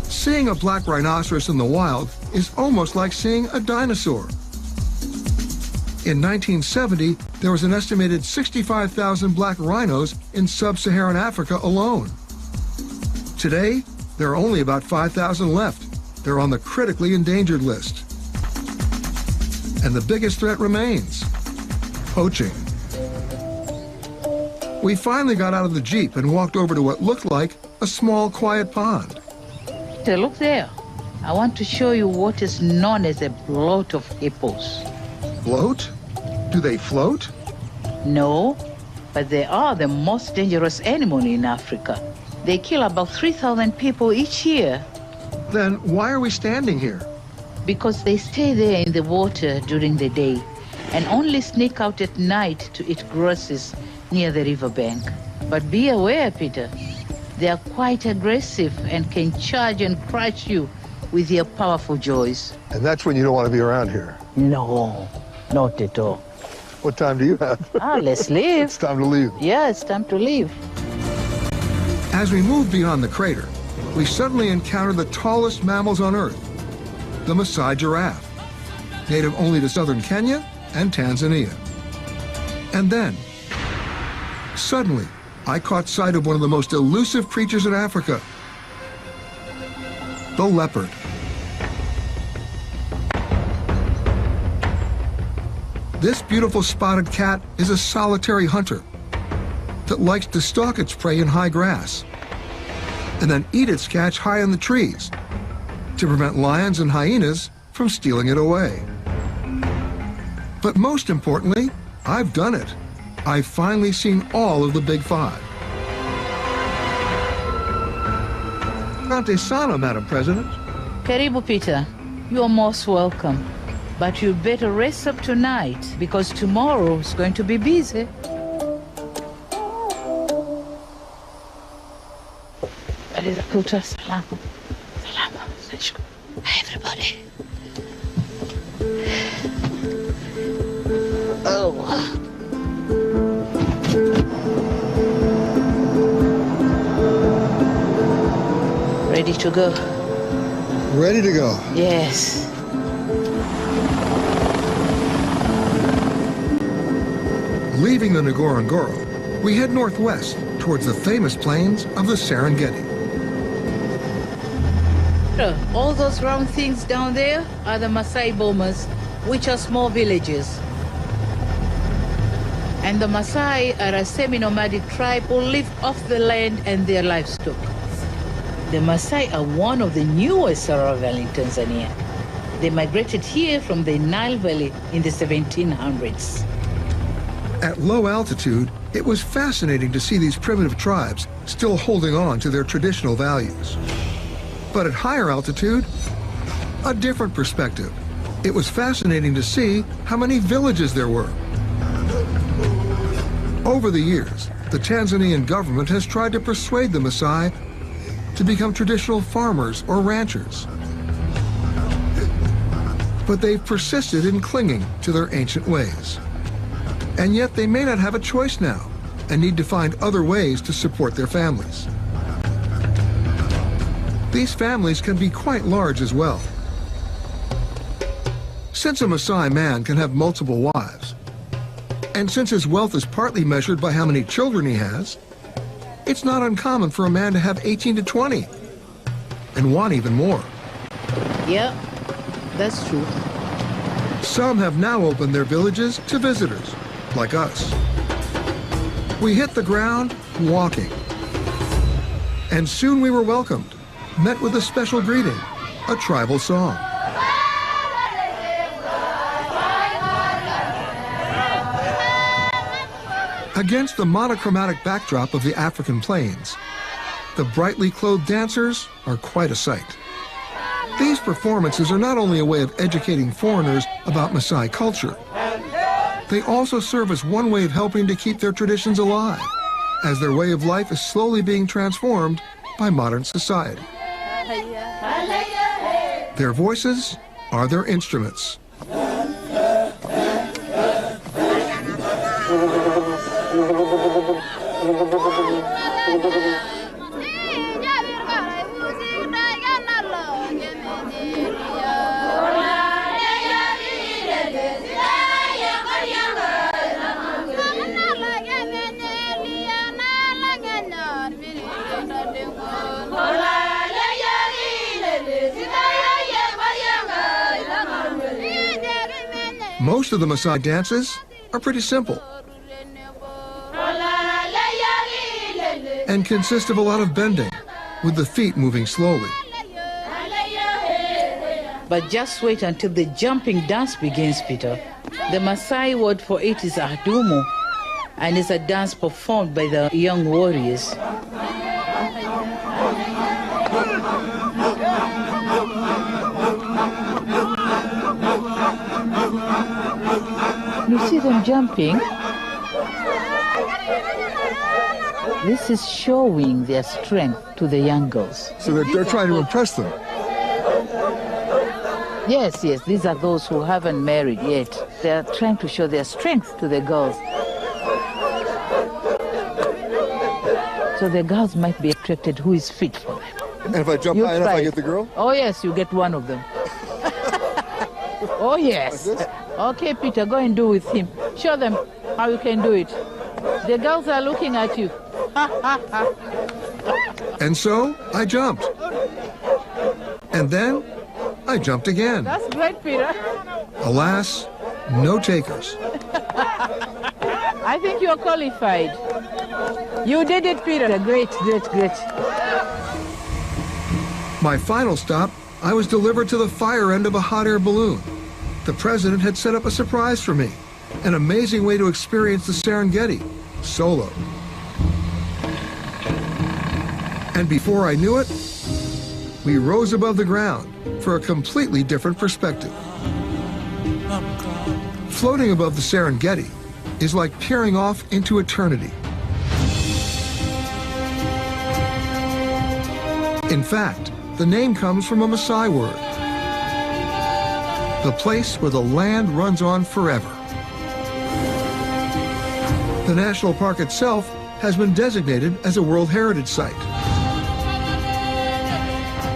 Seeing a black rhinoceros in the wild is almost like seeing a dinosaur. In 1970, there was an estimated 65,000 black rhinos in sub-Saharan Africa alone. Today, there are only about 5,000 left. They're on the critically endangered list. And the biggest threat remains: poaching. We finally got out of the Jeep and walked over to what looked like a small, quiet pond. Look there. I want to show you what is known as a bloat of hippos. Bloat? Do they float? No, but they are the most dangerous animal in Africa. They kill about 3,000 people each year. Then why are we standing here? Because they stay there in the water during the day and only sneak out at night to eat grasses near the riverbank. But be aware, Peter, they are quite aggressive and can charge and crush you with their powerful jaws. And that's when you don't want to be around here. No, not at all. What time do you have? Let's leave. It's time to leave. Yeah, it's time to leave. As we move beyond the crater, we suddenly encounter the tallest mammals on Earth, the Maasai giraffe, native only to southern Kenya and Tanzania. And then, suddenly, I caught sight of one of the most elusive creatures in Africa, the leopard. This beautiful spotted cat is a solitary hunter that likes to stalk its prey in high grass and then eat its catch high in the trees to prevent lions and hyenas from stealing it away. But most importantly, I've done it. I've finally seen all of the big five. Asante sana, Madam President. Karibu, Peter. You are most welcome. But you better rest up tonight, because tomorrow is going to be busy. Everybody. Oh. Ready to go? Ready to go. Yes. Leaving the Ngorongoro, we head northwest towards the famous plains of the Serengeti. All those round things down there are the Maasai bomas, which are small villages. And the Maasai are a semi-nomadic tribe who live off the land and their livestock. The Maasai are one of the newest survival in Tanzania. They migrated here from the Nile Valley in the 1700s. At low altitude, It was fascinating to see these primitive tribes still holding on to their traditional values. But at higher altitude, a different perspective. It was fascinating to see how many villages there were. Over the years, the Tanzanian government has tried to persuade the Maasai to become traditional farmers or ranchers. But they've persisted in clinging to their ancient ways. And yet they may not have a choice now and need to find other ways to support their families. These families can be quite large as well. Since a Maasai man can have multiple wives, and since his wealth is partly measured by how many children he has, it's not uncommon for a man to have 18 to 20, and want even more. Yeah, that's true. Some have now opened their villages to visitors, like us. We hit the ground walking, and soon we were welcomed, met with a special greeting, a tribal song. Against the monochromatic backdrop of the African plains, the brightly clothed dancers are quite a sight. These performances are not only a way of educating foreigners about Maasai culture, they also serve as one way of helping to keep their traditions alive, as their way of life is slowly being transformed by modern society. Their voices are their instruments. Most of the Maasai dances are pretty simple and consist of a lot of bending, with the feet moving slowly. But just wait until the jumping dance begins, Peter. The Maasai word for it is adumu, and it's a dance performed by the young warriors. You see them jumping? This is showing their strength to the young girls. So they're trying to impress them. Yes, yes, these are those who haven't married yet. They're trying to show their strength to the girls. So the girls might be attracted who is fit for them. And if I jump high enough, I get the girl? Oh, yes, you get one of them. Oh, yes. Okay, Peter, go and do with him. Show them how you can do it. The girls are looking at you. And so I jumped. And then I jumped again. That's great, Peter. Alas, no takers. I think you're qualified. You did it, Peter. Great, great, great. My final stop, I was delivered to the fire end of a hot air balloon. The president had set up a surprise for me, an amazing way to experience the Serengeti, solo. And before I knew it, we rose above the ground for a completely different perspective. Floating above the Serengeti is like peering off into eternity. In fact, the name comes from a Maasai word, the place where the land runs on forever. The national park itself has been designated as a World Heritage Site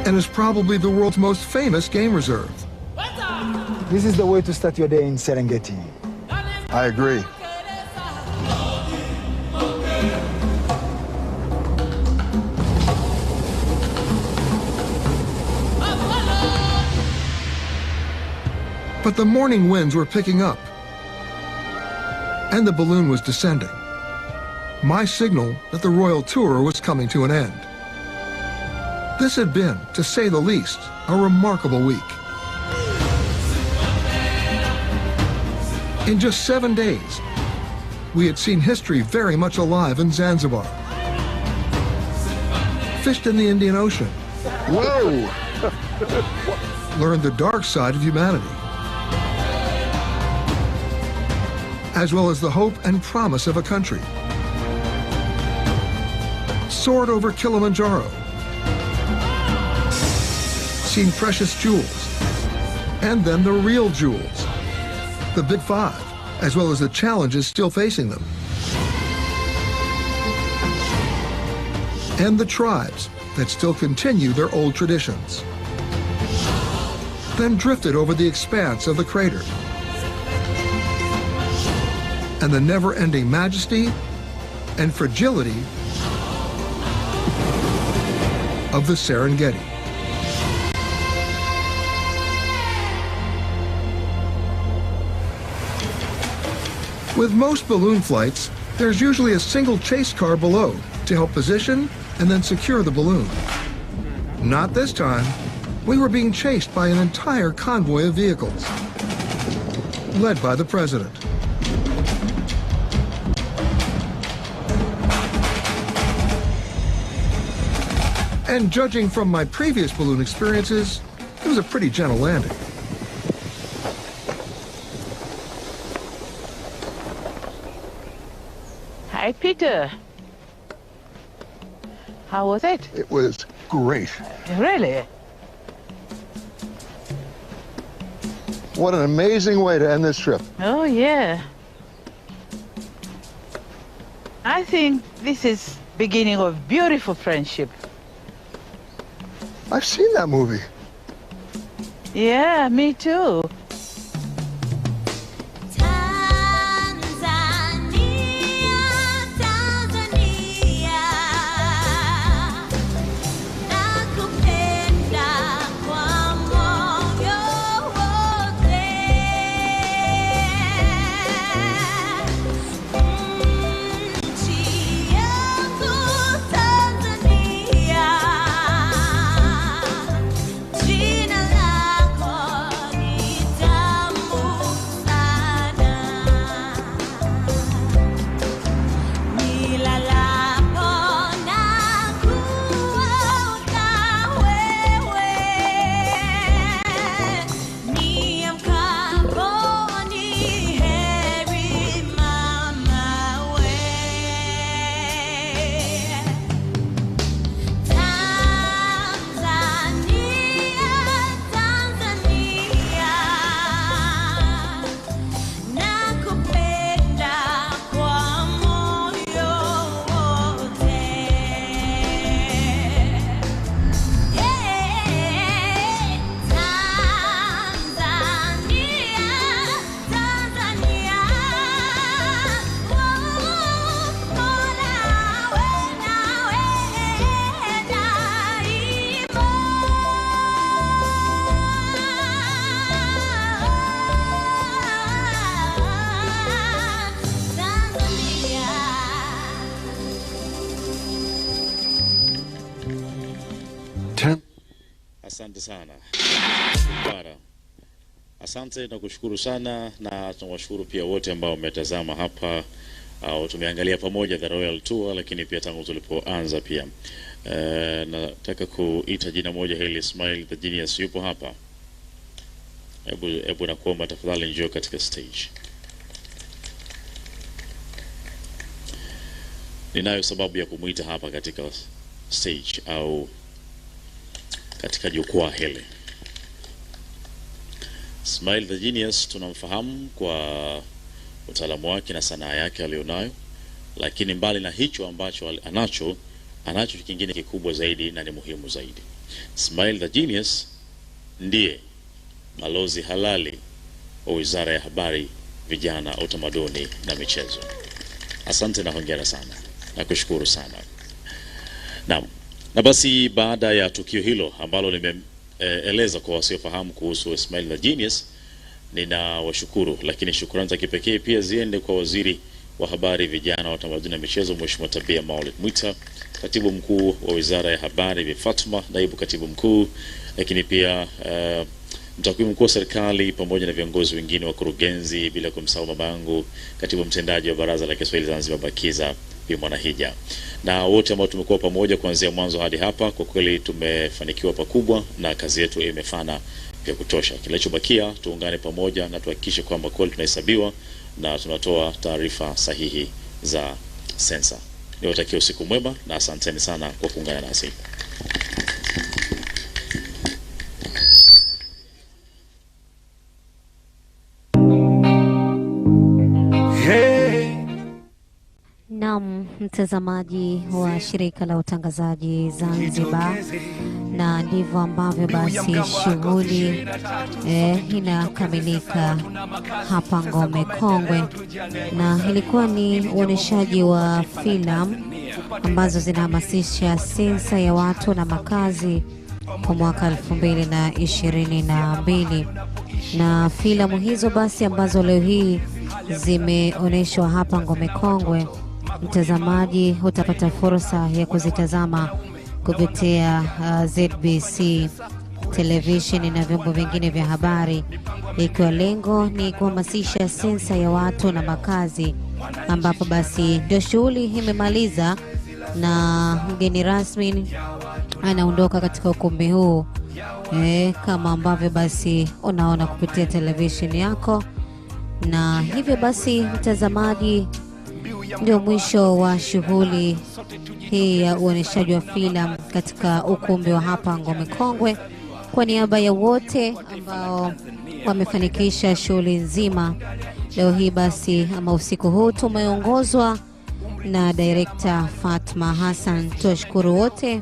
and is probably the world's most famous game reserve. This is the way to start your day in Serengeti. I agree. But the morning winds were picking up, and the balloon was descending. My signal that the royal tour was coming to an end. This had been, to say the least, a remarkable week. In just 7 days, we had seen history very much alive in Zanzibar. Fished in the Indian Ocean. Whoa! Learned the dark side of humanity, as well as the hope and promise of a country. Soared over Kilimanjaro. Seen precious jewels, and then the real jewels, the Big Five, as well as the challenges still facing them. And the tribes that still continue their old traditions. Then drifted over the expanse of the crater and the never-ending majesty and fragility of the Serengeti. With most balloon flights, there's usually a single chase car below to help position and then secure the balloon. Not this time. We were being chased by an entire convoy of vehicles, led by the president. And judging from my previous balloon experiences, it was a pretty gentle landing. Hi, Peter. How was it? It was great. Really? What an amazing way to end this trip. Oh, yeah. I think this is beginning of beautiful friendship. I've seen that movie. Yeah, me too. Asante sana. Bara. Asante na kushukuru sana, na tunawashukuru pia wote ambao umetazama hapa au tumeangalia pamoja The Royal Tour, lakini pia tangu tulipoanza pia. Nataka kuita jina moja hili, Ismail the Genius yupo hapa. Hebu nakuomba tafadhali njoo katika stage. Ninayo sababu ya kumuita hapa katika stage au katika jukwaa hili. Ismail the Genius tunamfahamu kwa utaalamu wake na sanaa yake alionayo, lakini mbali na hicho ambacho anacho kingine kikubwa zaidi na ni muhimu zaidi. Ismail the Genius ndiye balozi halali wa Wizara ya Habari, Vijana, Utamaduni na Michezo. Asante na hongera sana. Nakushukuru sana. Na basi baada ya tukio hilo ambalo nimeeleza kwa wasiofahamu kuhusu Ismail the Genius, ninawashukuru, lakini shukrani za kipekee pia ziende kwa Waziri wa Habari, Vijana, Utamaduni na Michezo Mheshimiwa Tabia Maulid Mwita, Katibu Mkuu wa Wizara ya Habari Bi Fatma, Naibu Katibu Mkuu, lakini pia Mtakwimu mkuu wa serikali pamoja na viongozi wengine wa kurugenzi, bila kumsahau babangu katibu mtendaji wa Baraza la Kiswahili Zanzibar Bakiza Bi Mwanahija, na wote ambao tumekuwa pamoja kuanzia mwanzo hadi hapa. Kwa kweli tumefanikiwa pakubwa na kazi yetu imefana vya kutosha. Kilichobakia tuungane pamoja na tuhakikishe kwamba kweli tunahesabiwa na tunatoa taarifa sahihi za sensa. Niwatakie usiku mwema na asanteni sana kwa kuungana nasi. Naam, mtazamaji wa shirika la utangazaji Zanzibar, na ndivyo ambavyo basi shughuli inakamilika hapa Ngome Kongwe, na ilikuwa ni uoneshaji wa filamu ambazo zinahamasisha sensa ya watu na makazi kwa mwaka 2022, na filamu hizo basi ambazo leo hii zimeoneshwa hapa Ngome Kongwe, mtazamaji utapata fursa ya kuzitazama kupitia ZBC television na vyombo vingine vya habari, ikiwa lengo ni kuhamasisha sensa ya watu na makazi, ambapo basi ndio shughuli imemaliza na mgeni rasmi anaondoka katika ukumbi huu kama ambavyo basi unaona kupitia television yako. Na hivyo basi mtazamaji, ndio mwisho wa shughuli hii ya uoneshaji wa filamu katika ukumbi wa hapa Ngome Kongwe. Kwa niaba ya wote ambao wamefanikisha shughuli nzima leo hii basi ama usiku huu, tumeongozwa na director Fatma Hassan. Tuwashukuru wote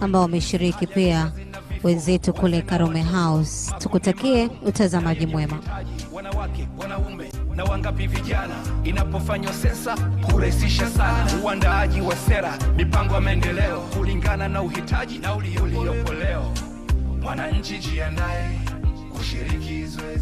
ambao wameshiriki, pia wenzetu kule Karume House. Tukutakie utazamaji mwema. Wanawake, wanaume na wangapi vijana, inapofanywa sensa hurahisisha sana uandaaji wa sera, mipango ya maendeleo kulingana na uhitaji na uliopo leo. Mwananchi jiandae kushiriki zoezi.